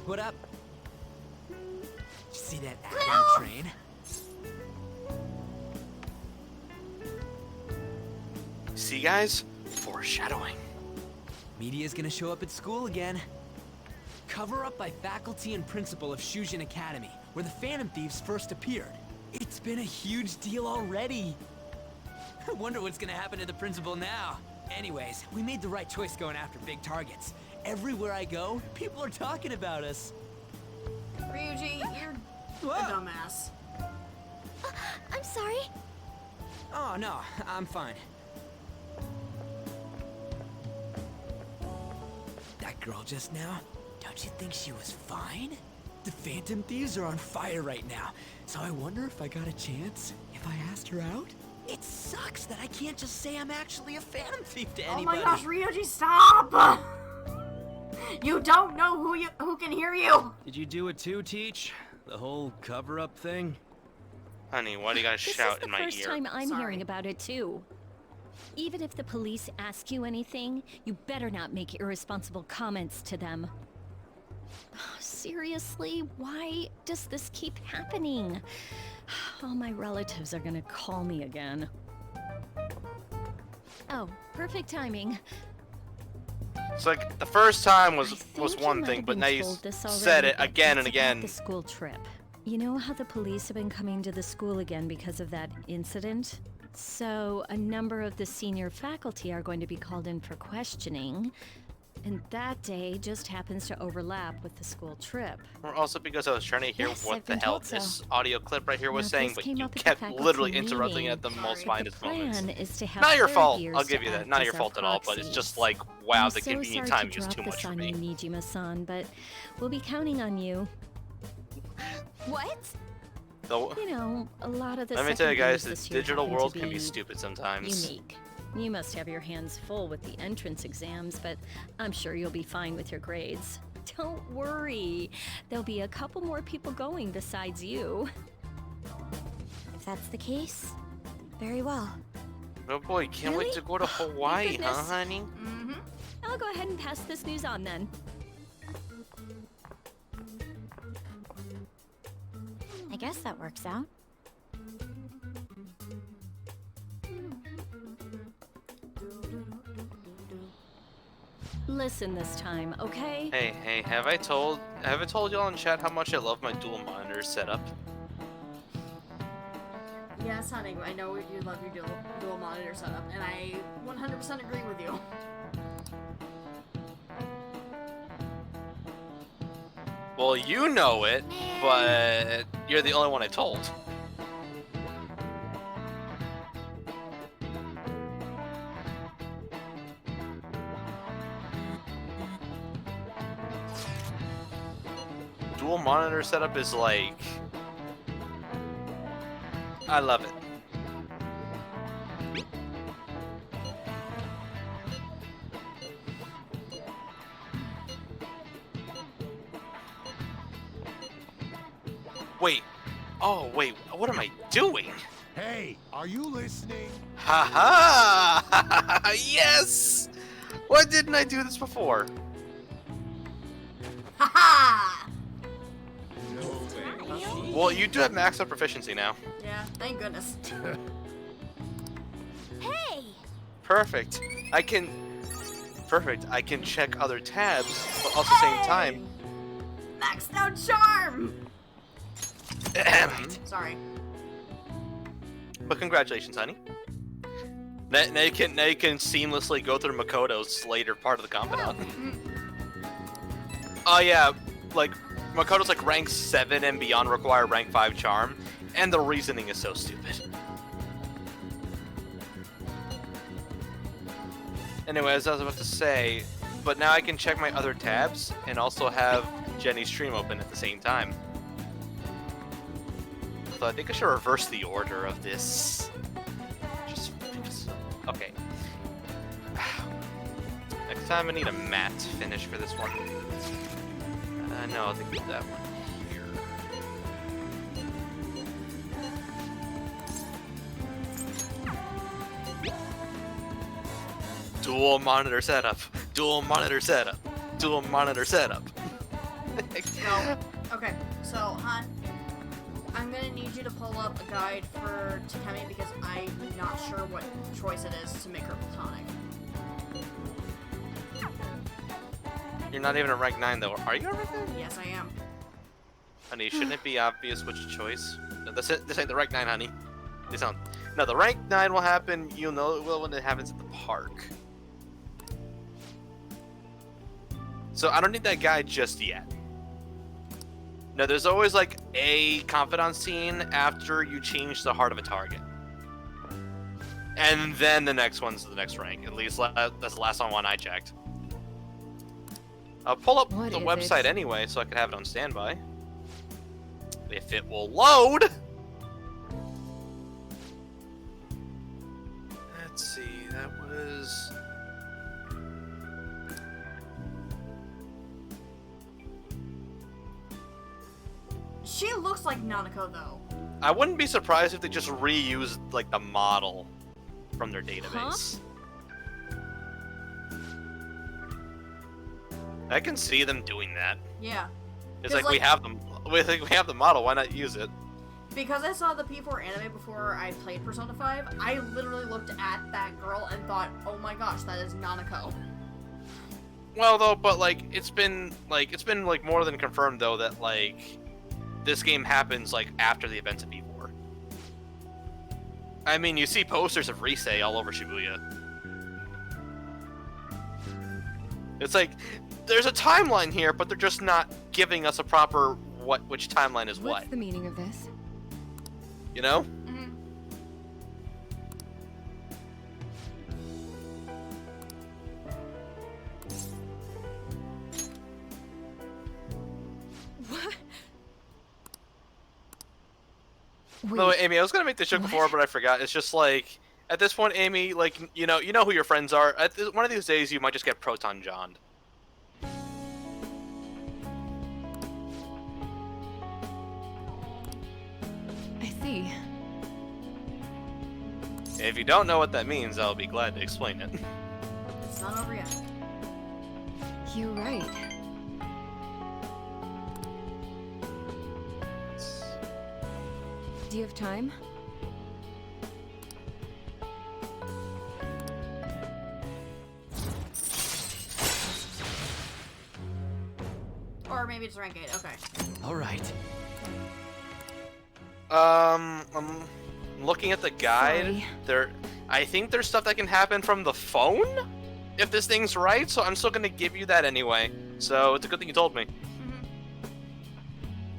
What up? See that ad on the train? See, guys? Foreshadowing. Media's gonna show up at school again. Cover up by faculty and principal of Shujin Academy, where the Phantom Thieves first appeared. It's been a huge deal already. I wonder what's gonna happen to the principal now. Anyways, we made the right choice going after big targets. Everywhere I go, people are talking about us. Ryuji, you're a dumbass. I'm sorry. Oh, no, I'm fine. That girl just now, don't you think she was fine? The Phantom Thieves are on fire right now, so I wonder if I got a chance if I asked her out? It sucks that I can't just say I'm actually a Phantom Thief to Oh anybody. my gosh, Ryoji, stop! You don't know who can hear you. Did you do it too, Teach? The whole cover-up thing? Honey, why do you gotta shout in my ear? This is the first time I'm hearing about it too. Even if the police ask you anything, you better not make irresponsible comments to them. Seriously, why does this keep happening? All my relatives are gonna call me again. Oh, perfect timing. It's like the first time was You one might thing, have but been now you told this said already, it but again and it's about again. The school trip. You know how the police have been coming to the school again because of that incident? So a number of the senior faculty are going to be called in for questioning, and that day just happens to overlap with the school trip. Or also because I was trying to hear Yes, what I've the been hell told so. this audio clip right here was Now, saying, this but came you up at the kept faculty literally interrupting meeting. at the most finest moments. Plan is to have Not your third fault. years I'll give you to that. act Not as your our fault at all, but it's just like, wow, the convenient time is too much for me. Nijima-san, but we'll be counting on you. What? So, You know, a lot of the let me tell you second guys, years the this year digital happen to world can be stupid sometimes. Unique. You must have your hands full with the entrance exams, but I'm sure you'll be fine with your grades. Don't worry. There'll be a couple more people going besides you. If that's the case, very well. Oh boy, can't wait to go to Hawaii, huh, goodness. honey? Mm-hmm. I'll go ahead and pass this news on then. I guess that works out. Listen this time, okay? Hey, have I told y'all in chat how much I love my dual monitor setup? Yes, honey, I know you love your dual monitor setup, and I 100% agree with you. Well, you know it, but you're the only one I told. Dual monitor setup is like... I love it. Wait. Oh, wait. What am I doing? Hey, are you listening? Haha! -ha! Yes! Why didn't I do this before? Haha! Well, you do have maxed out proficiency now. Yeah, thank goodness. Hey! Perfect. I can check other tabs, but also at the same time. Maxed out charm! Sorry. But congratulations, honey. Now you can seamlessly go through Makoto's later part of the confidant. Oh yeah, like Makoto's like rank 7 and beyond require rank 5 charm, and the reasoning is so stupid. Anyway, as I was about to say, but now I can check my other tabs and also have Jenny's stream open at the same time. So I think I should reverse the order of this. Just because... Okay. Next time I need a matte finish for this one. No, I'll think of that one here. Dual monitor setup. Dual monitor setup. Dual monitor setup. No. Okay, so, hon, I'm gonna need you to pull up a guide for Takemi because I'm not sure what choice it is to make her platonic. You're not even a rank 9 though. Are you a rank 9? Yes, I am. Honey, shouldn't it be obvious which choice? No, this ain't the rank 9, honey. This don't. No, the rank 9 will happen. You'll know it will when it happens at the park. So I don't need that guide just yet. No, there's always like a confidant scene after you change the heart of a target. And then the next one's the next rank. At least that's the last one I checked. I'll pull up the website anyway so I can have it on standby. If it will load! Let's see, that was... She looks like Nanako, though. I wouldn't be surprised if they just reused, like, the model from their database. I can see them doing that. Yeah. It's like we have them. We have the model. Why not use it? Because I saw the P4 anime before I played Persona 5, I literally looked at that girl and thought, "Oh my gosh, that is Nanako." Well, though, but like it's been like more than confirmed though that like this game happens like after the events of P4. I mean, you see posters of Risei all over Shibuya. It's like there's a timeline here, but they're just not giving us a proper which timeline is what. What's the meaning of this? You know? What? No, Amy, I was gonna make this joke before, but I forgot. It's just like at this point, Amy, like you know who your friends are. One of these days, you might just get Proton John'd. I see. If you don't know what that means, I'll be glad to explain it. It's not over yet. You're right. Do you have time? Or maybe it's rank 8, okay. Alright. I'm looking at the guide. I think there's stuff that can happen from the phone, if this thing's right, so I'm still gonna give you that anyway. So it's a good thing you told me.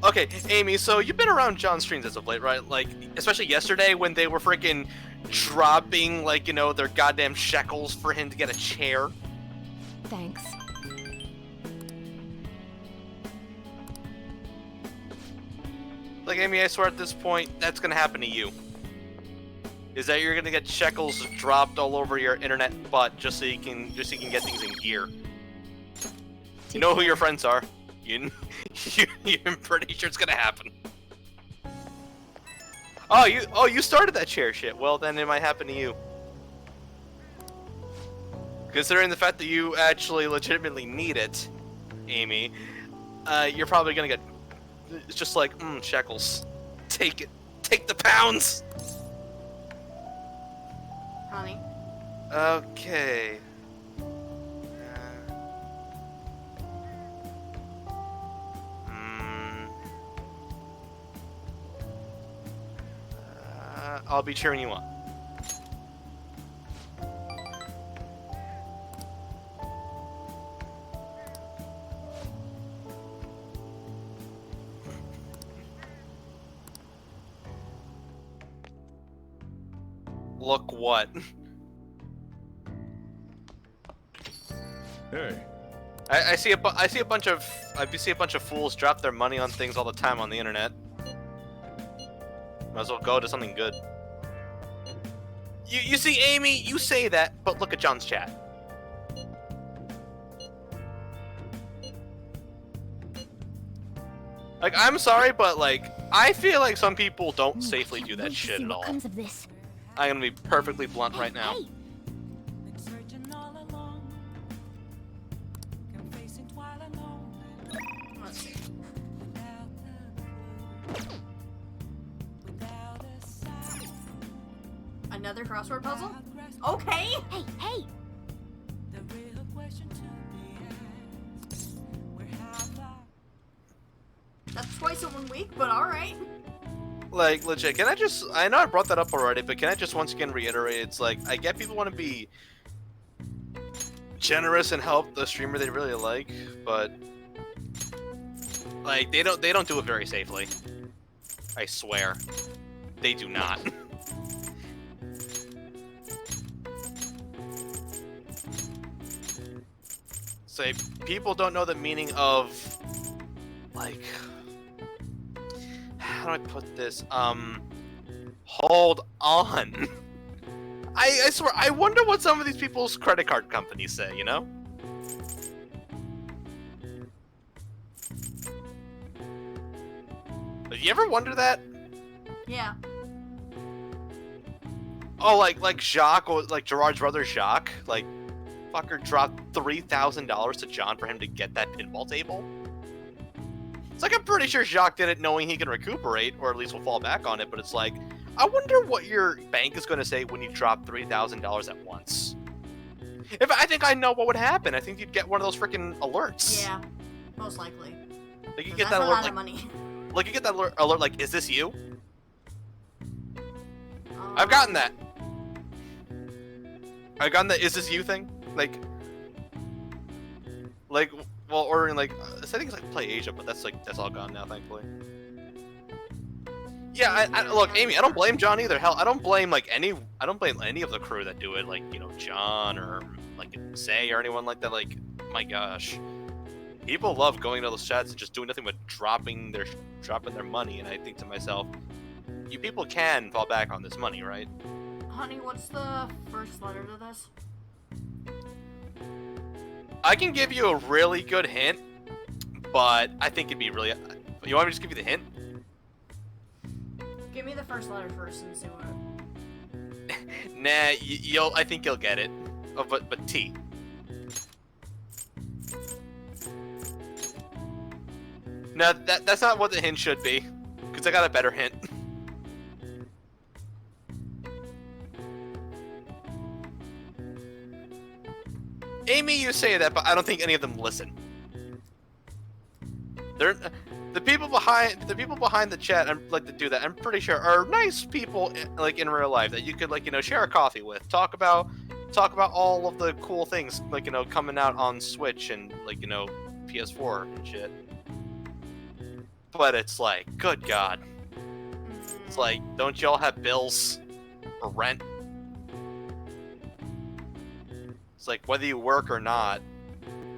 Okay, Amy, so you've been around John's streams as of late, right? Like, especially yesterday when they were freaking dropping, like, you know, their goddamn shekels for him to get a chair. Thanks. Like, Amy, I swear at this point, that's gonna happen to you. Is that you're gonna get shekels dropped all over your internet butt just so you can get things in gear. You know who your friends are. You're pretty sure it's gonna happen. Oh, you started that chair shit. Well, then it might happen to you. Considering the fact that you actually legitimately need it, Amy, you're probably gonna get. It's just like, shekels. Take it. Take the pounds. Honey. Okay. I'll be cheering you on. Look what? Hey. I see a bunch of fools drop their money on things all the time on the internet. Might as well go to something good. You see, Amy, you say that, but look at John's chat. Like, I'm sorry, but like, I feel like some people don't safely do that shit at all. Comes of this. I'm gonna be perfectly blunt right now. Hey. Let's see. Another crossword puzzle? Okay! Hey, hey! That's twice in 1 week, but alright. Like, legit, can I just... I know I brought that up already, but can I just once again reiterate, it's like, I get people want to be generous and help the streamer they really like, but... like, they don't do it very safely. I swear. They do not. Say, people don't know the meaning of... like... how do I put this? Hold on. I swear, I wonder what some of these people's credit card companies say, you know? Did you ever wonder that? Yeah. Oh, like Jacques, or like Gerard's brother Jacques, like, fucker dropped $3,000 to John for him to get that pinball table? It's like, I'm pretty sure Jacques did it knowing he can recuperate, or at least will fall back on it, but it's like, I wonder what your bank is going to say when you drop $3,000 at once. If I think I know what would happen. I think you'd get one of those freaking alerts. Yeah, most likely. Like, you But get that's that a alert, lot like, of money. like, you get that alert, like, is this you? I've gotten that. I've gotten the, is this you thing? Like, well, or in, like, I think it's like Play Asia, but that's all gone now, thankfully. Yeah, look, Amy, I don't blame John either. Hell, I don't blame any of the crew that do it, like, you know, John or like Zay or anyone like that. Like, my gosh, people love going to those chats and just doing nothing but dropping their money. And I think to myself, you people can fall back on this money, right? Honey, what's the first letter to this? I can give you a really good hint, but I think it'd be really. You want me to just give you the hint? Give me the first letter first and see what. Nah, I think you'll get it. Oh, but T. No, that's not what the hint should be, because I got a better hint. Amy, you say that, but I don't think any of them listen. They're the people behind the chat. I like to do that. I'm pretty sure are nice people, like in real life, that you could, like, you know, share a coffee with, talk about all of the cool things, like, you know, coming out on Switch and, like, you know, PS4 and shit. But it's like, good God, it's like, don't y'all have bills or rent? It's like, whether you work or not,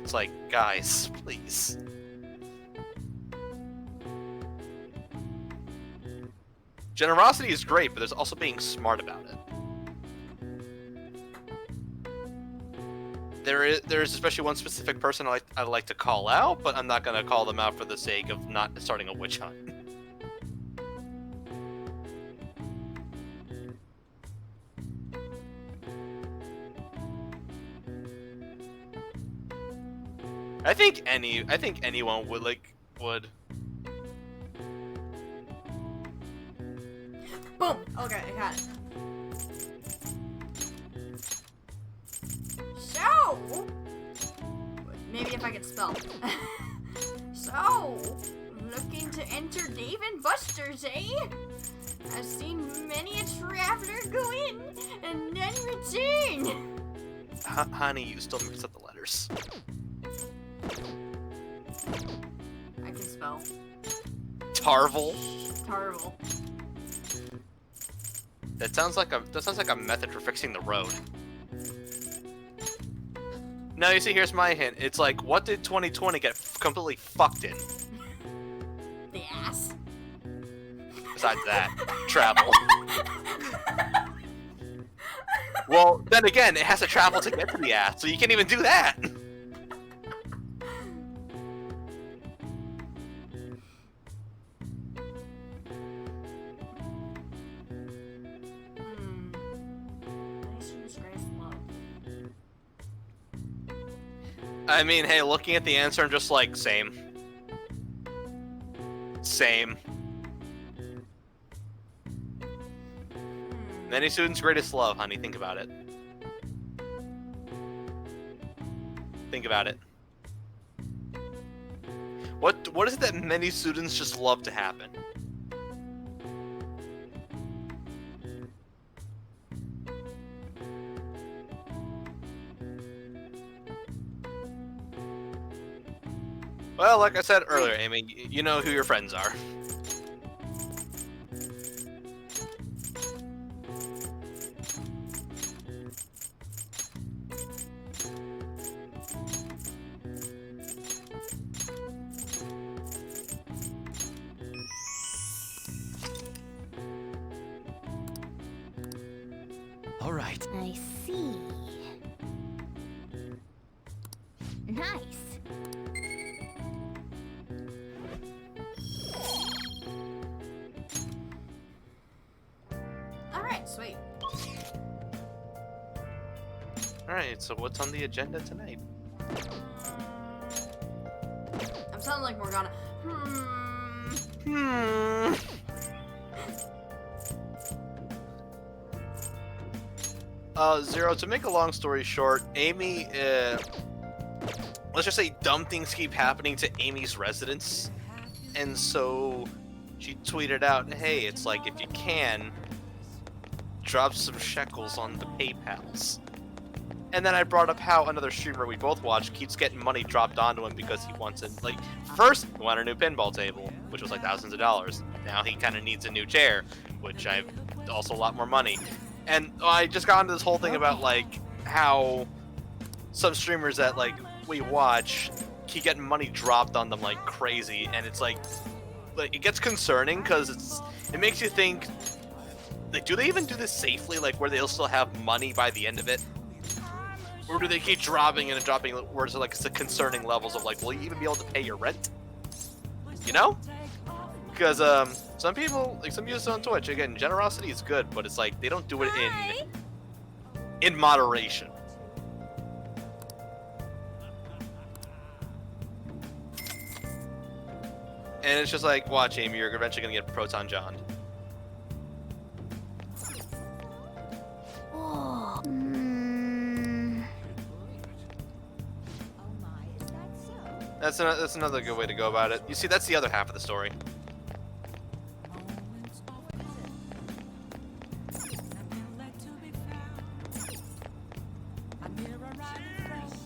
it's like, guys, please. Generosity is great, but there's also being smart about it. There's especially one specific person I'd like to call out, but I'm not gonna call them out for the sake of not starting a witch hunt. I think anyone would. Boom! Okay, I got it. So, maybe if I can spell. So, looking to enter Dave and Buster's, eh? I've seen many a traveler go in and then return. Honey, you still mixed up the letters. I can spell. Tarvel. Tarvel. That sounds like a method for fixing the road. No, you see, here's my hint. It's like, what did 2020 get completely fucked in? The ass. Besides that, travel. Well, then again, it has to travel to get to the ass, so you can't even do that. I mean, hey, looking at the answer, I'm just like, same. Same. Many students' greatest love, honey. Think about it. Think about it. What is it that many students just love to happen? Well, like I said earlier, Amy, you know who your friends are. right. I see. Nice. Alright, sweet. Alright, so what's on the agenda tonight? I'm sounding like Morgana. Zero, to make a long story short, Amy, let's just say dumb things keep happening to Amy's residence. And so she tweeted out, hey, it's like, if you can, drop some shekels on the PayPals. And then I brought up how another streamer we both watch keeps getting money dropped onto him because he wants it. Like, first, he wanted a new pinball table, which was like thousands of dollars. Now he kind of needs a new chair, which I've also a lot more money. And I just got into this whole thing about, like, how some streamers that, like, we watch keep getting money dropped on them like crazy. And it's like it gets concerning because it makes you think, like, do they even do this safely? Like, where they'll still have money by the end of it? Or do they keep dropping and dropping where it's like it's the concerning levels of, like, will you even be able to pay your rent? You know? Because some people, like some users on Twitch, again, generosity is good, but it's like they don't do it in moderation. And it's just like, watch, Amy, you're eventually gonna get Proton John. Oh. That's another good way to go about it. You see, that's the other half of the story.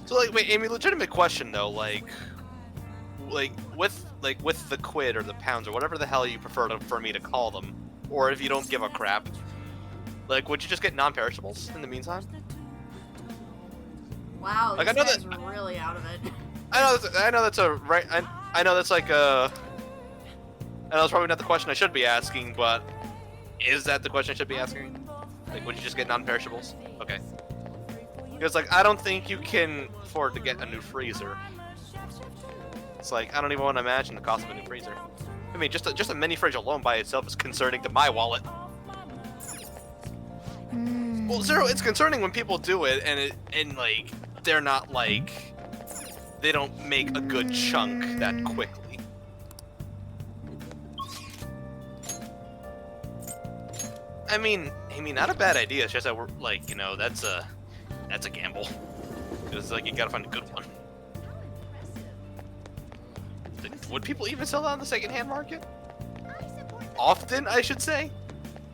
So, like, wait, Amy, legitimate question though, like with the quid or the pounds or whatever the hell you prefer for me to call them, or if you don't give a crap, like, would you just get non-perishables in the meantime? Wow, like, this I know guy's that, really out of it. I know that's a right. I know that's like a. I know that's probably not the question I should be asking, but is that the question I should be asking? Like, would you just get non-perishables? Okay. Because, like, I don't think you can afford to get a new freezer. It's like, I don't even want to imagine the cost of a new freezer. I mean, just a mini fridge alone by itself is concerning to my wallet. Well, Zero, it's concerning when people do it and like they're not like they don't make a good chunk that quickly. I mean, not a bad idea. It's just that we're like, you know, that's a gamble. It's like you gotta find a good one. Would people even sell that on the secondhand market? Often, I should say.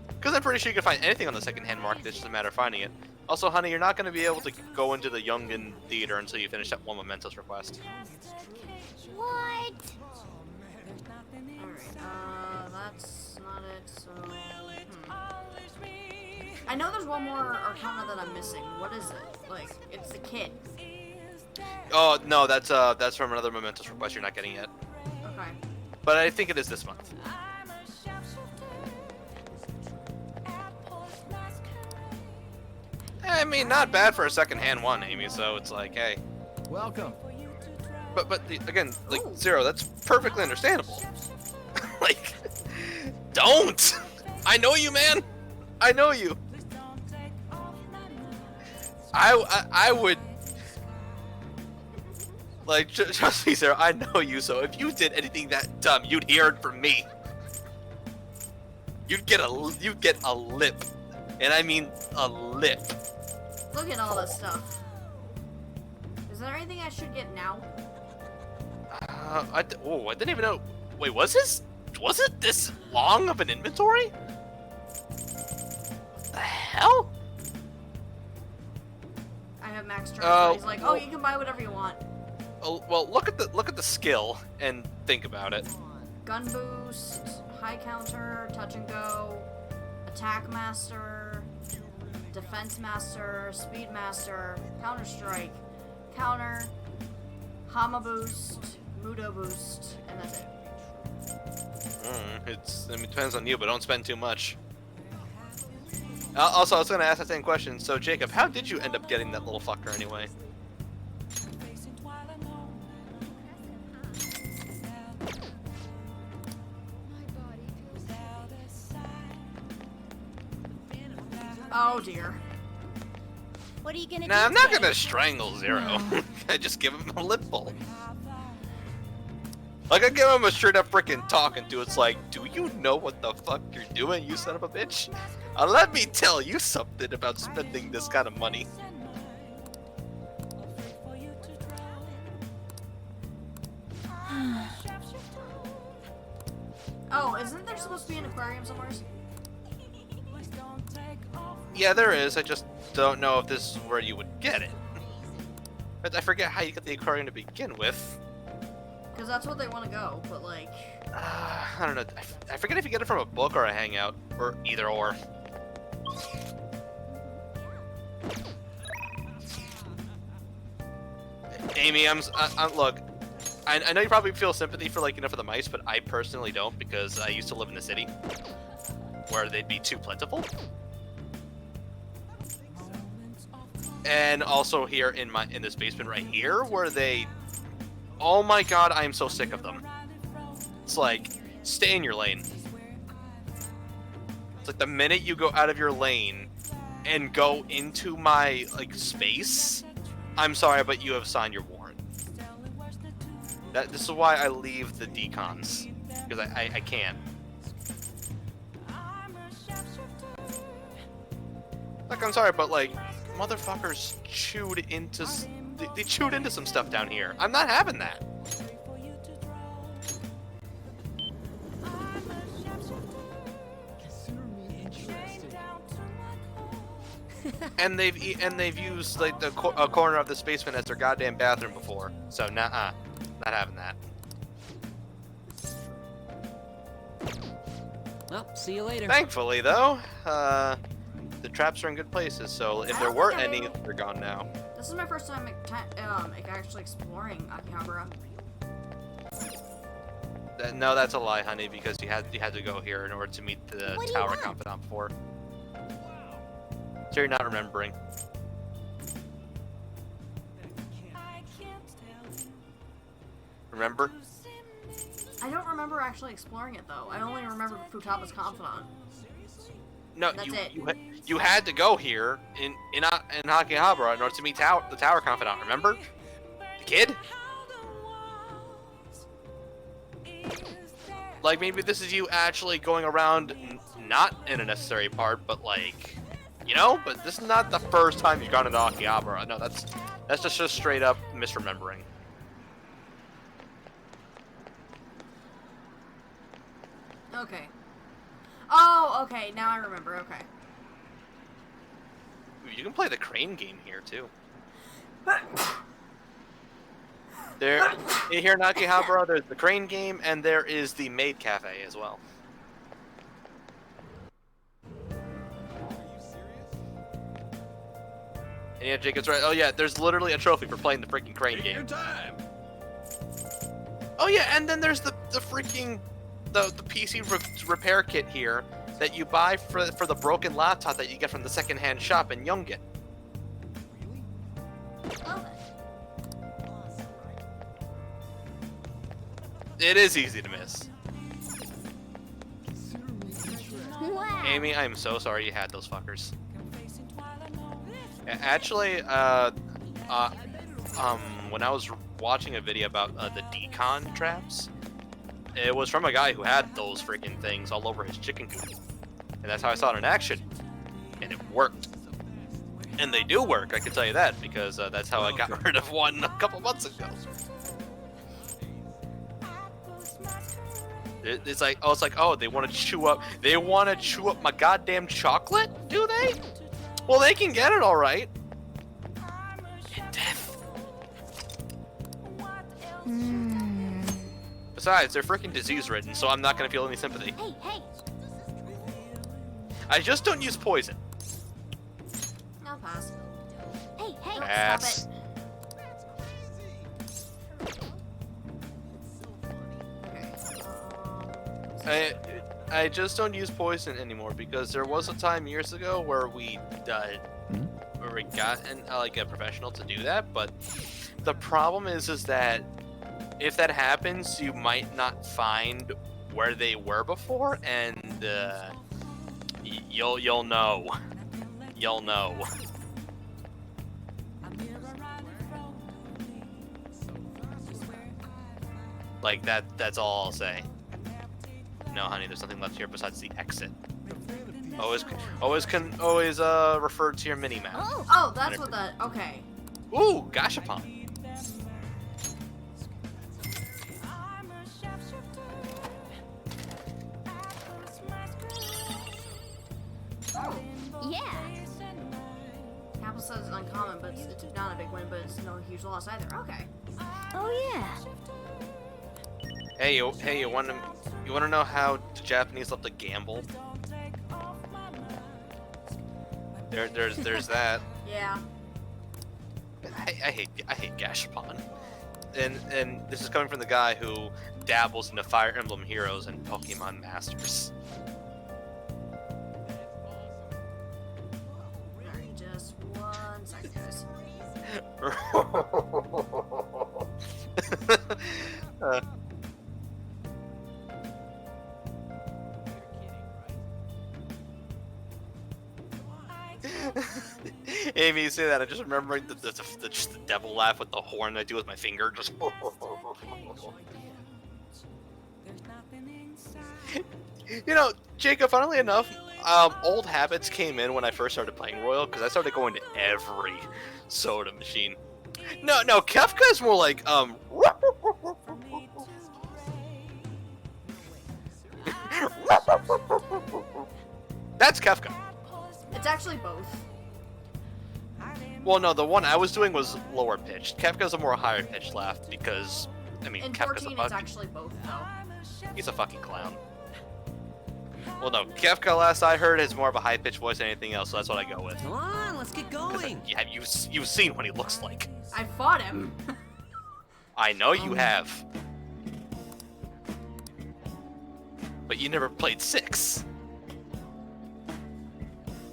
Because I'm pretty sure you can find anything on the secondhand market, it's just a matter of finding it. Also, honey, you're not going to be able to go into the Youngin Theater until you finish that one Mementos request. What? Alright, that's not it, so... I know there's one more Arcana that I'm missing. What is it? Like, it's the kid. Oh, no, that's from another Mementos request you're not getting yet. Okay. But I think it is this month. I mean, not bad for a second-hand one, Amy, so it's like, hey. Welcome. But again, like, Zero, that's perfectly understandable. Like, don't! I know you, man! I know you! I would... Like, trust me, Zero, I know you, so if you did anything that dumb, you'd hear it from me. You'd get a lip. And I mean a lip. Look at all this stuff. Is there anything I should get now? I didn't even know. Wait, was it this long of an inventory? What the hell? I have max charge. He's like, oh, you can buy whatever you want. Oh, well, look at the skill and think about it. Gun boost, high counter, touch and go, attack master, defense master, speed master, counter strike, counter, Hama boost, Mudo boost, and that's it. It depends on you, but don't spend too much. Also, I was gonna ask that same question. So, Jacob, how did you end up getting that little fucker anyway? Oh dear. What are you gonna do? Nah, I'm not today? gonna strangle Zero. I just give him a lip pull. Like, I give him a straight up freaking talking to. It's like, do you know what the fuck you're doing, you son of a bitch? Let me tell you something about spending this kind of money. Oh, isn't there supposed to be an aquarium somewhere? Yeah, there is. I just don't know if this is where you would get it. But I forget how you get the aquarium to begin with. Because that's what they want to go, but like... I don't know. I forget if you get it from a book or a hangout, or either or. Amy, look. I know you probably feel sympathy for, like, for the mice, but I personally don't, because I used to live in the city where they'd be too plentiful. And also here in this basement right here, where they... Oh my god, I am so sick of them. It's like, stay in your lane. It's like the minute you go out of your lane and go into my, like, space, I'm sorry, but you have signed your warrant. This is why I leave the decons, because I can't. Like, I'm sorry, but, like, motherfuckers chewed into... They chewed into some stuff down here. I'm not having that. And they've used, like, a corner of this basement as their goddamn bathroom before. So nah, not having that. Well, see you later. Thankfully, though, the traps are in good places. So if there were any, they're gone now. This is my first time actually exploring Akihabara. No, that's a lie, honey, because you had to go here in order to meet the tower confidant before. So you're not remembering. Remember? I don't remember actually exploring it though. I only remember Futaba's confidant. No, you had to go here in Akihabara in order to meet the tower confidant. Remember, the kid? Like, maybe this is you actually going around, not in a necessary part, but like, you know. But this is not the first time you've gone into Akihabara. No, that's just straight up misremembering. Okay. Oh, okay. Now I remember. Okay. You can play the crane game here too. Here in Akihabara, there's the crane game, and there is the maid cafe as well. And yeah, Jacob's right. Oh yeah, there's literally a trophy for playing the freaking crane game. Your time. Oh yeah, and then there's the freaking the PC repair kit here that you buy for the broken laptop that you get from the secondhand shop in Yongen. It is easy to miss. Wow. Amy, I'm so sorry you had those fuckers. Actually, when I was watching a video about the decon traps, it was from a guy who had those freaking things all over his chicken coop. And that's how I saw it in action. And it worked. And they do work, I can tell you that, because that's how I got rid of one a couple months ago. It's like, oh, they want to chew up my goddamn chocolate, do they? Well, they can get it, all right. In death. Besides, they're freaking disease-ridden, so I'm not gonna feel any sympathy. Hey. I just don't use poison. No, pass. Hey. Pass. Stop it. Okay. I just don't use poison anymore because there was a time years ago where we got like a professional to do that, but the problem is that if that happens, you might not find where they were before, and you'll know. You'll know. Like that's all I'll say. No, honey, there's nothing left here besides the exit. Always refer to your mini-map. Oh, that's what that, okay. Ooh, Gashapon. Yeah. Apple says it's uncommon, but it's not a big win, but it's no huge loss either. Okay. Oh yeah. Hey, you wanna know how the Japanese love to gamble? There's that. Yeah. I hate Gashapon, and this is coming from the guy who dabbles into Fire Emblem Heroes and Pokemon Masters. Alright, just 1 second, guys. Amy, you say that, I'm just remembering the devil laugh with the horn I do with my finger. Just. You know, Jacob, funnily enough, old habits came in when I first started playing Royal, because I started going to every soda machine. No, Kefka is more like, That's Kefka. It's actually both. Well, no, the one I was doing was lower pitched. Kefka's a more higher pitched laugh because, I mean, In Kefka's 14, a it's actually both, though. He's a fucking clown. Well, no, Kefka, last I heard, is more of a high pitched voice than anything else, so that's what I go with. Come on, let's get going. Yeah, you've seen what he looks like. I fought him. I know you have. But you never played 6.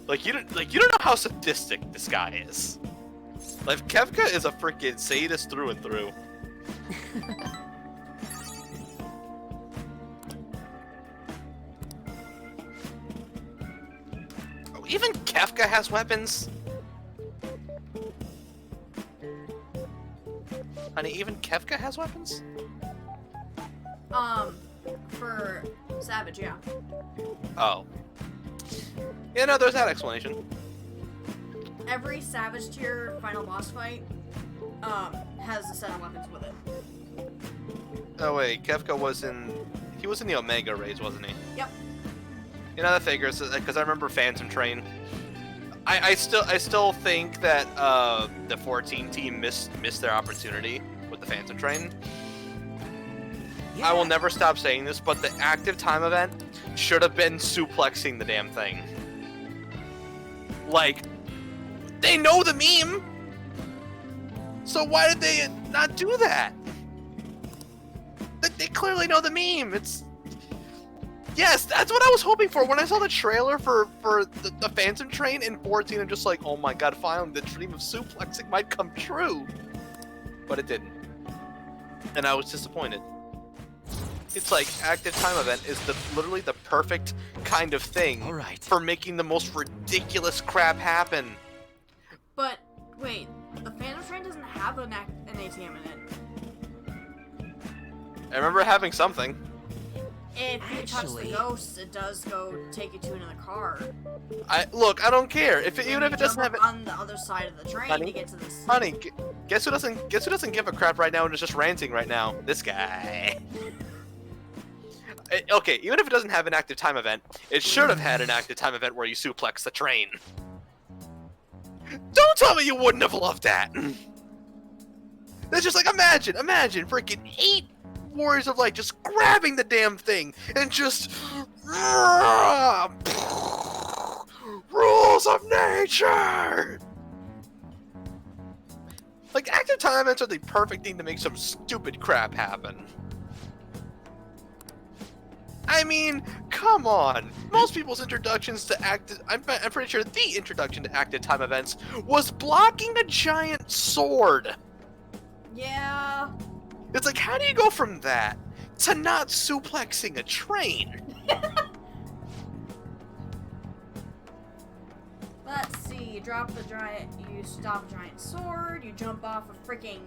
Like you don't know how sadistic this guy is. Like Kefka is a freaking sadist through and through. Oh, even Kefka has weapons. Honey, even Kefka has weapons? For Savage, yeah. Oh. Yeah, no, there's that explanation. Every Savage tier final boss fight, has a set of weapons with it. Oh wait, Kefka was in... He was in the Omega raids, wasn't he? Yep. You know, that figures, because I remember Phantom Train. I still think that the 14 team missed their opportunity with the Phantom Train. Yeah. I will never stop saying this, but the active time event should have been suplexing the damn thing. Like, they know the meme! So why did they not do that? They clearly know the meme. It's... Yes, that's what I was hoping for. When I saw the trailer for the Phantom Train in 14, I'm just like, oh my god, finally the dream of suplexing might come true. But it didn't. And I was disappointed. It's like, active time event is literally the perfect kind of thing for making the most ridiculous crap happen. But, wait, the Phantom Train doesn't have an ATM in it. I remember having something. If you touch the ghosts, it does go take you to another car. Look, I don't care. Even if it doesn't have it on the other side of the train to get to the city. Honey, guess who doesn't give a crap right now and is just ranting right now? This guy. Okay, even if it doesn't have an active time event, it should have had an active time event where you suplex the train. Don't tell me you wouldn't have loved that. It's just like, imagine freaking 8 Warriors of Light just grabbing the damn thing and just rules of nature. Like, active time events are the perfect thing to make some stupid crap happen. I mean, come on. Most people's introductions to I'm pretty sure the introduction to active time events was blocking a giant sword. Yeah. It's like, how do you go from that to not suplexing a train? Let's see. You stop a giant sword. You jump off a freaking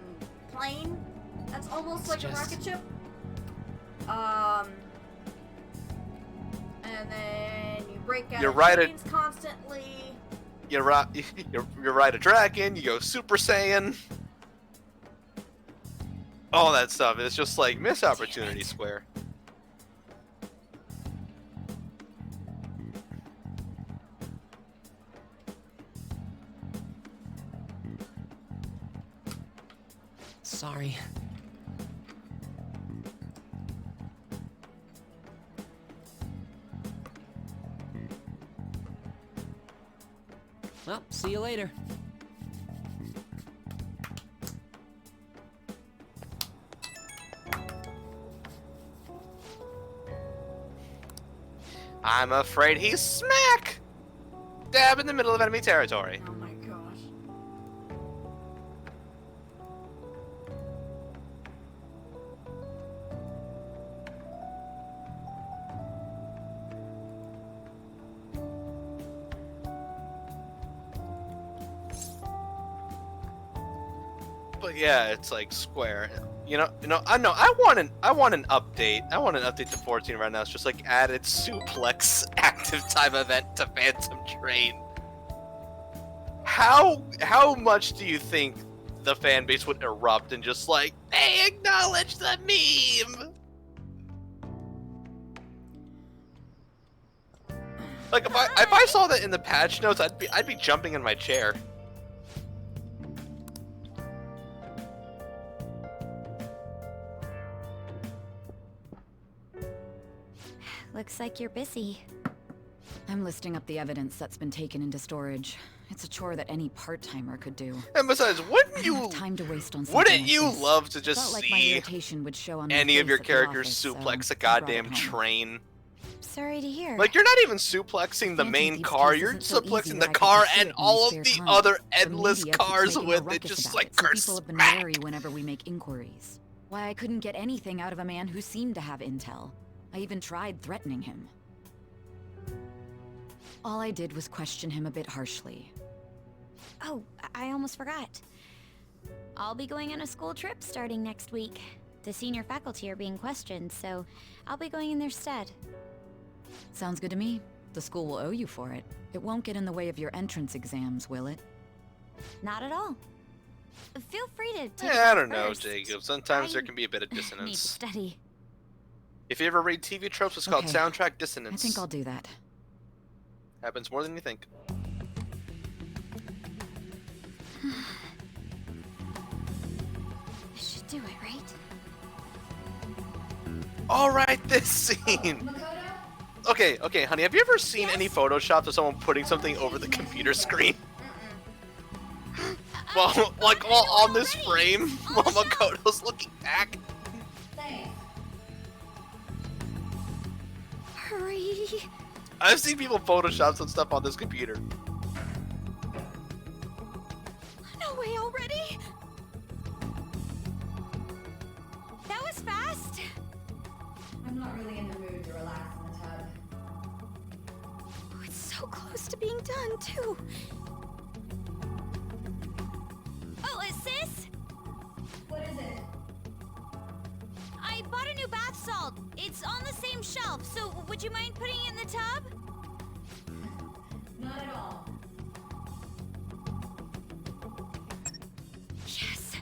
plane. That's almost like a rocket ship. And then you break out of trains constantly. You ride a dragon. You go Super Saiyan. All that stuff. It's just like missed opportunity square. Sorry. Well, see you later. I'm afraid he's smack dab in the middle of enemy territory. Oh my gosh. But yeah, it's like square. I want an update. I want an update to 14 right now. It's just like added suplex active time event to Phantom Train. How much do you think the fan base would erupt and just like, they acknowledge the meme? Like if I saw that in the patch notes, I'd be jumping in my chair. Looks like you're busy. I'm listing up the evidence that's been taken into storage. It's a chore that any part-timer could do. And besides, wouldn't you love to just like see would show on any my of your face at the characters office, suplex so a I brought it goddamn home. train? Sorry to hear. Like, you're not even suplexing the main car, you're suplexing the car and all of the other endless cars with it, just like People have been wary whenever we make inquiries. Why I couldn't get anything out of a man who seemed to have intel. I even tried threatening him. All I did was question him a bit harshly. Oh, I almost forgot. I'll be going on a school trip starting next week. The senior faculty are being questioned, so I'll be going in their stead. Sounds good to me. The school will owe you for it. It won't get in the way of your entrance exams, will it? Not at all. Feel free to take Yeah, I it don't know, first. Jacob. Sometimes there can be a bit of Need to dissonance. study. If you ever read TV tropes, it's called Okay. soundtrack dissonance. I think I'll do that. Happens more than you think. I should do it, right? Alright, this scene! Okay, honey, have you ever seen any Photoshops of someone putting something over the computer screen? While on this frame, while Makoto's looking back? Hurry! I've seen people Photoshop some stuff on this computer. No way already! That was fast! I'm not really in the mood to relax in the tub. Oh, it's so close to being done, too. Oh, sis? What is it? I bought a new bath salt. It's on the same shelf, so would you mind putting it in the tub? Not at all. Yes.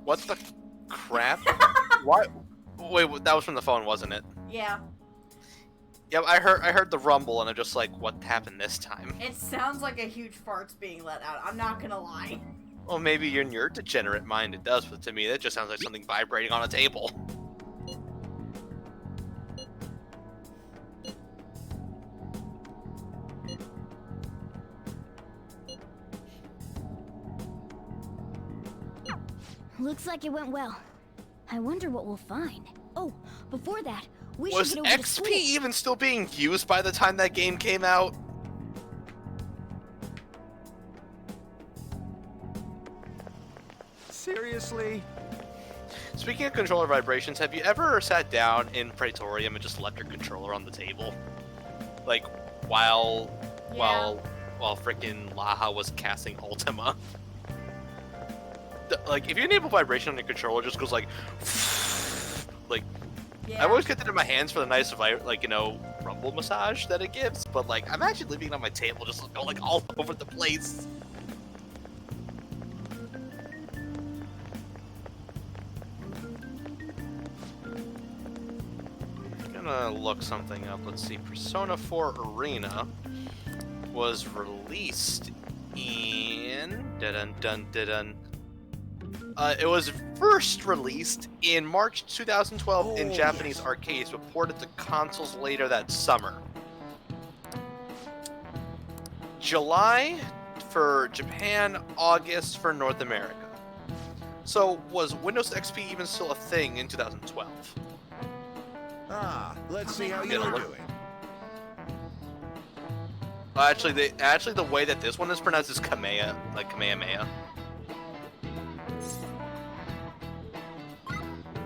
What the crap? Why? Wait, that was from the phone, wasn't it? Yeah. Yep, I heard the rumble, and I'm just like, what happened this time? It sounds like a huge fart's being let out. I'm not gonna lie. Well, maybe in your degenerate mind it does, but to me that just sounds like something vibrating on a table. Looks like it went well. I wonder what we'll find. Oh, before that, we Was should get over to XP school. even still being used by the time that game came out? Seriously? Speaking of controller vibrations, have you ever sat down in Praetorium and just left your controller on the table? Like, while frickin' Laha was casting Ultima? Like, if you enable vibration on your controller, it just goes like... like, I always get it in my hands for the nice, like, you know, rumble massage that it gives, but, like, I'm actually leaving it on my table just go, like, all over the place. Gonna look something up. Let's see. Persona 4 Arena was released in... it was first released in March 2012 in Japanese arcades, but ported to consoles later that summer. July for Japan, August for North America. So, was Windows XP even still a thing in 2012? Ah, let's see how you're doing. Actually, the way that this one is pronounced is Kamea, like Kamehameha.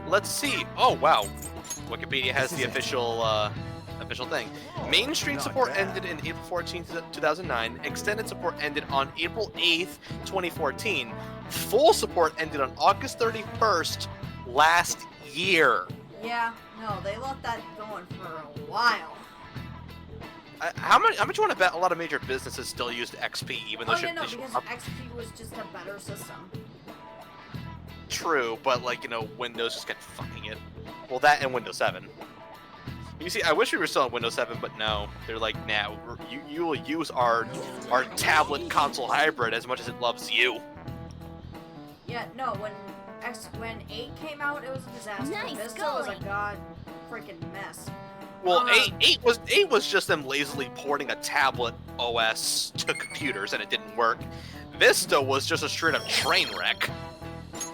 Let's see. Oh wow, Wikipedia has the official thing. Mainstream support ended in April 14, 2009. Extended support ended on April 8th, 2014. Full support ended on August 31st last year. Yeah, no, they left that going for a while. How much you want to bet a lot of major businesses still used XP, even though because XP was just a better system. True, but like, you know, Windows just kept fucking it. Well, that and Windows 7. You see, I wish we were still on Windows 7, but no. They're like, now you will use our tablet console hybrid as much as it loves you. Yeah, no, when 8 came out, it was a disaster. Nice Vista going. was a god freaking mess. Well, 8 was just them lazily porting a tablet OS to computers, and it didn't work. Vista was just a straight up train wreck.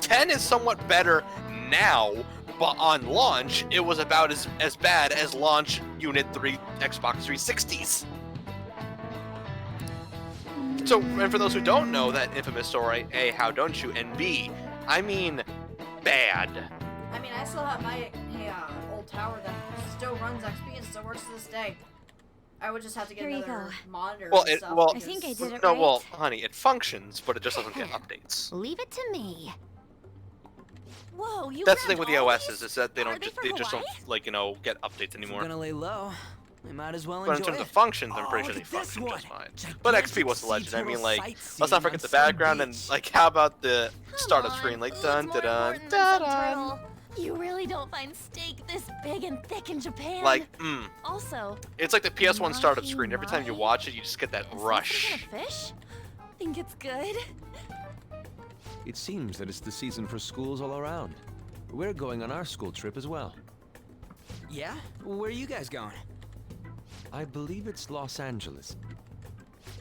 10 is somewhat better now, but on launch, it was about as bad as launch Unit 3 Xbox 360s. So, and for those who don't know that infamous story, A, how don't you, and B, I mean bad. I mean, I still have my old tower that still runs XP and still works to this day. I would just have to get another monitor and stuff. Well, I think I did it no, right. well, honey, it functions, but it just doesn't get updates. Leave it to me. Whoa, you That's the thing grabbed with the all OSs, is that they just don't, like, you know, get updates anymore. We're gonna lay low. We might as well But in enjoy terms it. of functions, I'm pretty sure they function just fine. But XP was the legend. I mean, like, let's not forget the background, and, like, how about the startup screen? Like, dun dun dun dun dun. You really don't find steak this big and thick in Japan. Like, Also, it's like the PS1 startup screen. Every time you watch it, you just get that rush. fish? Think it's good? It seems that it's the season for schools all around. We're going on our school trip as well. Yeah? Where are you guys going? I believe it's Los Angeles.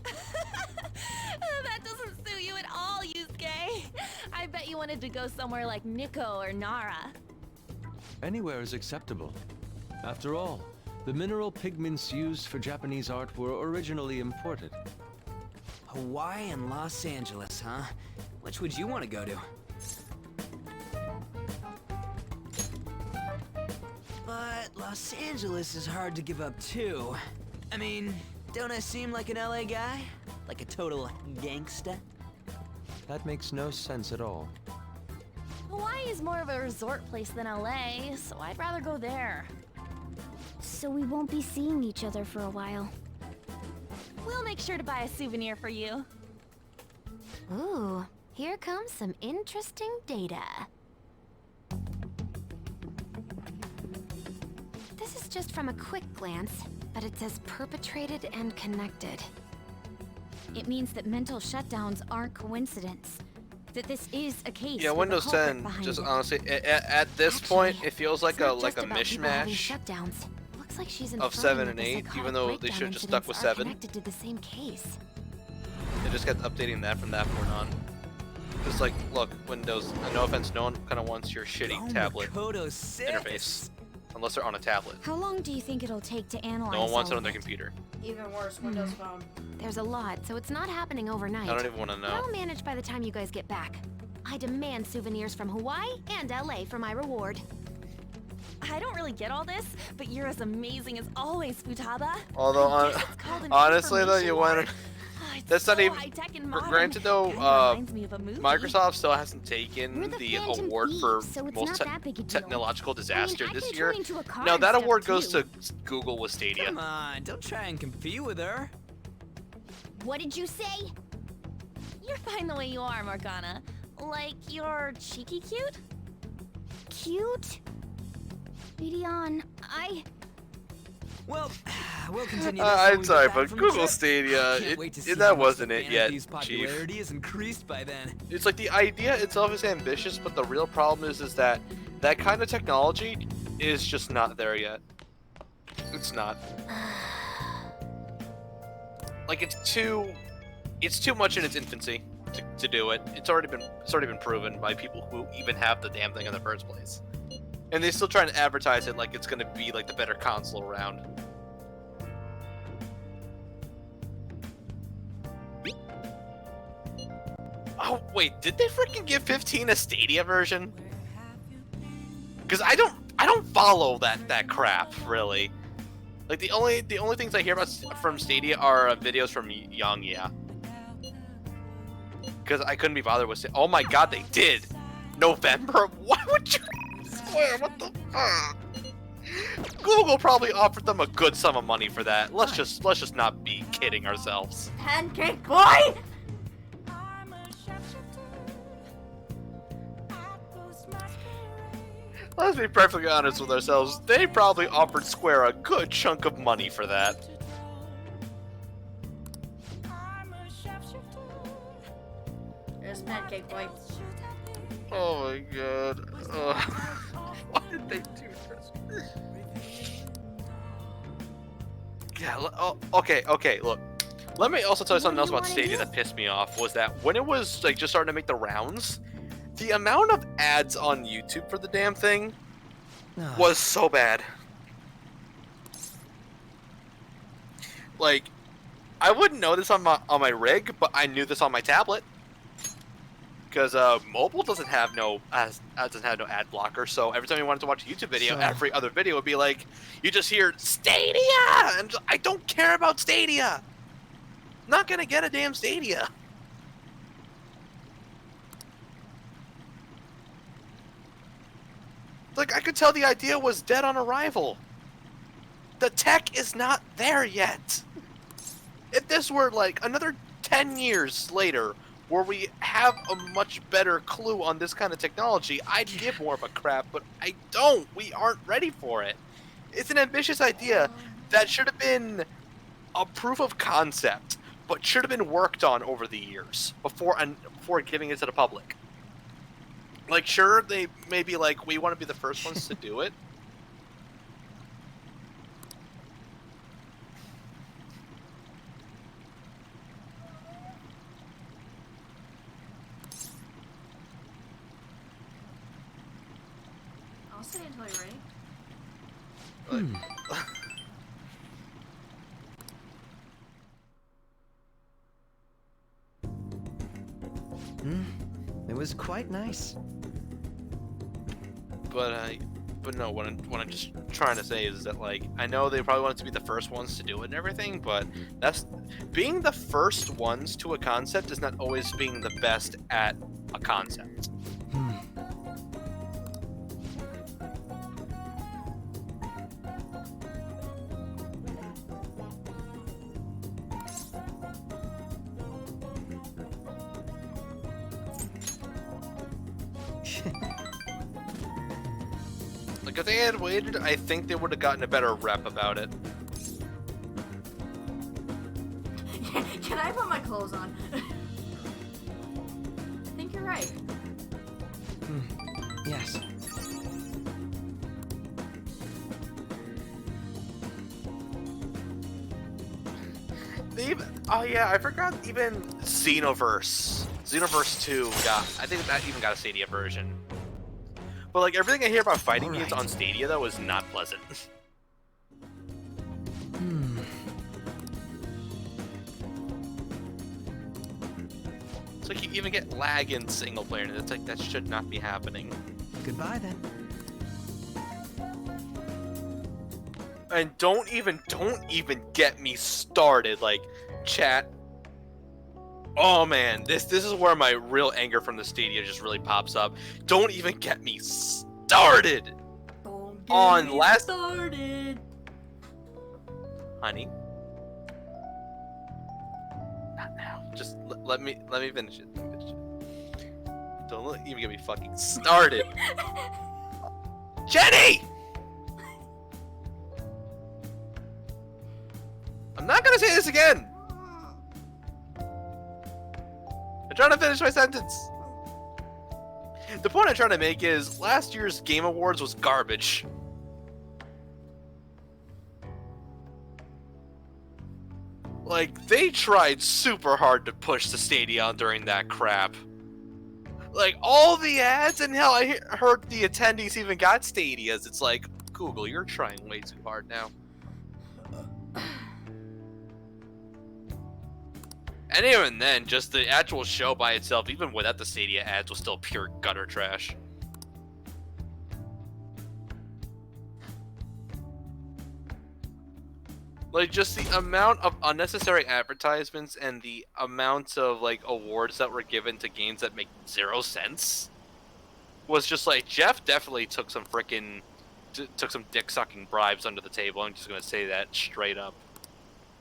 That doesn't suit you at all, Yusuke. I bet you wanted to go somewhere like Nikko or Nara. Anywhere is acceptable. After all, the mineral pigments used for Japanese art were originally imported. Hawaii and Los Angeles, huh? Which would you want to go to? But Los Angeles is hard to give up too. I mean, don't I seem like an LA guy? Like a total gangsta? That makes no sense at all. Hawaii is more of a resort place than LA, so I'd rather go there. So we won't be seeing each other for a while. We'll make sure to buy a souvenir for you. Ooh, here comes some interesting data. This is just from a quick glance, but it says perpetrated and connected. It means that mental shutdowns aren't coincidence. That this is a case. Yeah, with Windows a culprit 10, behind just it. honestly, at this point, it feels like a Just about people having mishmash shutdowns. Looks like she's of inferring 7 that and the 8, psychotic even though they breakdown should have just stuck with incidents are 7. connected to the same case. They just kept updating that from that point on. Just like, look, Windows. No offense, no one kind of wants your shitty tablet Kodo 6. interface, unless they're on a tablet. How long do you think it'll take to analyze No one wants it all on their of computer. Even worse, Windows Phone. There's a lot, so it's not happening overnight. I don't even want to know. I'll manage by the time you guys get back. I demand souvenirs from Hawaii and LA for my reward. I don't really get all this, but you're as amazing as always, Futaba. Although, honestly though, you want to... That's not even... Granted though, Microsoft still hasn't taken the award for most technological disaster this year. No, that award goes to Google with Stadia. Come on, don't try and compete with her. What did you say? You're fine the way you are, Morgana. Like, you're cheeky cute? Cute? Gideon, Well, we'll continue. I'm sorry, but Google Stadia, that wasn't it yet, Chief. Popularity is increased by then. It's like the idea itself is ambitious, but the real problem is that that kind of technology is just not there yet. It's not. Like it's too much in its infancy to do it. It's already been proven by people who even have the damn thing in the first place. And they're still trying to advertise it like it's gonna be like the better console around. Oh wait, did they freaking give 15 a Stadia version? Because I don't follow that crap really. Like the only things I hear about from Stadia are videos from Young, yeah. Because I couldn't be bothered with it. Oh my god, they did! November? Why would you swear? What the fuck? Google probably offered them a good sum of money for that. Let's just not be kidding ourselves. Pancake boy! Let's be perfectly honest with ourselves. They probably offered Square a good chunk of money for that. There's Pancake boy. Oh my god. Why did they do this? Yeah, okay, look. Let me also tell you something else about Stadia that pissed me off, was that when it was like just starting to make the rounds, the amount of ads on YouTube for the damn thing was so bad. Like, I wouldn't know this on my rig, but I knew this on my tablet. Because mobile doesn't have no ad blocker, so every time you wanted to watch a YouTube video, every other video would be like, you just hear Stadia, and I don't care about Stadia. Not gonna get a damn Stadia. Like I could tell the idea was dead on arrival. The tech is not there yet. If this were like another 10 years later, where we have a much better clue on this kind of technology, I'd give more of a crap, but I don't. We aren't ready for it. It's an ambitious idea that should have been a proof of concept, but should have been worked on over the years before giving it to the public. Like, sure, they may be like, we want to be the first ones to do it. I'll stay until you're ready. It was quite nice. But no, what I'm just trying to say is that, like, I know they probably wanted to be the first ones to do it and everything, but that's being the first ones to a concept is not always being the best at a concept. Like, if they had waited, I think they would have gotten a better rep about it. Can I put my clothes on? I think you're right. Yes. Oh yeah, I forgot even Xenoverse Xenoverse 2 got, I think that even got a Stadia version. But like everything I hear about fighting games on Stadia though is not pleasant. It's like you even get lag in single player, and it's like that should not be happening. Goodbye then. And don't even get me started, like, chat. Oh man, this is where my real anger from the Stadia just really pops up. Don't even get me started on last. Honey, not now. Just let me finish it. Don't even get me fucking started. Jenny! I'm not gonna say this again! I'm trying to finish my sentence. The point I'm trying to make is last year's Game Awards was garbage. Like, they tried super hard to push the Stadia during that crap. Like, all the ads, and hell, I heard the attendees even got Stadias. It's like, Google, you're trying way too hard now. And even then, just the actual show by itself, even without the Stadia ads, was still pure gutter trash. Like, just the amount of unnecessary advertisements and the amount of, like, awards that were given to games that make 0 sense was just like, Jeff definitely took some frickin' took some dick-sucking bribes under the table. I'm just gonna say that straight up.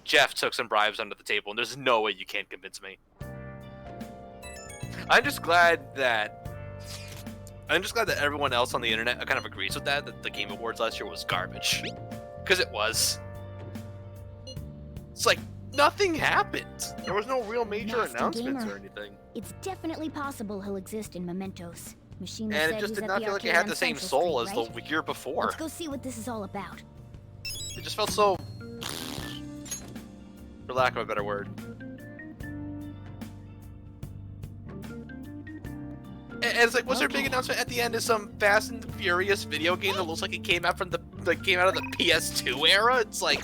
Jeff took some bribes under the table, and there's no way you can't convince me. I'm just glad that everyone else on the internet kind of agrees with that the Game Awards last year was garbage. Because it was. It's like, nothing happened. There was no real major announcements or anything. It's definitely possible he'll exist in Mementos. Machina And said it just he's did at not the feel like it arcade had on the same Central soul Street, as the right? year before. Let's go see what this is all about. It just felt so... for lack of a better word. And it's like, was there a big announcement at the end of some Fast and the Furious video game that looks like it came out from came out of the PS2 era? It's like,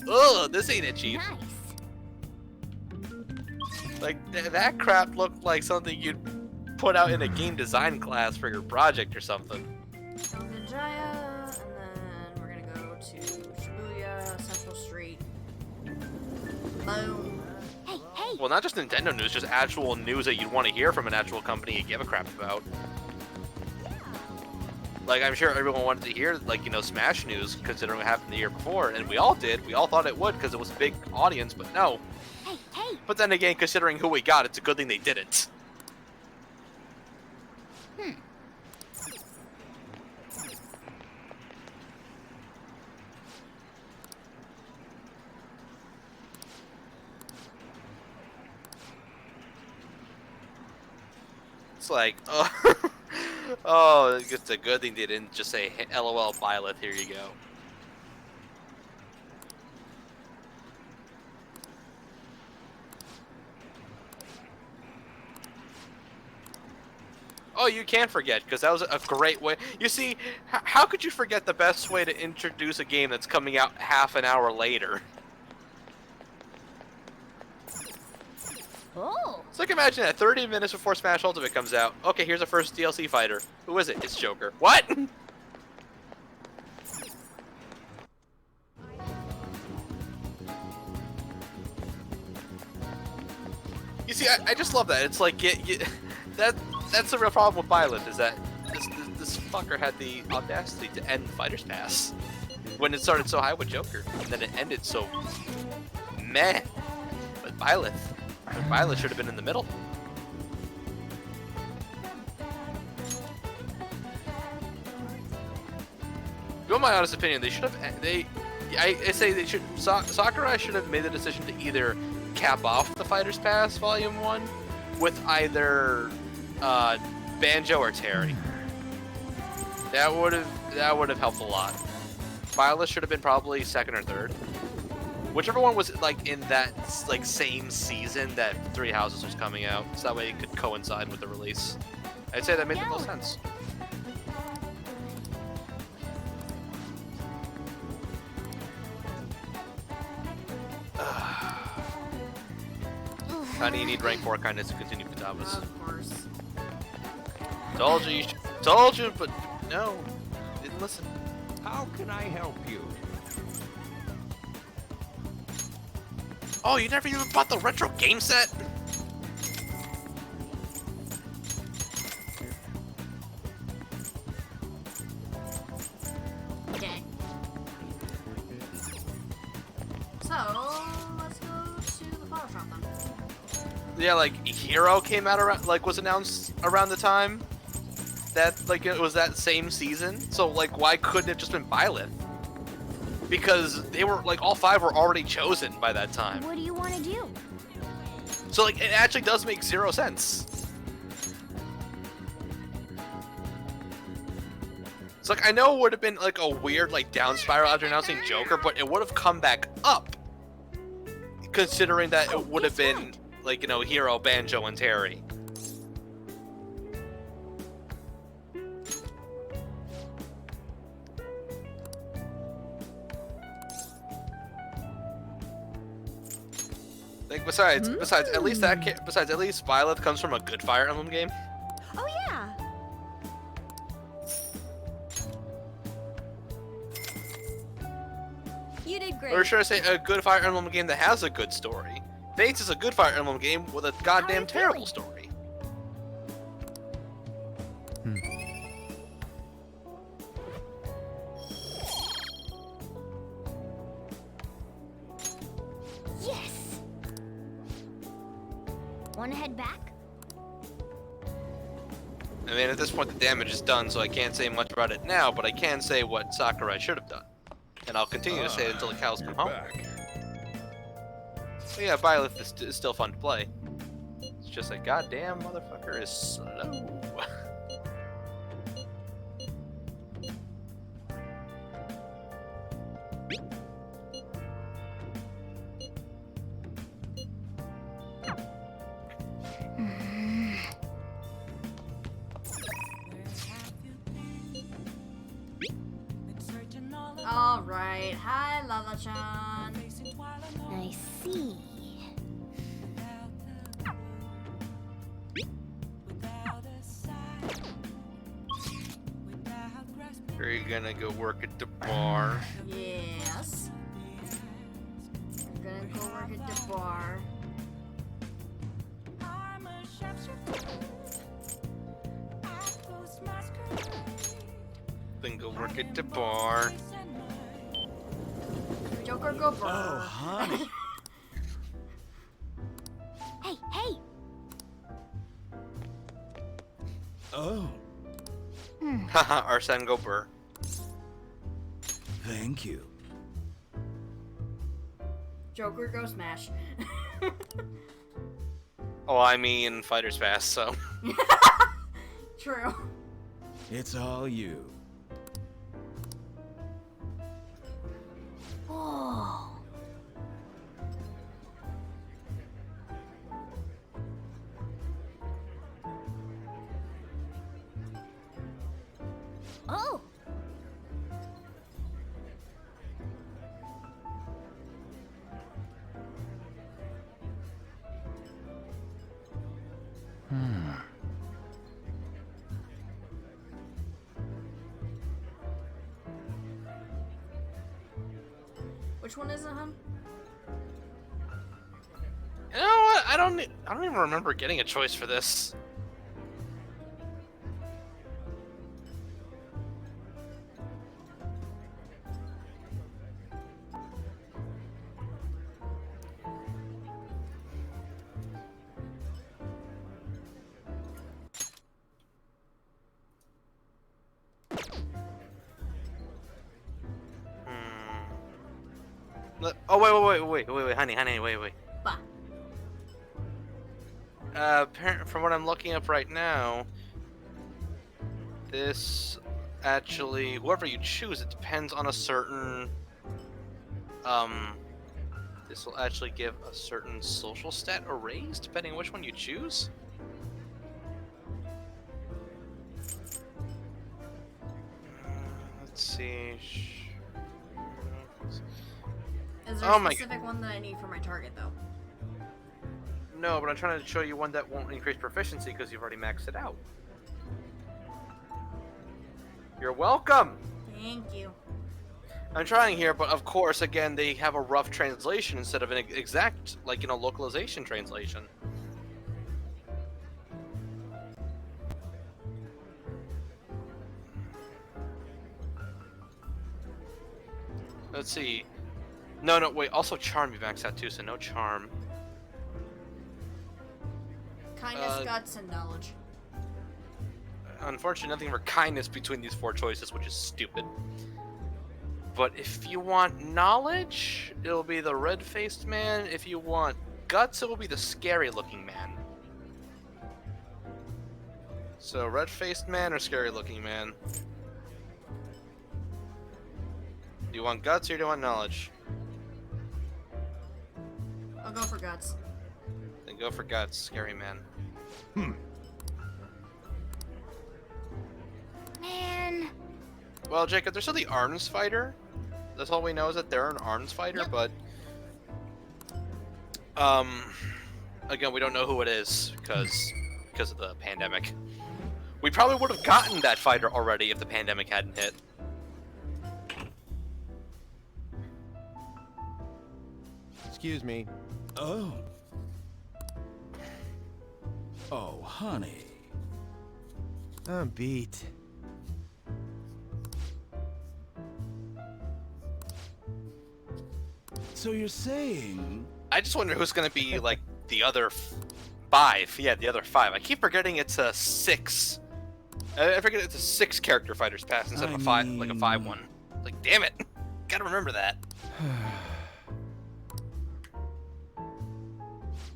ugh, this ain't it, cheap. Like that crap looked like something you'd put out in a game design class for your project or something. Jaya, and then we're gonna go to Shibuya, Central Street. Boom. Well, not just Nintendo news, just actual news that you'd want to hear from an actual company you give a crap about. Like, I'm sure everyone wanted to hear, like, you know, Smash news, considering what happened the year before, and we all did. We all thought it would, because it was a big audience, but no. But then again, considering who we got, it's a good thing they didn't. It's like, oh, it's a good thing they didn't just say, hey, LOL, Byleth, here you go. Oh, you can't forget, because that was a great way. You see, how could you forget the best way to introduce a game that's coming out half an hour later? Oh. It's like, imagine that 30 minutes before Smash Ultimate comes out. Okay, here's our first DLC fighter. Who is it? It's Joker. What? You see, I just love that. It's like, that's the real problem with Byleth, is that this fucker had the audacity to end Fighter's Pass when it started so high with Joker, and then it ended so meh with Byleth. Byleth should have been in the middle. In my honest opinion, they should have. I say they should. Sakurai should have made the decision to either cap off the Fighter's Pass Volume 1 with either Banjo or Terry. That would have helped a lot. Byleth should have been probably second or third. Whichever one was like in that like same season that Three Houses was coming out, so that way it could coincide with the release. I'd say that made the most sense. Honey, you need rank 4 kindness to continue Patabas. Of course. Told you, but no, didn't listen. How can I help you? Oh, you never even bought the retro game set? Okay. So, let's go to the flower shop then. Yeah, like Hero came out around, like was announced around the time that like it was that same season. So like, why couldn't it just been Byleth? Because they were like all 5 were already chosen by that time. What do you want to do? So like, it actually does make 0 sense. It's like, I know it would have been like a weird like down spiral after announcing Joker, but it would have come back up, considering that it would have been like, you know, Hero, Banjo, and Terry. Like besides at least Byleth comes from a good Fire Emblem game. Oh yeah. You did great. Or should I say a good Fire Emblem game that has a good story. Fates is a good Fire Emblem game with a goddamn terrible story. Yes! Want to head back? I mean, at this point the damage is done, so I can't say much about it now, but I can say what Sakurai should have done. And I'll continue to say it until the cows come home. So yeah, Byleth is still fun to play. It's just like, goddamn motherfucker is slow. Alright, hi Lala-chan. I see. Are you gonna go work at the bar? Yes. I'm gonna go work at the bar. Then go work at the bar. Joker, go burr. Oh, honey. Hey, hey! Oh, Haha, Arsene go burr. thank you. Joker, go smash. Oh, I mean, Fighter's fast, so. True. It's all you. Whoa. Oh! Which one is it, hun? You know what? I don't even remember getting a choice for this. Oh wait, honey, wait. Bah. From what I'm looking up right now, this actually, whoever you choose, it depends on a certain This will actually give a certain social stat a raise, depending on which one you choose. Let's see. Is there a specific one that I need for my target, though? No, but I'm trying to show you one that won't increase proficiency because you've already maxed it out. You're welcome! Thank you. I'm trying here, but of course, again, they have a rough translation instead of an exact, like, you know, localization translation. Let's see. No, wait. Also, charm you maxed out too, so no charm. Kindness, guts, and knowledge. Unfortunately, nothing for kindness between these 4 choices, which is stupid. But if you want knowledge, it'll be the red-faced man. If you want guts, it will be the scary-looking man. So, red-faced man or scary-looking man? Do you want guts or do you want knowledge? I'll go for guts. Then go for guts, scary man. Man. Well, Jacob, there's still the arms fighter. That's all we know is that they're an arms fighter, but again, we don't know who it is because of the pandemic. We probably would have gotten that fighter already if the pandemic hadn't hit. Excuse me. Oh. Oh, honey. I'm beat. So you're saying... I just wonder who's going to be, like, the other 5. Yeah, the other 5. I keep forgetting it's a 6. I forget it's a 6 character fighter's pass instead of a 5, like a 5 one. Like, damn it. Gotta remember that.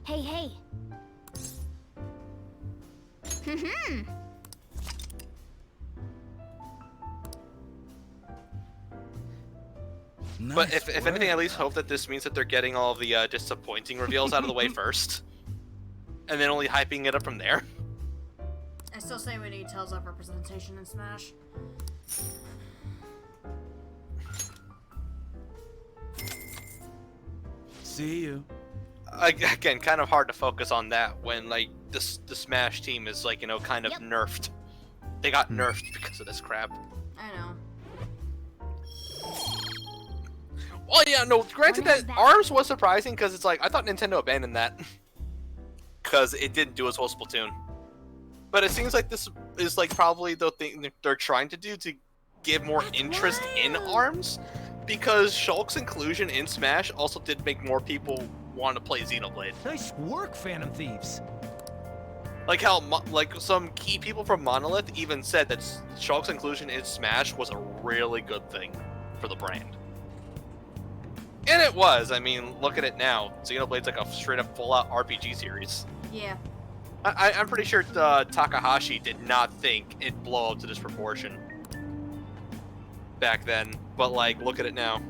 Hey. But if anything, I at least hope that this means that they're getting all the disappointing reveals out of the way first. And then only hyping it up from there. I still say we need Tales of representation in Smash. See you. Again, kind of hard to focus on that when, like, the Smash team is, like, you know, kind of nerfed. They got nerfed because of this crap. I know. Well, yeah, no, granted that ARMS was surprising because it's like, I thought Nintendo abandoned that. Because it didn't do as well as Splatoon. But it seems like this is, like, probably the thing they're trying to do to give more interest in ARMS. Because Shulk's inclusion in Smash also did make more people want to play Xenoblade. Nice work, Phantom Thieves. Like how, like, some key people from Monolith even said that Shulk's inclusion in Smash was a really good thing for the brand. And it was. I mean, look at it now. Xenoblade's like a straight-up full-out RPG series. Yeah. I'm pretty sure Takahashi did not think it'd blow up to this proportion back then. But, like, look at it now.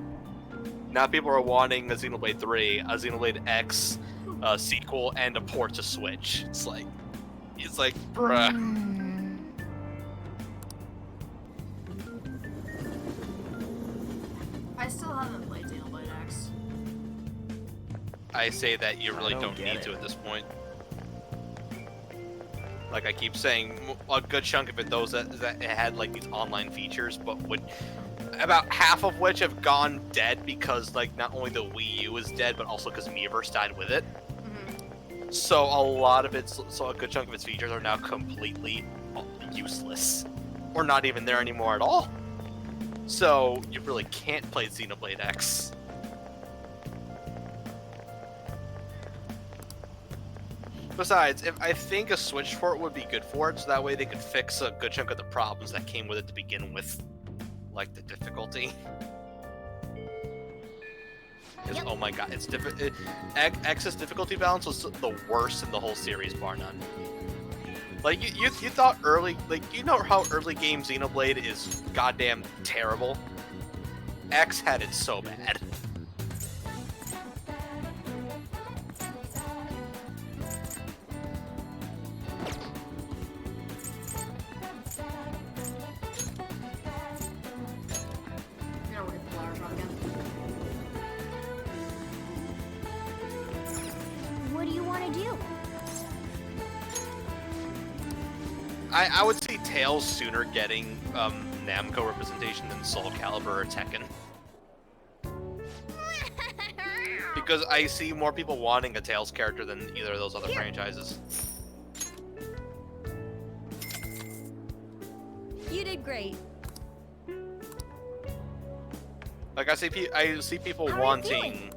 Now people are wanting a Xenoblade 3, a Xenoblade X sequel, and a port to Switch. It's like, bruh. I still haven't played Xenoblade X. I say that you really don't need to at this point. Like I keep saying, a good chunk of it, those that it had like these online features, but would about half of which have gone dead because like not only the Wii U is dead, but also because Miiverse died with it. Mm-hmm. So a lot of its, so a good chunk of its features are now completely useless, or not even there anymore at all. So you really can't play Xenoblade X. Besides, I think a Switch port would be good for it, so that way they could fix a good chunk of the problems that came with it to begin with. Like the difficulty. Because, oh my god, it's X's difficulty balance was the worst in the whole series, bar none. Like, you thought early, like, you know how early game Xenoblade is goddamn terrible? X had it so bad. I would see Tails sooner getting Namco representation than Soul Calibur or Tekken. Because I see more people wanting a Tails character than either of those other franchises. You did great. Like I see people wanting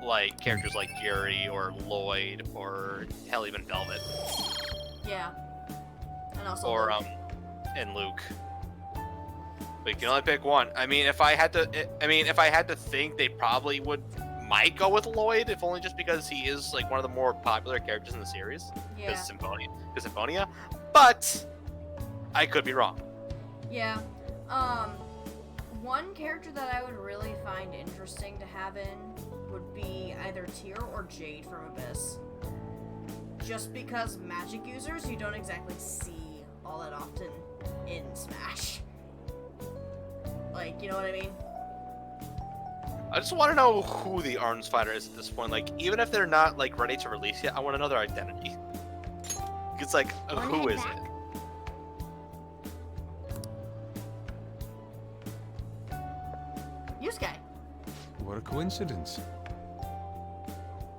like characters like Yuri or Lloyd or hell even Velvet. Yeah. And also Or Luke. And Luke. But you can only pick one. I mean, if I had to think, they probably might go with Lloyd, if only just because he is like one of the more popular characters in the series. Yeah. Because Symphonia. But I could be wrong. Yeah. One character that I would really find interesting to have in would be either Tyr or Jade from Abyss. Just because magic users you don't exactly see all that often in Smash. Like, you know what I mean? I just want to know who the Arms Fighter is at this point. Like, even if they're not like ready to release yet, I want to know their identity. It's like, who is it? Yusuke. What a coincidence.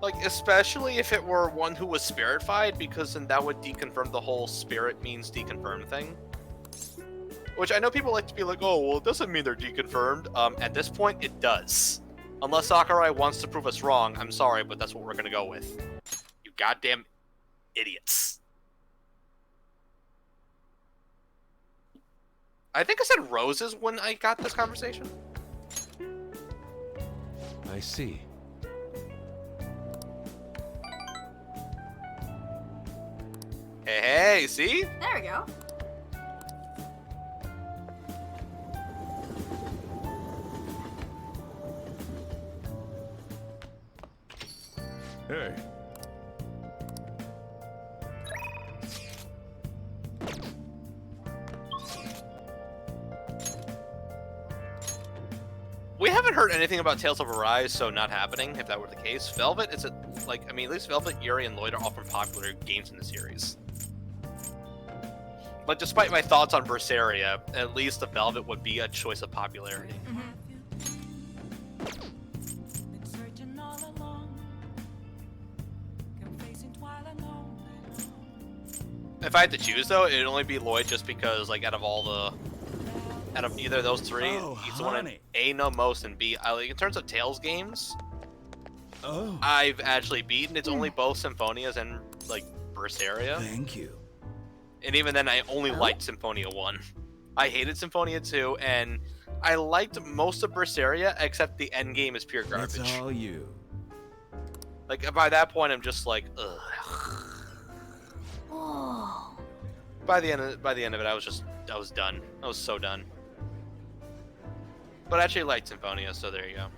Like, especially if it were one who was spiritified, because then that would deconfirm the whole spirit means deconfirmed thing. Which I know people like to be like, oh, well, it doesn't mean they're deconfirmed. At this point, it does. Unless Sakurai wants to prove us wrong, I'm sorry, but that's what we're gonna go with. You goddamn idiots. I think I said roses when I got this conversation. I see. Hey, see? There we go. Hey. We haven't heard anything about Tales of Arise, so not happening, if that were the case. Velvet, at least Velvet, Yuri, and Lloyd are all from popular games in the series. But despite my thoughts on Berseria, at least the Velvet would be a choice of popularity. If I had to choose, though, it'd only be Lloyd just because, like, out of either of those three, he's the one I know most, and B, like, in terms of Tales games, I've actually beaten. It's only both Symphonias and, like, Berseria. Thank you. And even then, I only liked Symphonia 1. I hated Symphonia 2, and I liked most of Berseria, except the end game is pure garbage. It's all you. Like, by that point, I'm just like, ugh. By the end of it, I was done. I was so done. But I actually liked Symphonia, so there you go.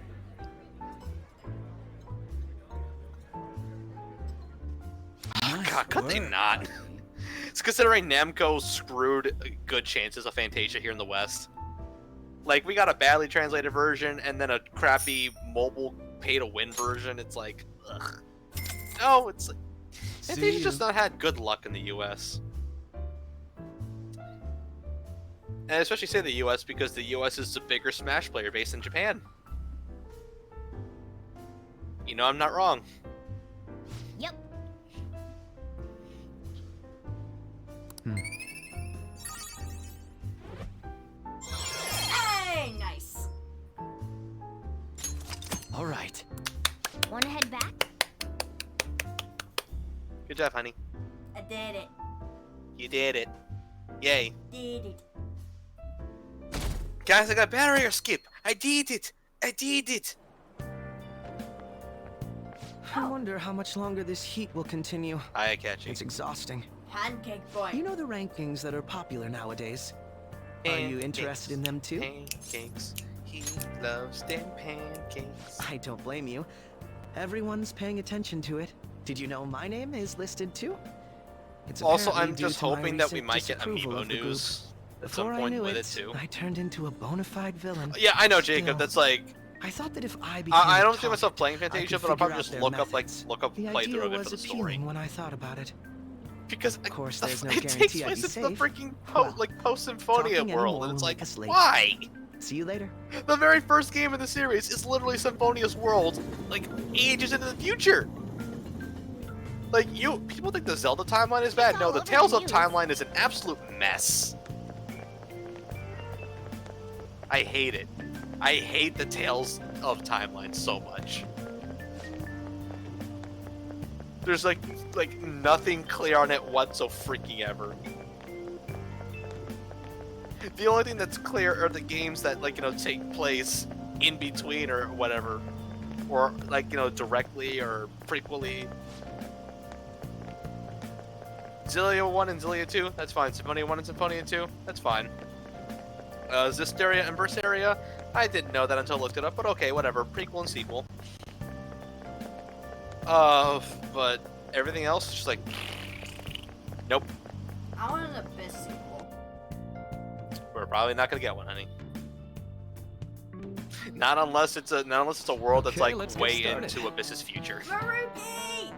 God, could they not? It's considering Namco screwed good chances of Fantasia here in the West. Like, we got a badly translated version and then a crappy mobile pay-to-win version. It's like, ugh. No, it's like, Fantasia's just not had good luck in the US. And I especially say the US because the US is the bigger Smash player base than Japan. You know I'm not wrong. Yep. Hey, nice. All right. Wanna head back? Good job, honey. I did it. You did it. Yay. Did it. Guys, I got barrier skip. I did it. I did it. I wonder how much longer this heat will continue. I catch you. It's exhausting. Pancake boy. You know the rankings that are popular nowadays? Are you interested in them too? Pancakes. He loves them pancakes. I don't blame you. Everyone's paying attention to it. Did you know my name is listed too? It's Also, apparently I'm due just to my hoping that we recent might get disapproval amiibo of the group. news at some Before I point knew with it, it too. I turned into a bona fide villain. Yeah, I know, Jacob. Still, That's like. I thought that if I became I a don't see top, myself playing I could Fantasia, but I'll figure probably out just their look up methods. a The playthrough idea of it was for the story. appealing when I thought about it. Because of course, there's no it takes guarantee I'd be place in the safe. freaking Well, post-Symphonia talking world, anymore and it's will like, make us late. why? See you later. The very first game in the series is literally Symphonia's world, like ages into the future. Like people think the Zelda timeline is bad. No, the Tales of timeline is an absolute mess. I hate it. I hate the Tales of timeline so much. There's like nothing clear on it freaking ever. The only thing that's clear are the games that take place in between or whatever, or directly or frequently. Xillia 1 and Xillia 2, that's fine. Symphonia 1 and Symphonia 2, that's fine. Zisteria and Berseria, I didn't know that until I looked it up, but okay, whatever. Prequel and sequel. But everything else is just like, nope. I want an Abyss sequel. We're probably not gonna get one, honey. Not unless it's a world that's Okay, like let's way get started. into Abyss's future. Maruki!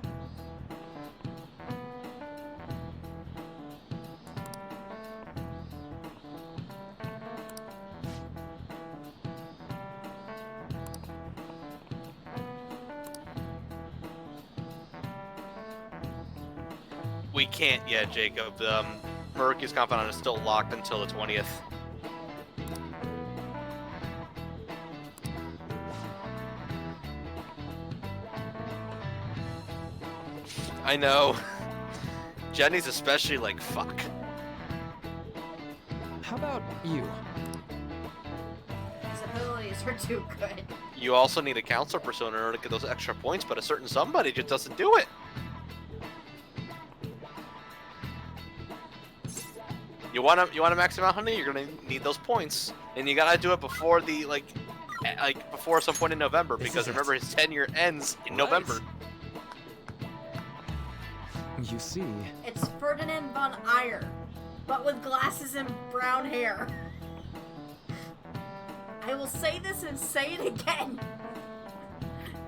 We can't yet, Jacob. Maruki's compound is still locked until the 20th. I know. Jenny's especially like, fuck. How about you? His abilities are too good. You also need a counselor persona in order to get those extra points, but a certain somebody just doesn't do it. You wanna max him out, honey? You're gonna need those points, and you gotta do it before the before some point in November, because remember his tenure ends in November. You see. It's Ferdinand von Eyre, but with glasses and brown hair. I will say this and say it again.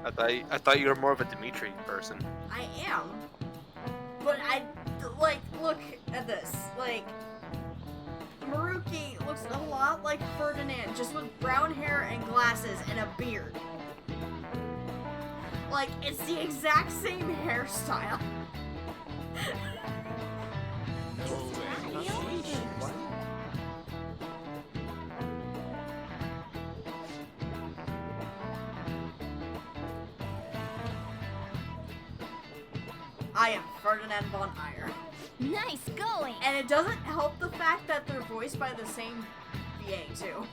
I thought you were more of a Dimitri person. I am, but look at this. Maruki looks a lot like Ferdinand, just with brown hair and glasses and a beard. It's the exact same hairstyle. I am Ferdinand von Eyre. Nice going! And it doesn't help the fact that they're voiced by the same VA too.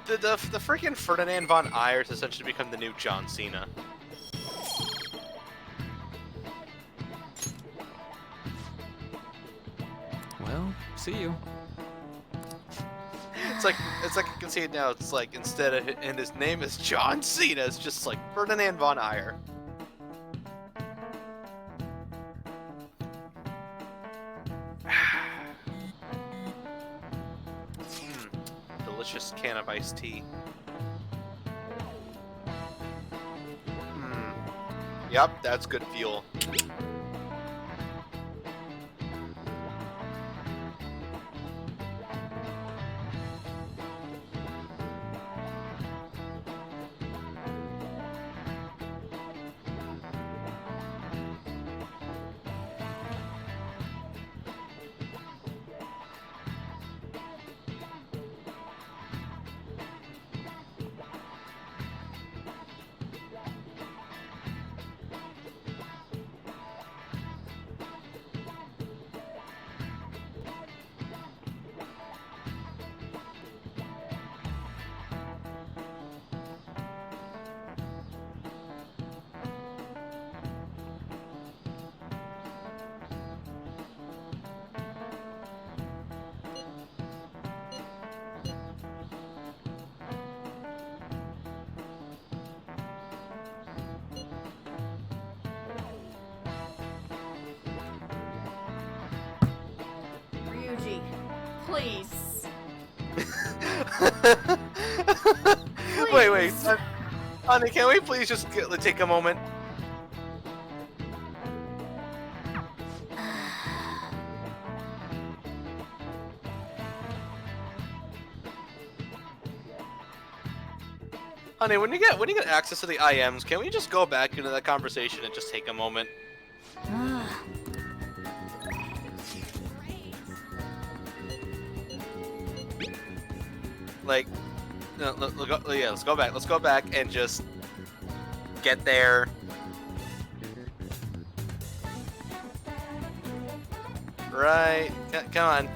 The freaking Ferdinand von Eyre has essentially become the new John Cena. Well, see you. It's like I can see it now. It's like instead of and his name is John Cena, it's just like Ferdinand von Eyre. Delicious can of iced tea. Yep, that's good fuel. Ryuji, please. Wait, honey, can we please just take a moment? Honey, when you get access to the IMs, can we just go back into that conversation and just take a moment? Like, no, yeah, let's go back. Let's go back and just get there. Right, come on.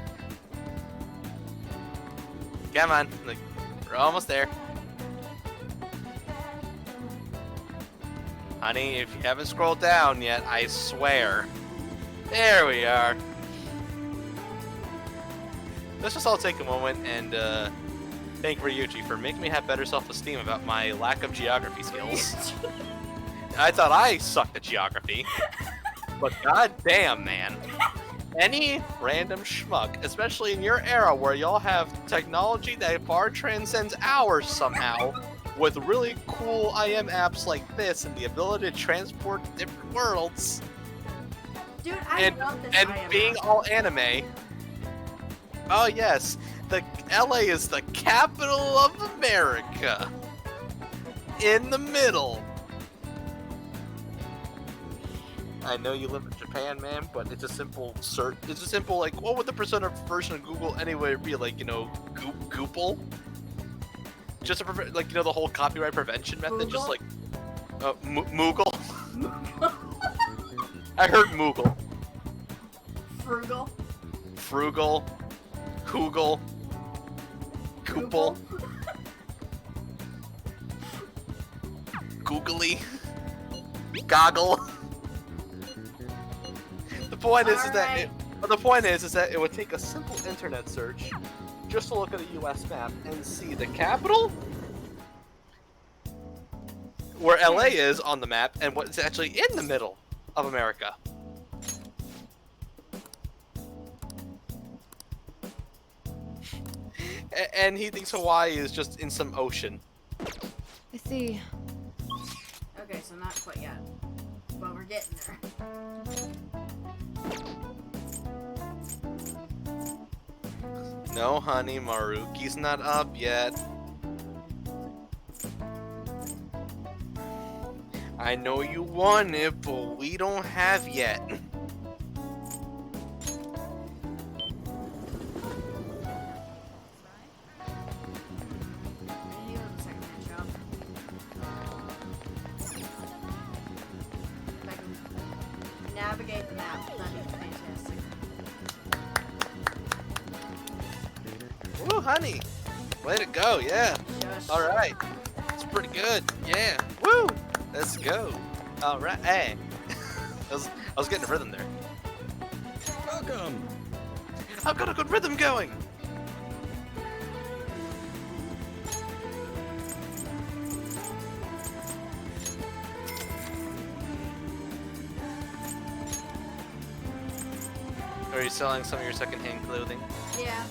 Come on, like, we're almost there. Honey, if you haven't scrolled down yet, I swear. There we are. Let's just all take a moment and thank Ryuji for making me have better self-esteem about my lack of geography skills. I thought I sucked at geography, but goddamn, man. Any random schmuck, especially in your era where y'all have technology that far transcends ours somehow, with really cool IM apps like this and the ability to transport to different worlds, dude, I love this and IM being app. all anime. Oh yes, the LA is the capital of America. In the middle. I know you live in Japan, man, but it's a simple search. It's a simple, like, what would the Persona version of Google anyway be? Like, you know, Google? Just to prevent, like, you know, the whole copyright prevention method? Moogle? Just like, Moogle? I heard Moogle. Frugal. Frugal. Google. Google. Googly. Goggle. The point is that it would take a simple internet search just to look at a US map and see the capital, where LA is on the map, and what's actually in the middle of America. And he thinks Hawaii is just in some ocean. I see. Okay, so not quite yet, but we're getting there. No, honey, Maruki's not up yet. I know you want it, but we don't have yet. Navigate the map. That'd be fantastic. Woo, honey! Way to go, yeah. Shush. Alright. It's pretty good. Yeah. Woo! Let's go. Alright. Hey. I was getting a rhythm there. Welcome! I've got a good rhythm going! Are you selling some of your secondhand clothing? Yeah.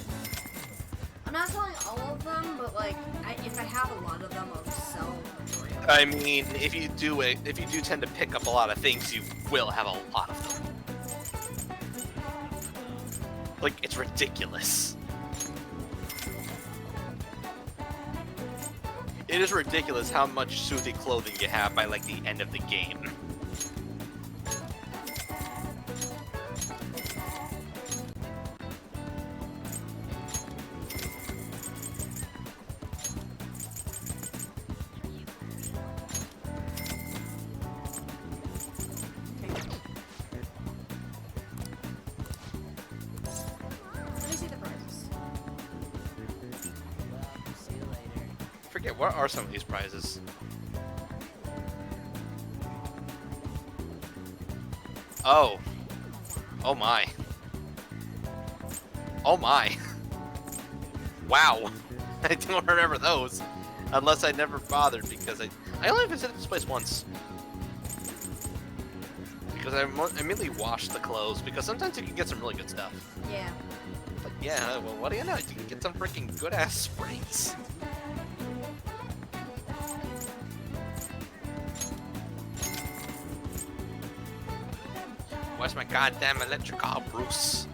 I'm not selling all of them, but like, if I have a lot of them, I'll just sell the majority of them. I mean, if you do tend to pick up a lot of things, you will have a lot of them. Like, it's ridiculous. It is ridiculous how much Suthi clothing you have by like the end of the game. What are some of these prizes? Oh. Oh my. Oh my. Wow. I don't remember those. Unless I never bothered because I only visited this place once. Because I immediately washed the clothes because sometimes you can get some really good stuff. Yeah. But yeah, well, what do you know? You can get some freaking good ass sprays. Where's my goddamn electric car, Bruce?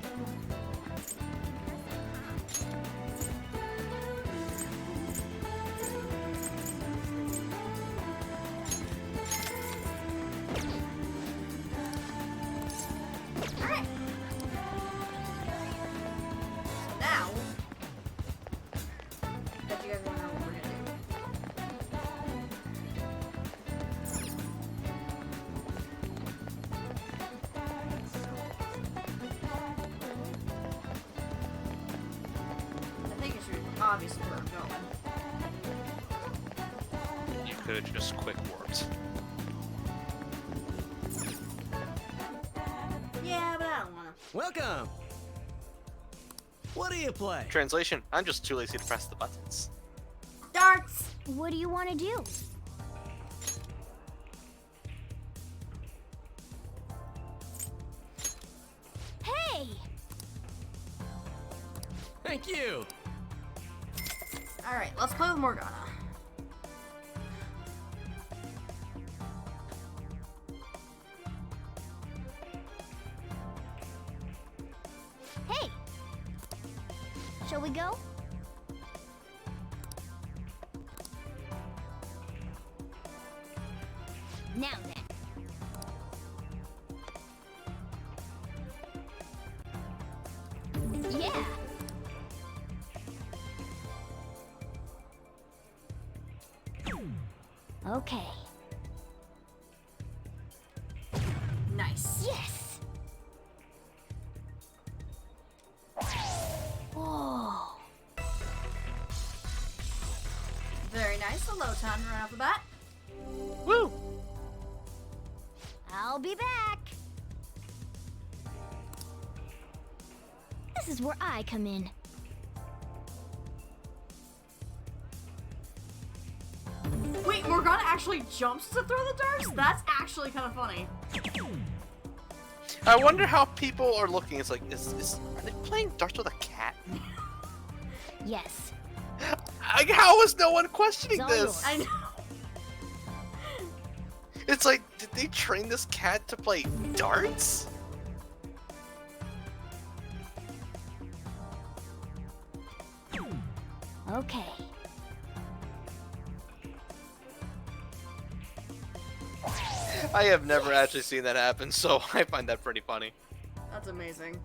obviously where I'm going. You could have just quick warped. Yeah, but I don't wanna. Welcome! What do you play? Translation, I'm just too lazy to press the buttons. Darts! What do you want to do? Hey! Thank you! Alright, let's play with Morgana. Hey! Shall we go? Now then. Yeah! Okay. Nice. Yes! Whoa! Very nice. A low time right off the bat. Woo! I'll be back! This is where I come in. Wait, Morgana actually jumps to throw the darts? That's actually kind of funny. I wonder how people are looking. It's like, are they playing darts with a cat? Yes. How is no one questioning It's all this? yours. I know. It's like, did they train this cat to play darts? Okay. I have never actually seen that happen, so I find that pretty funny. That's amazing.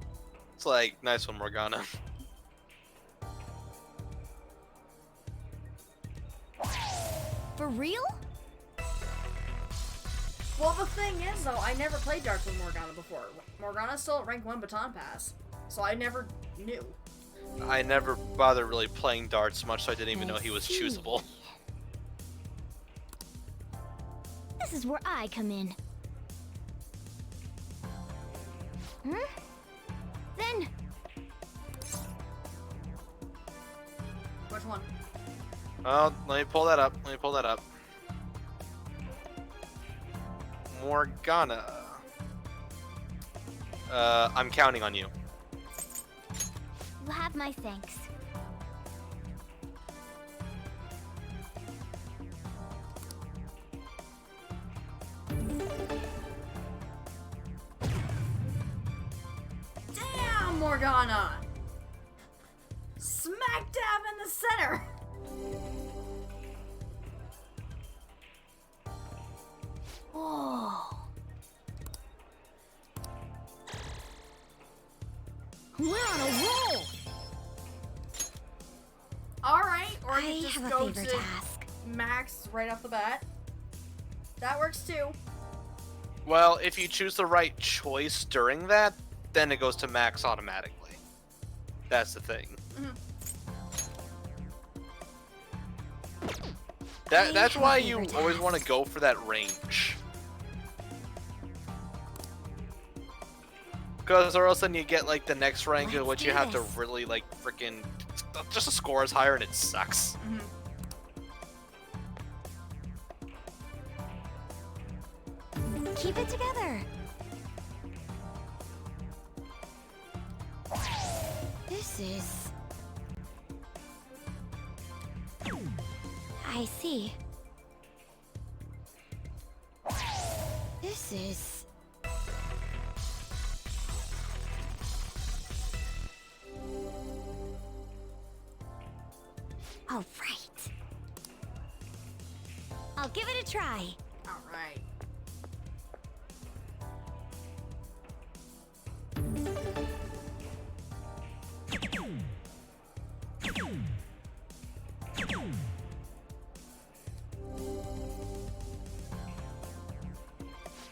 It's like, nice one, Morgana. For real? Well, the thing is, though, I never played darts with Morgana before. Morgana's still at rank 1 baton pass, so I never knew. I never bothered really playing darts much, so I didn't even know he was choosable. This is where I come in. Then... Which one? Oh, let me pull that up. Morgana. I'm counting on you. You'll have my thanks. Damn, Morgana! Smack dab in the center! Whoa. We're on a roll! Alright, or you I just have a go favor to to ask. max right off the bat. That works too. Well, if you choose the right choice during that, then it goes to max automatically. That's the thing. That's why you always want to go for that range. Because or else then you get like the next rank in which you have to really like freaking just the score is higher and it sucks. Keep it together. This is... I see. This is... All right. I'll give it a try. Alright.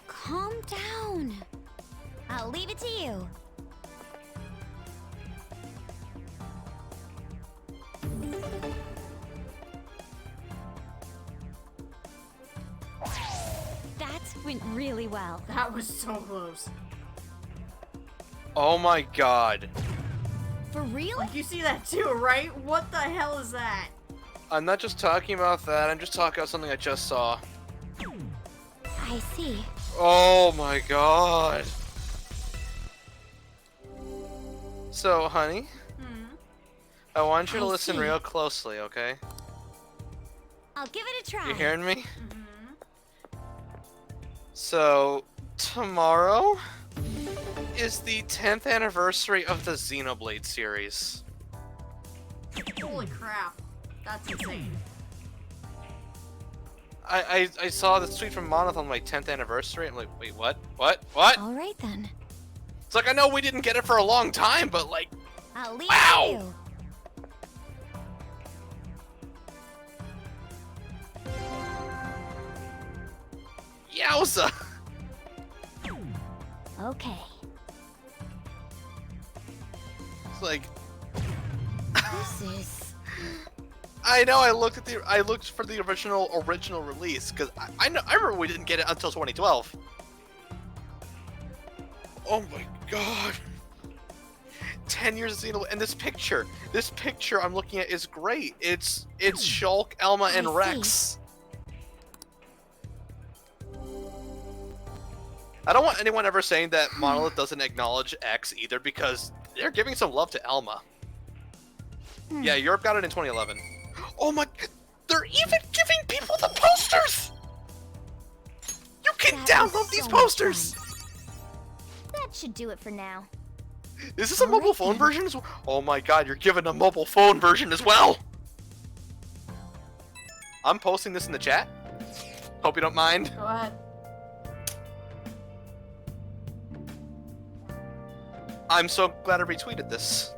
Calm down. I'll leave it to you. went really well. That was so close. Oh my god. For real? Like, you see that too, right? What the hell is that? I'm not just talking about that, I'm just talking about something I just saw. I see. Oh my god. So, honey, I want you to listen real closely, okay? I'll give it a try. You hearing me? So, tomorrow is the 10th anniversary of the Xenoblade series. Holy crap. That's insane. I saw this tweet from Monolith on my 10th anniversary. I'm like, wait, what? What? What? All right then. It's like, I know we didn't get it for a long time, but like, I'll leave wow! Yowza! Okay. It's like, This is... I know. I looked for the original release because I remember we didn't get it until 2012. Oh my god! 10 years of Xenoblade, and this picture I'm looking at is great. It's Shulk, Elma, and Rex. I don't want anyone ever saying that Monolith doesn't acknowledge X either, because they're giving some love to Elma. Yeah, Europe got it in 2011. Oh my god, they're even giving people the posters! You can download these posters! That should do it for now. Is this a mobile phone version as well? Oh my god, you're giving a mobile phone version as well! I'm posting this in the chat. Hope you don't mind. Go ahead. I'm so glad I retweeted this.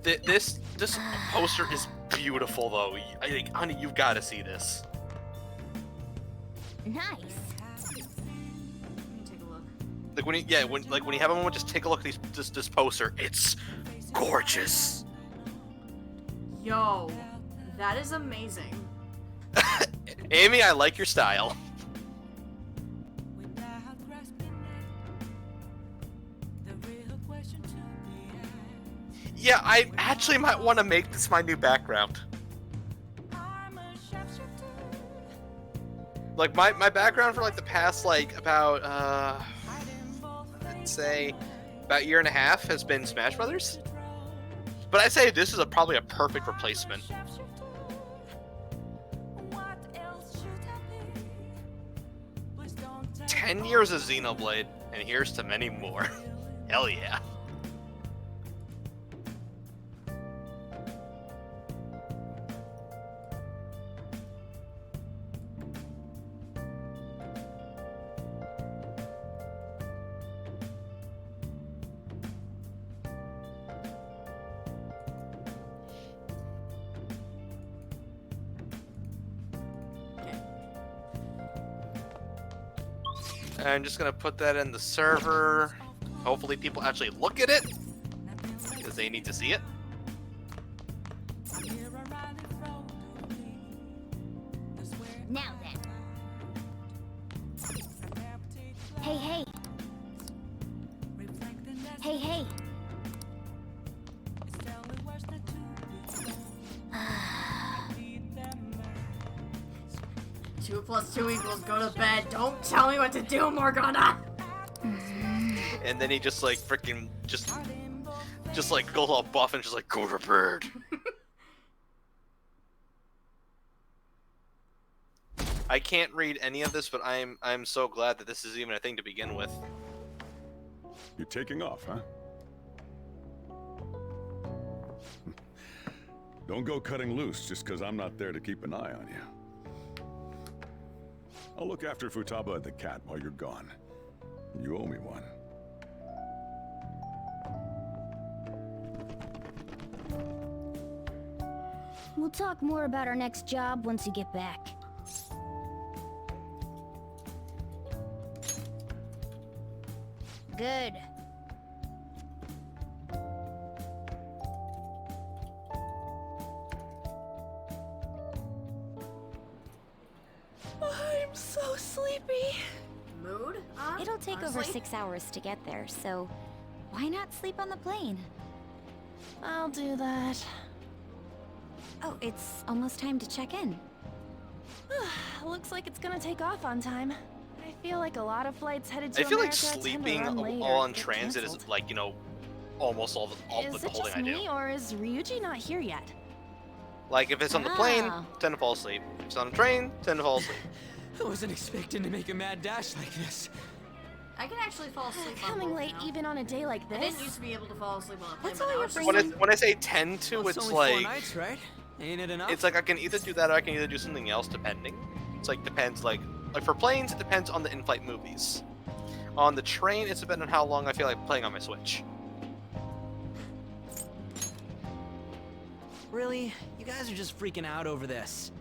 This poster is beautiful, though. I think, honey, you've got to see this. Nice. Take a look. Like when you have a moment, just take a look at this poster. It's gorgeous. Yo, that is amazing. Amy, I like your style. Yeah, I actually might want to make this my new background. Like my background for like the past like about let's say about a year and a half has been Smash Brothers. But I'd say this is probably a perfect replacement. 10 years of Xenoblade, and here's to many more. Hell yeah. I'm just gonna put that in the server. Hopefully people actually look at it, because they need to see it. Now then. Hey, hey. Hey, hey. 2 + 2 = go to bed. Don't tell me what to do, Morgana! And then he just like freaking just like goes all buff and just like go to bed. I can't read any of this, but I'm so glad that this is even a thing to begin with. You're taking off, huh? Don't go cutting loose just because I'm not there to keep an eye on you. I'll look after Futaba and the cat while you're gone. You owe me one. We'll talk more about our next job once you get back. Good. so sleepy. Mood? It'll take honestly? over 6 hours to get there, so why not sleep on the plane? I'll do that. Oh, it's almost time to check in. Looks like it's gonna take off on time. I feel like a lot of flights headed to I feel like America tend to sleeping run late all or on get transit is canceled. like, you know, almost all the Is it whole just thing I do. me, or is Ryuji not here yet? Like if it's on the plane, Ah. tend to fall asleep. If it's on a train, tend to fall asleep. I wasn't expecting to make a mad dash like this. I can actually fall asleep on Coming both late now. even on a day like I this? didn't used to be able to fall asleep on a plane, What's but all now your it's just When I say tend to, Well, it's only like 4 nights, right? Ain't it enough? it's like I can either do that or I can either do something else depending. It's like depends like for planes it depends on the in-flight movies. On the train it's depending on how long I feel like playing on my Switch. Really? You guys are just freaking out over this.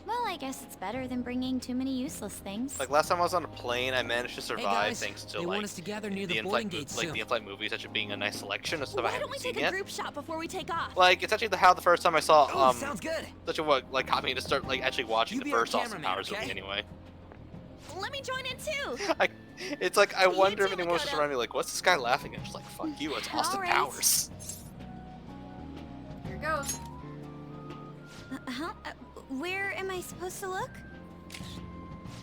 Well, I guess it's better than bringing too many useless things. Like last time I was on a plane, I managed to survive guys, thanks to they like want us to gather near the in-flight boarding gates like soon. the in-flight movies, such as being a nice selection of stuff I Why haven't don't we seen take a yet. group shot before we take off? Like it's actually how the first time I saw Oh, sounds good. such a what like got me to start like actually watching You the be our first Austin cameraman, Powers okay? movie anyway. Let me join in too. It's like I wonder if too, anyone was just Makoto. around me like, what's this guy laughing at? Just like fuck you, it's Austin Alright. Powers. Here goes. Huh? Where am I supposed to look?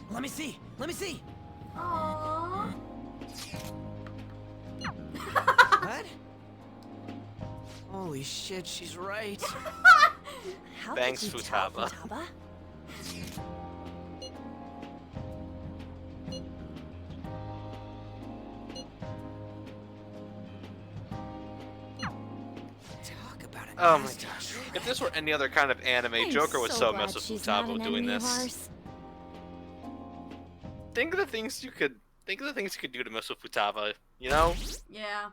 Let me see. Let me see. Aww. What? Holy shit, she's right. How Thanks, did you tell Futaba. Futaba? Talk about it. Oh my gosh. If this were any other kind of anime, I'm Joker would so glad mess with she's not Futaba an doing enemy of this. ours. Think of the things you could do to mess with Futaba, you know? Yeah.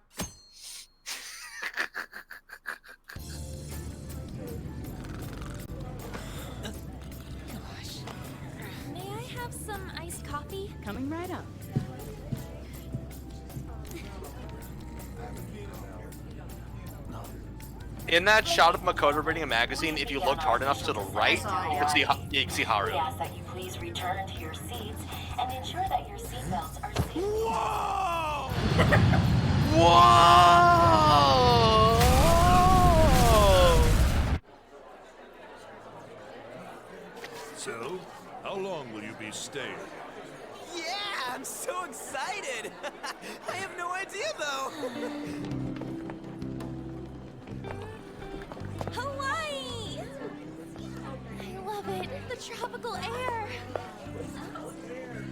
May I have some iced coffee? Coming right up. In that shot of Makoto reading a magazine, if you looked hard enough to the right, you can see you can see Haru. We ask that you please return to your seats and ensure that your seatbelts are safely. Whoa! Whoa! So, how long will you be staying? Yeah, I'm so excited. I have no idea though. Hawaii! I love it. The tropical air.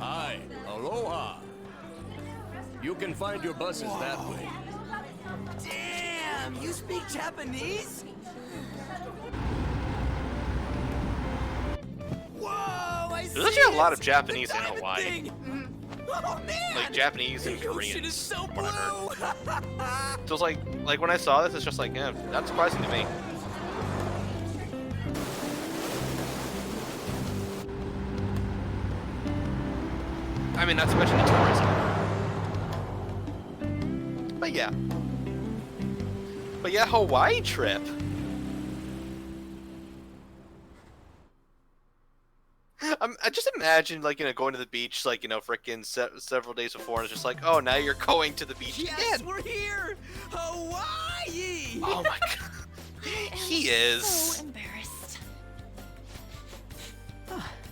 Hi, aloha. You can find your buses that way. Damn, you speak Japanese? Whoa, I see. There's actually a lot of it. Japanese The in diamond Hawaii. thing. Oh man! Like Japanese and The ocean Koreans. is so from what I heard. blue. So it's like when I saw this, it's just like, yeah, that's surprising to me. I mean, not to mention the tourism. But yeah. But yeah, Hawaii trip. I just imagine, like, you know, going to the beach, like, you know, frickin' several days before, and it's just like, oh, now you're going to the beach Yes, again. we're here! Hawaii! Oh my god. He is. So embarrassed.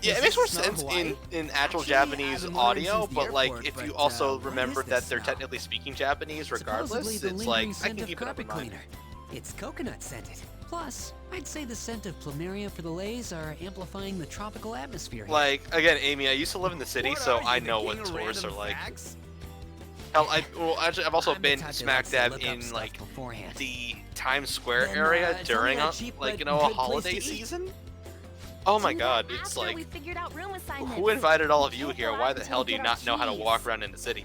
Yeah, it makes more sense in actual Japanese audio, but like if you also remember that they're technically speaking Japanese regardless, Supposedly the it's like lingering I scent can of keep it up in carpet mind. cleaner. It's coconut scented. Plus, I'd say the scent of plumeria for the leis are amplifying the tropical atmosphere here. Like again, Amy, I used to live in the city, so I know what tourists are like. Hell, actually, I've also been smack dab in like the Times Square area during a like you know a holiday season. Oh my god, it's After we like figured out room assignments. who invited all of you here? Why the hell do you not know how to walk around in the city?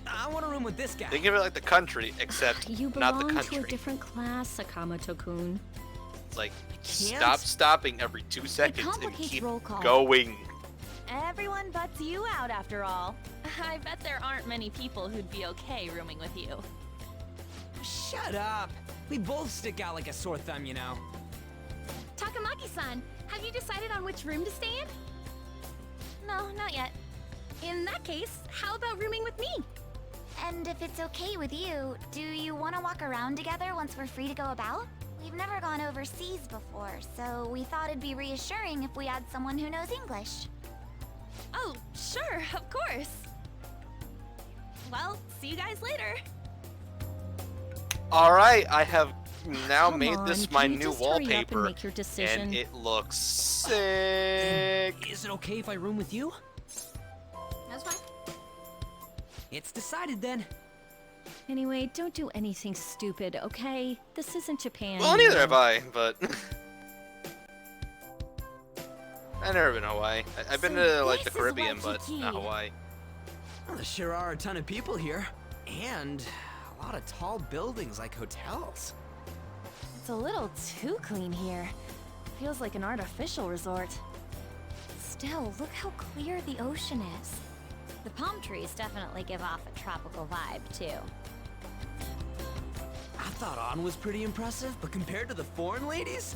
I want a room with this guy. Think of it like the country, except You not the belong to a country. different class, Sakamoto-kun. It's like can't. stopping every 2 seconds and complicates keep roll call. going. Everyone butts you out after all. I bet there aren't many people who'd be okay rooming with you. Shut up. We both stick out like a sore thumb, you know. Takamaki-san, have you decided on which room to stay in? No, not yet. In that case, how about rooming with me? And if it's okay with you, do you want to walk around together once we're free to go about? We've never gone overseas before, so we thought it'd be reassuring if we had someone who knows English. Oh, sure, of course. Well, see you guys later. Alright, I have now made on, this my can you new just hurry up and wallpaper, make your decision? and it looks sick. Is it okay if I room with you? That's fine. It's decided then. Anyway, don't do anything stupid, okay? This isn't Japan. Well, neither have I, but I've never been to Hawaii. I've been to like the Caribbean, but not Hawaii. Well, there sure are a ton of people here, and a lot of tall buildings like hotels. It's a little too clean here. Feels like an artificial resort. Still, look how clear the ocean is. The palm trees definitely give off a tropical vibe, too. I thought On was pretty impressive, but compared to the foreign ladies?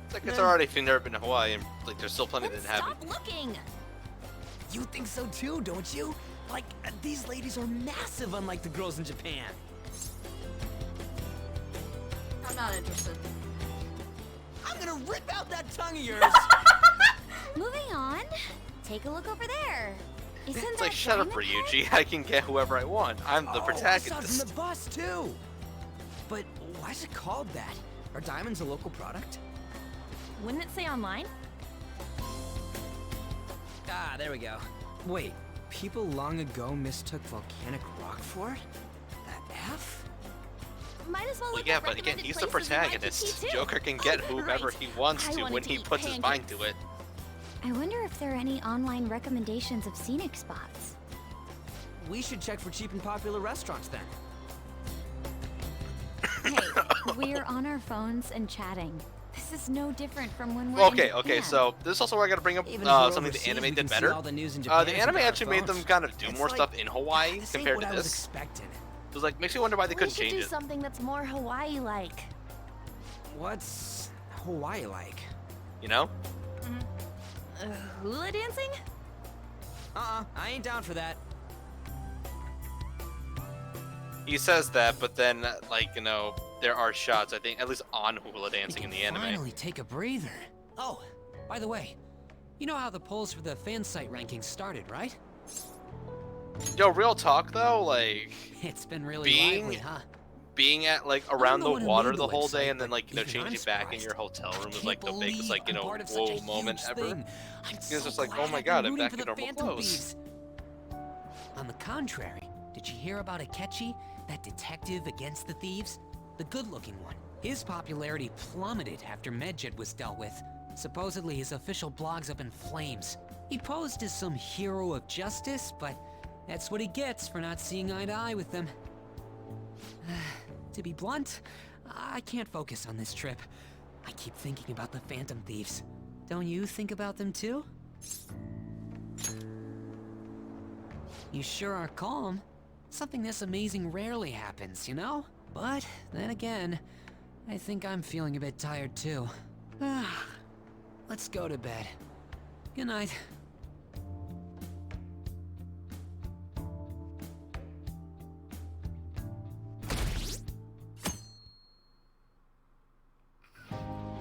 It's like it's alright if you've never been to Hawaii, and like there's still plenty that haven't. Stop looking! You think so too, don't you? Like, these ladies are massive unlike the girls in Japan. I'm not interested. I'm gonna rip out that tongue of yours! Moving on. Take a look over there. Isn't It's that like, shut up, Diamond Ryuji. I can get whoever I want. I'm the I saw it protagonist. from the bus too. But why is it called that? Are diamonds a local product? Wouldn't it say online? Ah, there we go. Wait, people long ago mistook volcanic rock for it? The F? Might as well Well, look yeah, at but again, recommended he's the places in protagonist. Waikiki, too. Joker can get Oh, whoever right. he wants I to wanted when to he eat puts his mind pancakes. to it. I wonder if there are any online recommendations of scenic spots. We should check for cheap and popular restaurants then. Hey, we're on our phones and chatting. This is no different from when we're Okay, in okay, Japan. so this is also where I gotta bring up Even if we're something the overseas, anime we did can see better. all the news in The Japan anime with our actually made them phones. kind of do It's more like- stuff in Hawaii this ain't compared what to I was this. expecting. It was like, makes me wonder why they We couldn't should change do it. something that's more Hawaii-like. What's Hawaii like? You know? Hula dancing? I ain't down for that. He says that, but then, like, you know, there are shots, I think, at least on hula dancing in the anime. Finally take a breather. Oh, by the way, you know how the polls for the fan site rankings started, right? Yo, real talk though, like, It's been really being lively, huh? being at like around the the one who water made the the whole day website, and then but like, you know, even I'm changing back in your hotel room was like the biggest, like, you know, part of such whoa a moment huge ever. thing. I'm It's so just like, oh glad my I've god, been I'm rooting back for in the normal Phantom clothes. Thieves. On the contrary, did you hear about Akechi, that detective against the thieves? The good-looking one. His popularity plummeted after Medjed was dealt with. Supposedly his official blog's up in flames. He posed as some hero of justice, but that's what he gets for not seeing eye to eye with them. To be blunt, I can't focus on this trip. I keep thinking about the Phantom Thieves. Don't you think about them too? You sure are calm. Something this amazing rarely happens, you know? But then again, I think I'm feeling a bit tired too. Let's go to bed. Good night.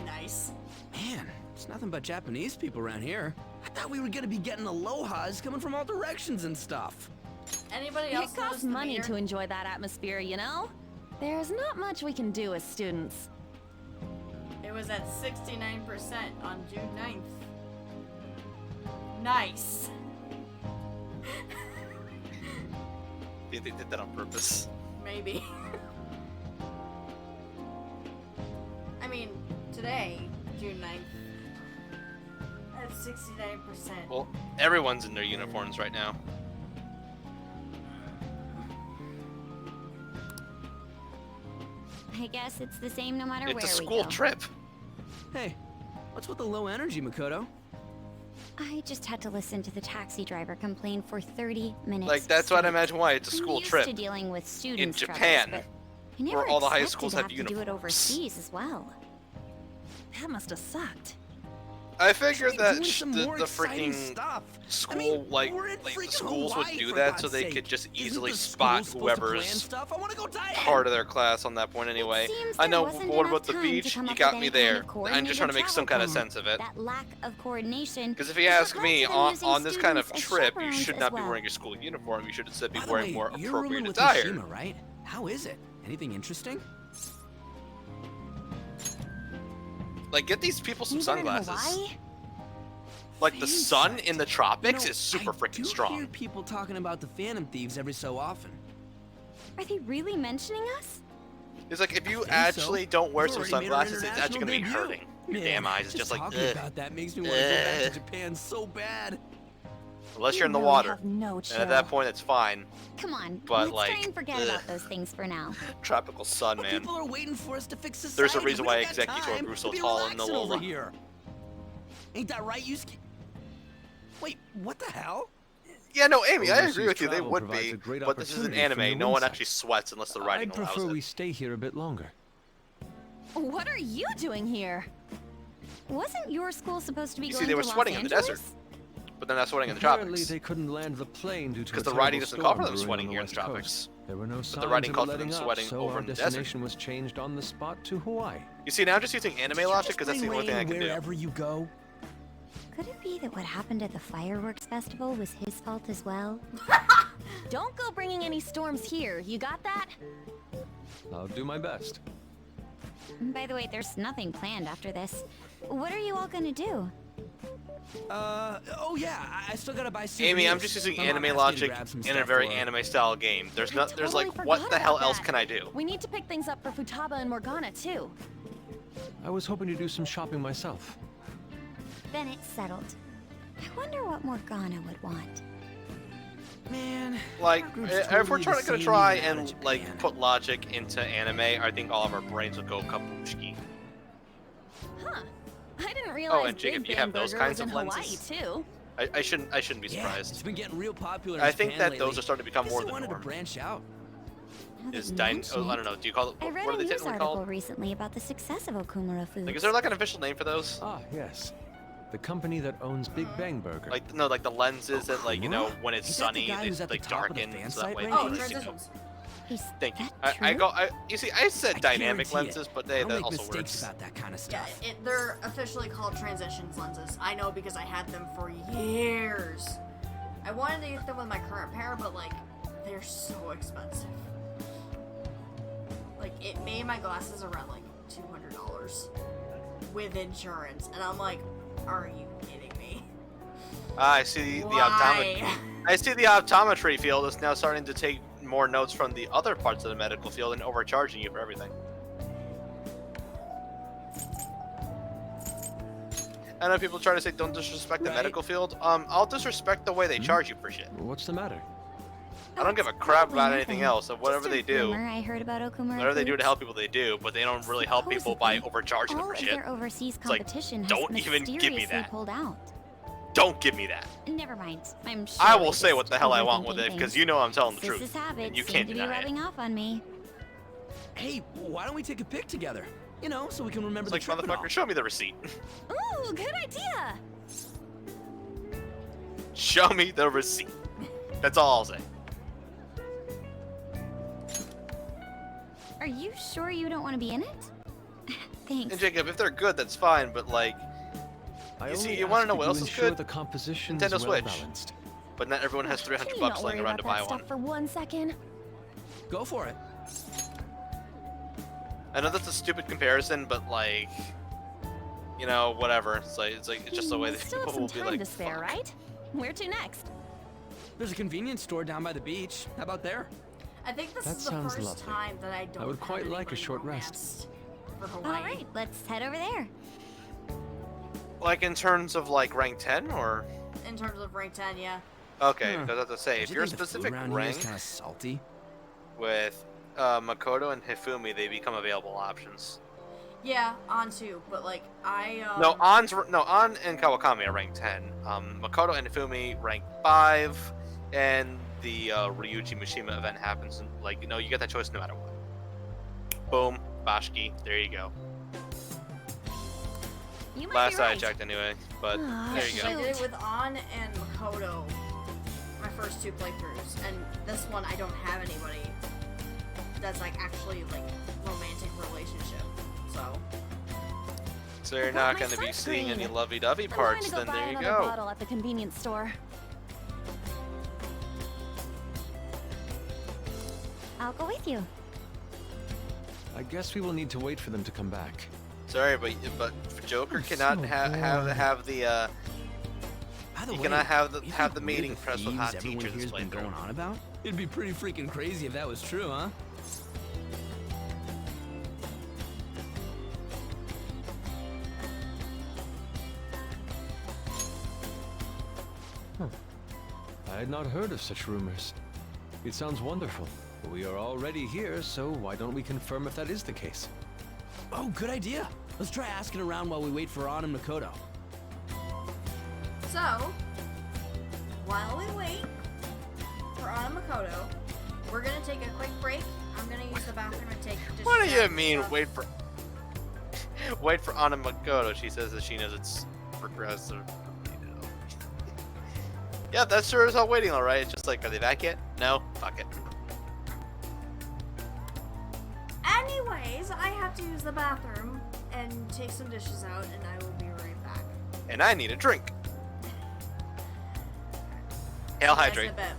Nice. Man, it's nothing but Japanese people around here. I thought we were gonna be getting alohas coming from all directions and stuff. Anybody else It costs notice the money meter? to enjoy that atmosphere, you know? There's not much we can do as students. It was at 69% on June 9th. Nice. They did that on purpose. Maybe. I mean, today, June 9th, at 69%. Well, everyone's in their uniforms right now. I guess it's the same no matter where we go. It's a school trip. Hey, what's with the low energy, Makoto? I just had to listen to the taxi driver complain for 30 minutes. Like, that's what I imagine why it's a I'm school used trip. to dealing with students in Japan, troubles, but I never where all the high expected schools to have have to do it uniforms. overseas as well. That must have sucked. I figured that doing some the more exciting freaking stuff. school, I mean, like we're in the freaking schools would Hawaii, do for that God's so they sake. could just Isn't easily the spot school supposed to plan whoever's stuff? I want to go dive part of their class on that point anyway. I know, but what about the beach? You got me there. I'm just trying to make some kind of sense of it. That lack of coordination. Because if you ask me, on this kind of trip, you chaperones should as not be well. wearing your school uniform. You should instead be By the wearing way, more you're appropriate rooming with attire. Mishima, right? How is it? Anything interesting? Like, get these people some You were in sunglasses. Hawaii? Like, the sun in the tropics You know, is super I freaking do strong. hear people talking about the Phantom Thieves every so often. Are they really mentioning us? It's like, if you think actually so. don't wear We some already made our sunglasses, it's actually going to be international hurting. debut. Your damn Man, eyes is just like, talking ugh. about that makes me want to go back to Japan so bad. Unless you're in the really water. have no And at that chill. point, it's fine. Come on, But, let's like, try and forget ugh. about those things for now. Tropical sun, man. People are waiting for us to fix society. There's a reason We why don't got Executor time grew to so be tall in relaxing over Nolola. here. Ain't that right, Yusuke? Wait, what the hell? Yeah, no, Amy, I Overseas agree with you. They travel would provides be, a great but this is an opportunity for anime. new No one insight. actually sweats unless the writing I'd allows prefer it. we stay here a bit longer. What are you doing here? Wasn't your school supposed to be You going see, they were to Los sweating in the Angeles? desert, but they're not sweating in the Apparently, tropics. they couldn't land the plane due to a Because the writing terrible doesn't call for storm them brewing sweating on here in the West tropics. Coast. There were no But signs the writing of called it for them letting up, sweating so over our in the desert. destination was changed on the spot to Hawaii. You see, now I'm just using anime logic because that's the only thing I can do. Wherever you go. Could it be that what happened at the fireworks festival was his fault as well? Don't go bringing any storms here. You got that? I'll do my best. By the way, there's nothing planned after this. What are you all gonna do? Oh yeah, I still gotta buy souvenirs. Amy, I'm just using My mom anime asked me to logic grab some in a stuff very for her. anime style game. There's no, there's Totally like, what forgot the hell about else that. can I do? We need to pick things up for Futaba and Morgana, too. I was hoping to do some shopping myself. Then it's settled. I wonder what Morgana would want. Man, Like, group's if totally we're the trying to same try even out of and Japan. like put logic into anime, I think all of our brains would go kabushki. Huh. I didn't realize and Jacob, Big you Bang have those Burger kinds was of in Hawaii, lenses? too. I shouldn't be Yeah, surprised. it's been getting real popular in I think Japan that those lately. are starting to become more Guess I the wanted norm. to branch out. Is I don't know. Do you call it? I read What a are they news typically article called? recently about the success of Okumura Foods. Like, is there like an official name for those? Ah, yes. The company that owns Big Bang Burger. Like no, like the lenses that like when it's Is that the sunny guy they who's at the like top of the darken fan so that site way. right Oh, now? transitions. Thank you. that I true? go. You see, I said dynamic guarantee it. lenses, but I they don't that make also mistakes works. about that kind of Yeah, stuff. they're officially called transitions lenses. I know because I had them for years. I wanted to get them with my current pair, but like, they're so expensive. Like, it made my glasses around like $200 with insurance, and I'm like, are you kidding me? I see the optometry. I see the optometry field is now starting to take more notes from the other parts of the medical field and overcharging you for everything. I know people try to say don't disrespect the medical field. I'll disrespect the way they charge you for shit. What's the matter? I don't give a crap about anything else. So whatever they do, Rumor I heard about Okumura whatever they do to Foods. help people, they do. But they don't really help people by overcharging them All for of shit. their overseas It's like, competition has don't even give me mysteriously that. pulled out. Don't give me that. Never mind. I'm sure I we're will say just what the hell I want with overthinking it because things. you know I'm telling the Sis's truth, habits and you seem can't to be deny it. rubbing off on me. Hey, why don't we take a pic together? You know, so we can remember It's the like trip and all. motherfucker, show me the receipt. Ooh, good idea. Show me the receipt. That's all I'll say. Are you sure you don't want to be in it? Thanks. And Jacob, if they're good, that's fine. But like, you see, you want to know what else is good? The composition Nintendo is well Switch. balanced. But not everyone has Can $300 you not laying worry around to about buy that one. stuff for 1 second? Go for it. I know that's a stupid comparison, but like, you know, whatever. It's just the way We that still have people some will be time like, to spare, right? Where to next? There's a convenience store down by the beach. How about there? I think this That is the sounds first lovely. time that I don't I would have quite like a anybody short rest. romanced for All Hawaii. right, let's head over there. like in terms of like rank 10 or In terms of rank 10, yeah. okay, Huh. because I have to say, if Don't you you're a think the food specific around here is rank kind of salty. with Makoto and Hifumi, they become available options. Yeah, on too, but like, I, No, On and Kawakami are rank 10. Makoto and Hifumi rank 5, and the Ryuji Mishima event happens, and like, you know, you get that choice no matter what. Boom, Bashki, there you go. You might Last be I right. checked, anyway. But Aw, there you go. I did it with An and Makoto, my first 2 playthroughs, and this one I don't have anybody that's like actually like romantic relationship. So you're not going to be seeing any lovey-dovey parts, then there you go. Bottle at the convenience store. I'll go with you. I guess we will need to wait for them to come back. Sorry, but Joker cannot have the he cannot have the mating press with hot teachers this been playthrough. going on about? It'd be pretty freaking crazy if that was true, huh? I had not heard of such rumors. It sounds wonderful. We are already here, so why don't we confirm if that is the case? Oh, good idea. Let's try asking around while we wait for An and Makoto. So, while we wait for An and Makoto, we're gonna take a quick break. I'm gonna use the bathroom and take just What do you mean, wait for An and Makoto? She says that she knows it's progressive. Yeah, that's sure as hell waiting, alright. It's just like, are they back yet? No? Fuck it. Anyways, I have to use the bathroom and take some dishes out, and I will be right back. And I need a drink. Hail hydrate. Guys, I bet.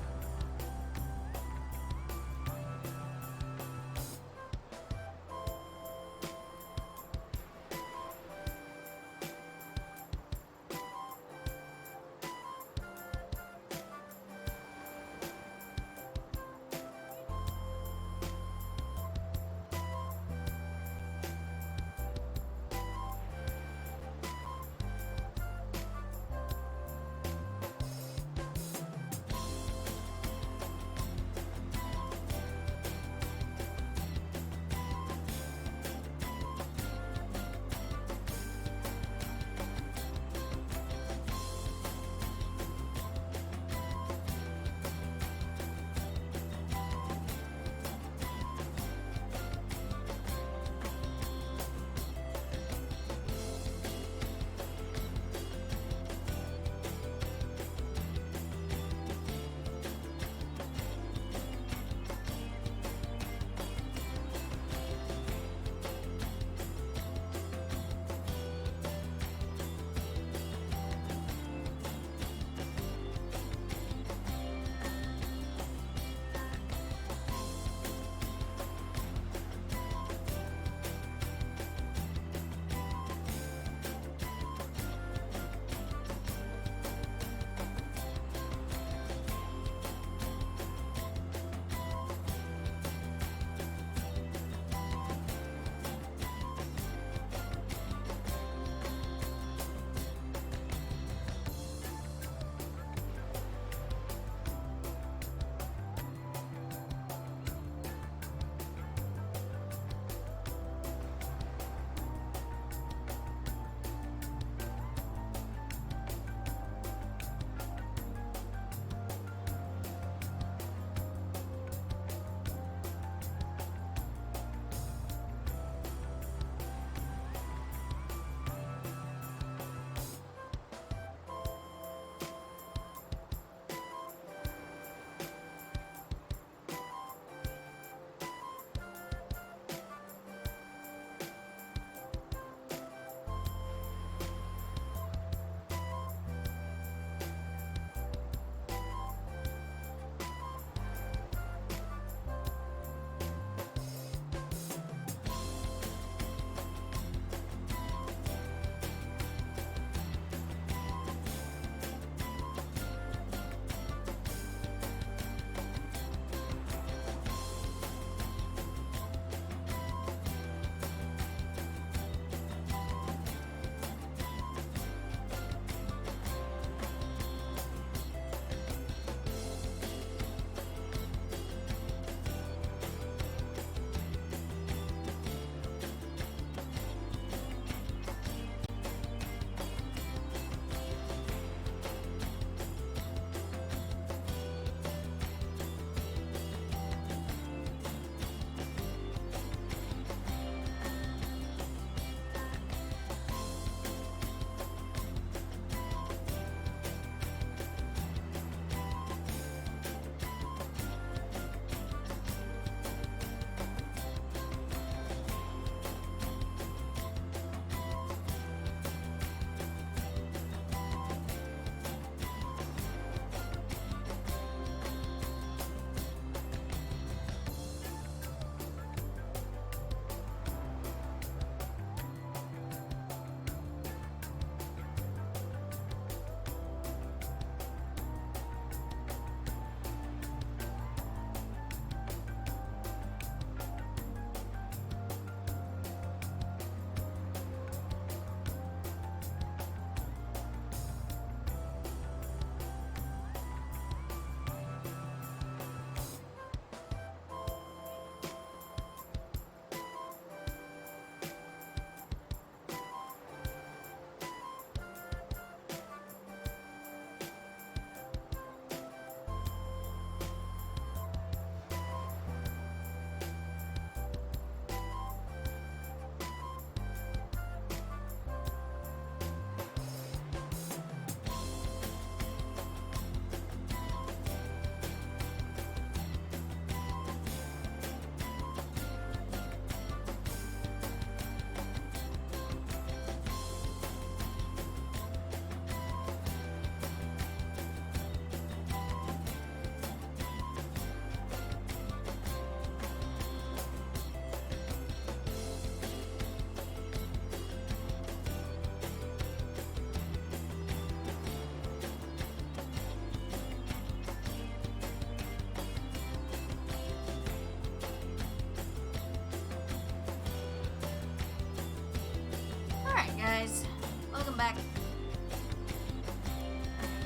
come back.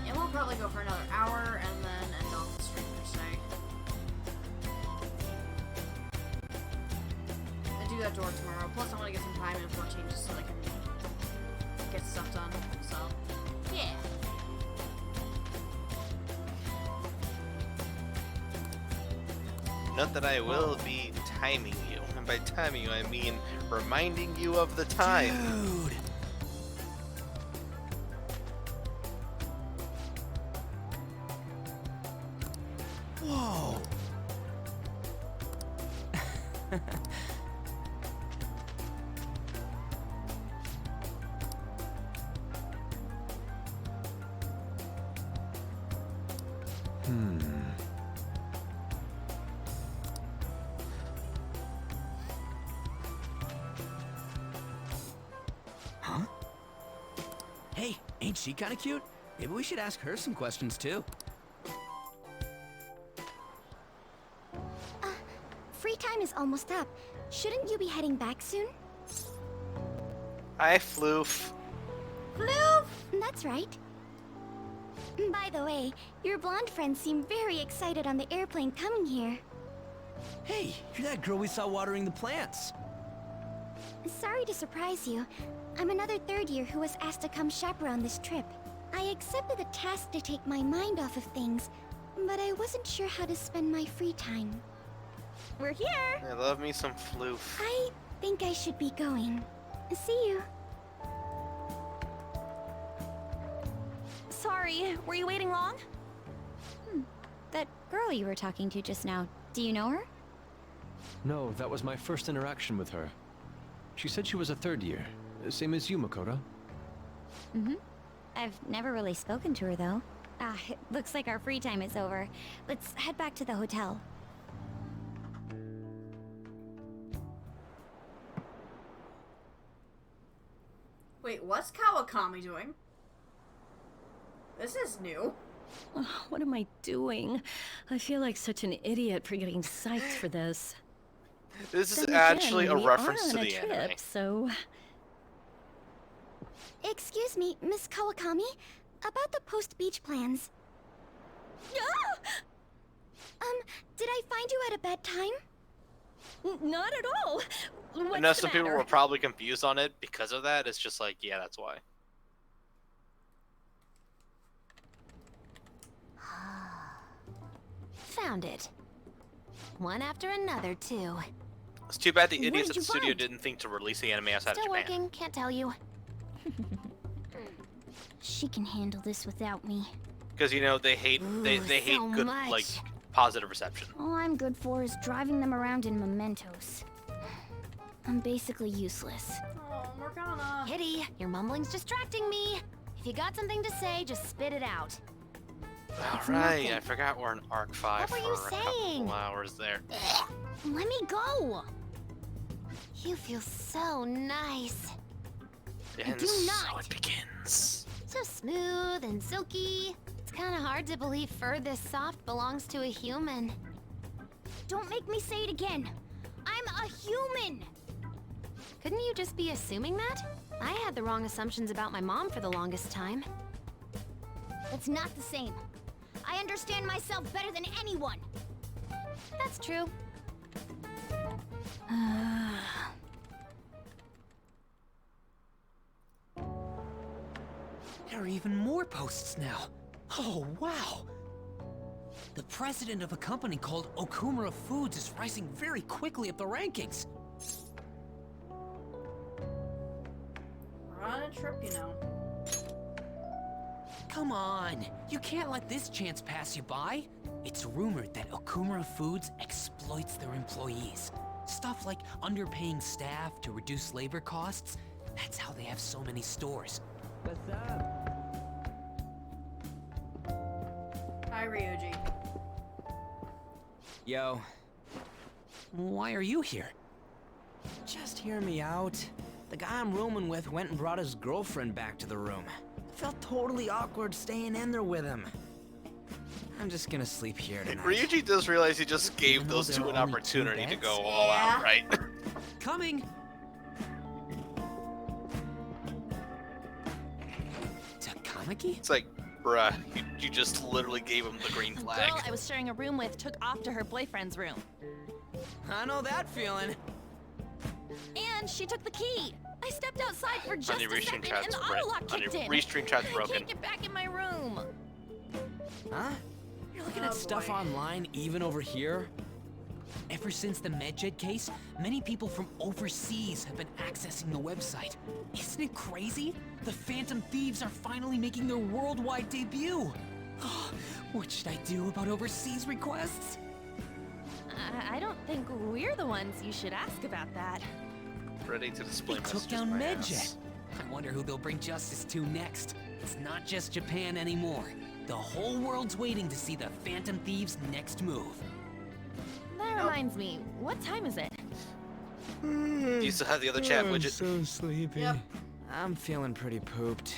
And we'll probably go for another hour and then end off the stream per se. I do that door tomorrow. Plus, I want to get some time in for changes so I can get stuff done. So, yeah. Not that I will be timing you. And by timing you, I mean reminding you of the time. Dude. Whoa. Huh? Hey, ain't she kind of cute? Maybe we should ask her some questions too. Free time is almost up. Shouldn't you be heading back soon? Hi, Floof. Floof! That's right. By the way, your blonde friends seem very excited on the airplane coming here. Hey, you're that girl we saw watering the plants. Sorry to surprise you. I'm another third year who was asked to come chaperone this trip. I accepted the task to take my mind off of things, but I wasn't sure how to spend my free time. We're here! I love me some Floof. I think I should be going. See you. Sorry, were you waiting long? That girl you were talking to just now, do you know her? No, that was my first interaction with her. She said she was a third year, same as you, Makoto. Mm-hmm. I've never really spoken to her, though. It looks like our free time is over. Let's head back to the hotel. Wait, what's Kawakami doing? This is new. Oh, what am I doing? I feel like such an idiot for getting psyched for this. This is Then actually again, a we reference are to on a the trip, anime. so... Excuse me, Miss Kawakami. About the post-beach plans. Did I find you at a bad time? Not at all. What's I know the some people matter? were probably confused on it because of that. It's just like, yeah, that's why. Found it. One after another, too. It's too bad the What idiots did at the you studio find? didn't think to release the anime outside Still of Japan. working, can't tell you. She can handle this without me. Because, you know, they hate they hate so good, much. like, positive reception. All I'm good for is driving them around in mementos. I'm basically useless. Oh, Morgana. Kitty, your mumbling's distracting me. If you got something to say, just spit it out. Alright, I forgot we're in Arc 5 What were you for a saying? couple hours there. Let me go! You feel so nice. And do so not. it begins. So smooth and silky. It's kind of hard to believe fur this soft belongs to a human. Don't make me say it again. I'm a human! Couldn't you just be assuming that? I had the wrong assumptions about my mom for the longest time. It's not the same. I understand myself better than anyone. That's true. There are even more posts now. Oh, wow. The president of a company called Okumura Foods is rising very quickly up the rankings. We're on a trip, you know. Come on, you can't let this chance pass you by. It's rumored that Okumura Foods exploits their employees. Stuff like underpaying staff to reduce labor costs. That's how they have so many stores. What's up? Hi, Ryuji. Yo. Why are you here? Just hear me out. The guy I'm rooming with went and brought his girlfriend back to the room. Felt totally awkward staying in there with him. I'm just gonna sleep here tonight. Ryuji does realize he just gave those two an opportunity to go all out, right? Coming! Tamaki? It's like, bruh, you just literally gave him the green flag. Girl I was sharing a room with took off to her boyfriend's room. I know that feeling. And she took the key. I stepped outside for just your a restream second and the auto-lock kicked in. Restream chat's I broken. can't get back in my room. Huh? You're looking at stuff online even over here? Ever since the MedJet case, many people from overseas have been accessing the website. Isn't it crazy? The Phantom Thieves are finally making their worldwide debut. What should I do about overseas requests? I don't think we're the ones you should ask about that. Ready to display They took messages down my MedJet. ass. I wonder who they'll bring justice to next. It's not just Japan anymore. The whole world's waiting to see the Phantom Thieves' next move. That reminds me, what time is it? Do you still have the other chat I'm widget? so sleepy. Yep. I'm feeling pretty pooped.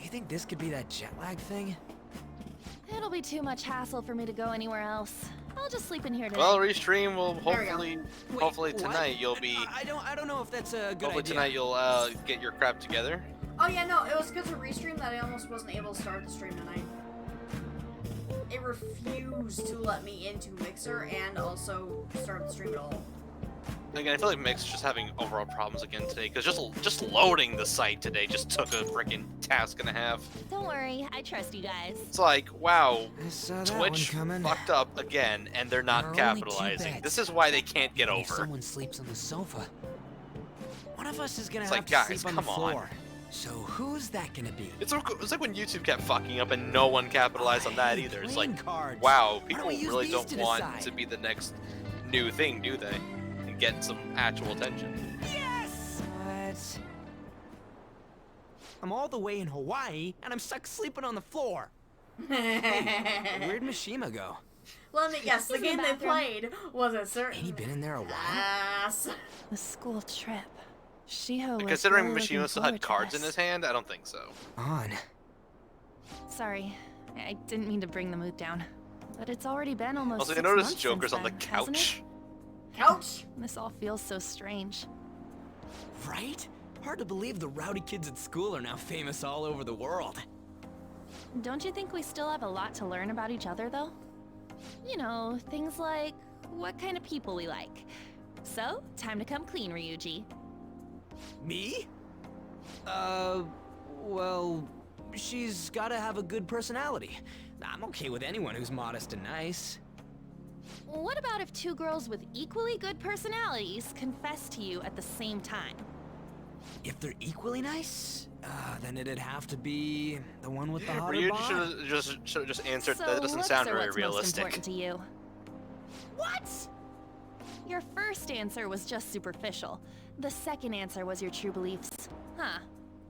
You think this could be that jet lag thing? It'll be too much hassle for me to go anywhere else. I'll just sleep in here today. Well, restream will There we go. hopefully what? tonight you'll be. I don't know if that's a good Hopefully idea. tonight you'll get your crap together. Oh yeah, no, it was because of Restream that I almost wasn't able to start the stream tonight. It refused to let me into Mixer and also start the stream at all. Again, I feel like Mix is just having overall problems again today, because just loading the site today just took a freaking task and a half. Don't worry, I trust you guys. It's like, wow, I saw that Twitch one coming. fucked up again, and they're not There are only two capitalizing. beds. This is why they can't get If over. someone sleeps on the sofa, one of us is gonna It's have like, to guys, sleep on the come on. floor. So who's that gonna be? It's like when YouTube kept fucking up and no one capitalized on that either. It's like, playing cards. wow, Why people don't we use really these don't to want decide? to be the next new thing, do they? And get some actual attention. Yes! What? I'm all the way in Hawaii, and I'm stuck sleeping on the floor. Hey, where'd Mishima go? Let me guess, the He's in game the they bathroom. played was a certain Ain't he been in there a while? ass. The school trip. Shiho was Considering really Mishima looking still forward had to cards this. in his hand, I don't think so. On. Sorry, I didn't mean to bring the mood down. But it's already been almost Also, you 6 notice months Joker's since on the then, hasn't it? couch. Couch? This all feels so strange. Right? Hard to believe the rowdy kids at school are now famous all over the world. Don't you think we still have a lot to learn about each other, though? You know, things like what kind of people we like. So, time to come clean, Ryuji. Me? Well, she's gotta have a good personality. I'm okay with anyone who's modest and nice. What about if two girls with equally good personalities confess to you at the same time? If they're equally nice, then it'd have to be the one with the hotter Ryuji bod. should have just answered So that. It doesn't looks sound are very what's most realistic. important to you. What? Your first answer was just superficial. The second answer was your true beliefs. Huh.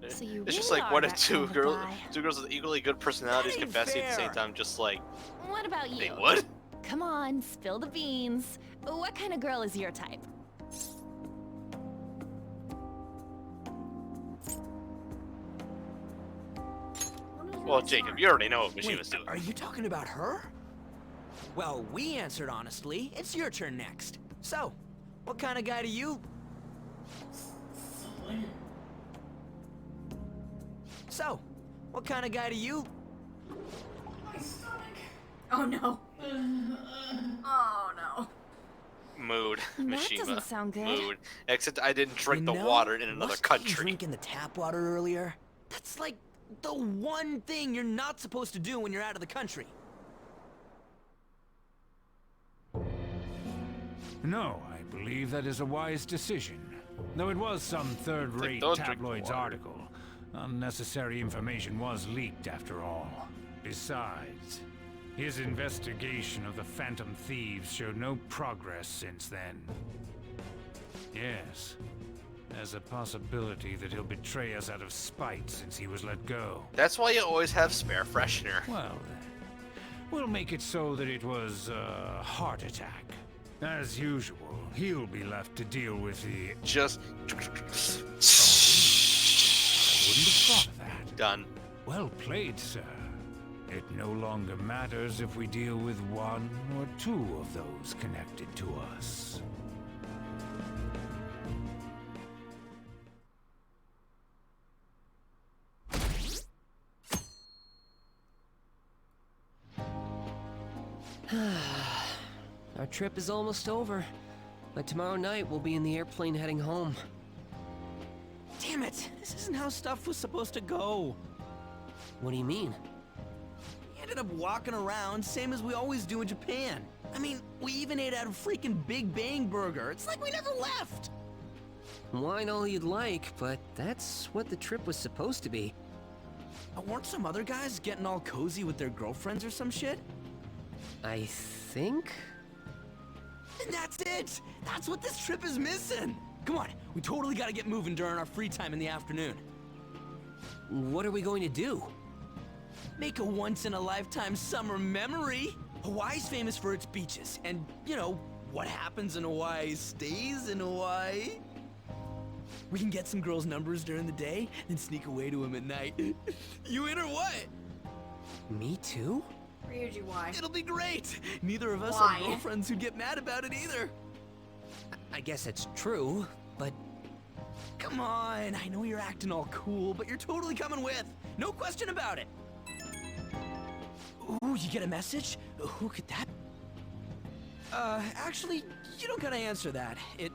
So you It's just really like, are what if that two kind of girls guy. with equally good personalities That ain't confessing at the same fair. time? Just like, What about you? they would? Come on, spill the beans. What kind of girl is your type? Well, Jacob, you already know what Mishima's Wait, doing. are you talking about her? Well, we answered honestly. It's your turn next. So, what kind of guy do you... So, what kind of guy do you... Oh no. Oh no. Mood, That Mishima. doesn't sound good. Mood. Except I didn't drink You the know, water in another wasn't country. you drinking the tap water earlier? That's like the one thing you're not supposed to do when you're out of the country. No, I believe that is a wise decision. Though it was some third-rate don't drink tabloid's water. article, unnecessary information was leaked after all. Besides, his investigation of the Phantom Thieves showed no progress since then. Yes, there's a possibility that he'll betray us out of spite since he was let go. That's why you always have spare freshener. Well then, we'll make it so that it was a heart attack. As usual, he'll be left to deal with the... Just... I wouldn't have thought of that. Done. Well played, sir. It no longer matters if we deal with one or two of those connected to us. Our trip is almost over. By tomorrow night, we'll be in the airplane heading home. Damn it! This isn't how stuff was supposed to go. What do you mean? We ended up walking around, same as we always do in Japan. I mean, we even ate at a freaking Big Bang Burger. It's like we never left! Wine all you'd like, but that's what the trip was supposed to be. Weren't some other guys getting all cozy with their girlfriends or some shit? I think? And that's it! That's what this trip is missing! Come on, we totally gotta get moving during our free time in the afternoon. What are we going to do? Make a once-in-a-lifetime summer memory! Hawaii's famous for its beaches, and, you know, what happens in Hawaii stays in Hawaii. We can get some girls' numbers during the day, then sneak away to them at night. You in or what? Me too? Ryuji, why? It'll be great! Neither of us Why? have girlfriends who get mad about it either. I guess it's true, but... Come on, I know you're acting all cool, but you're totally coming with. No question about it. Ooh, you get a message? Who could that be? Actually, you don't gotta answer that. It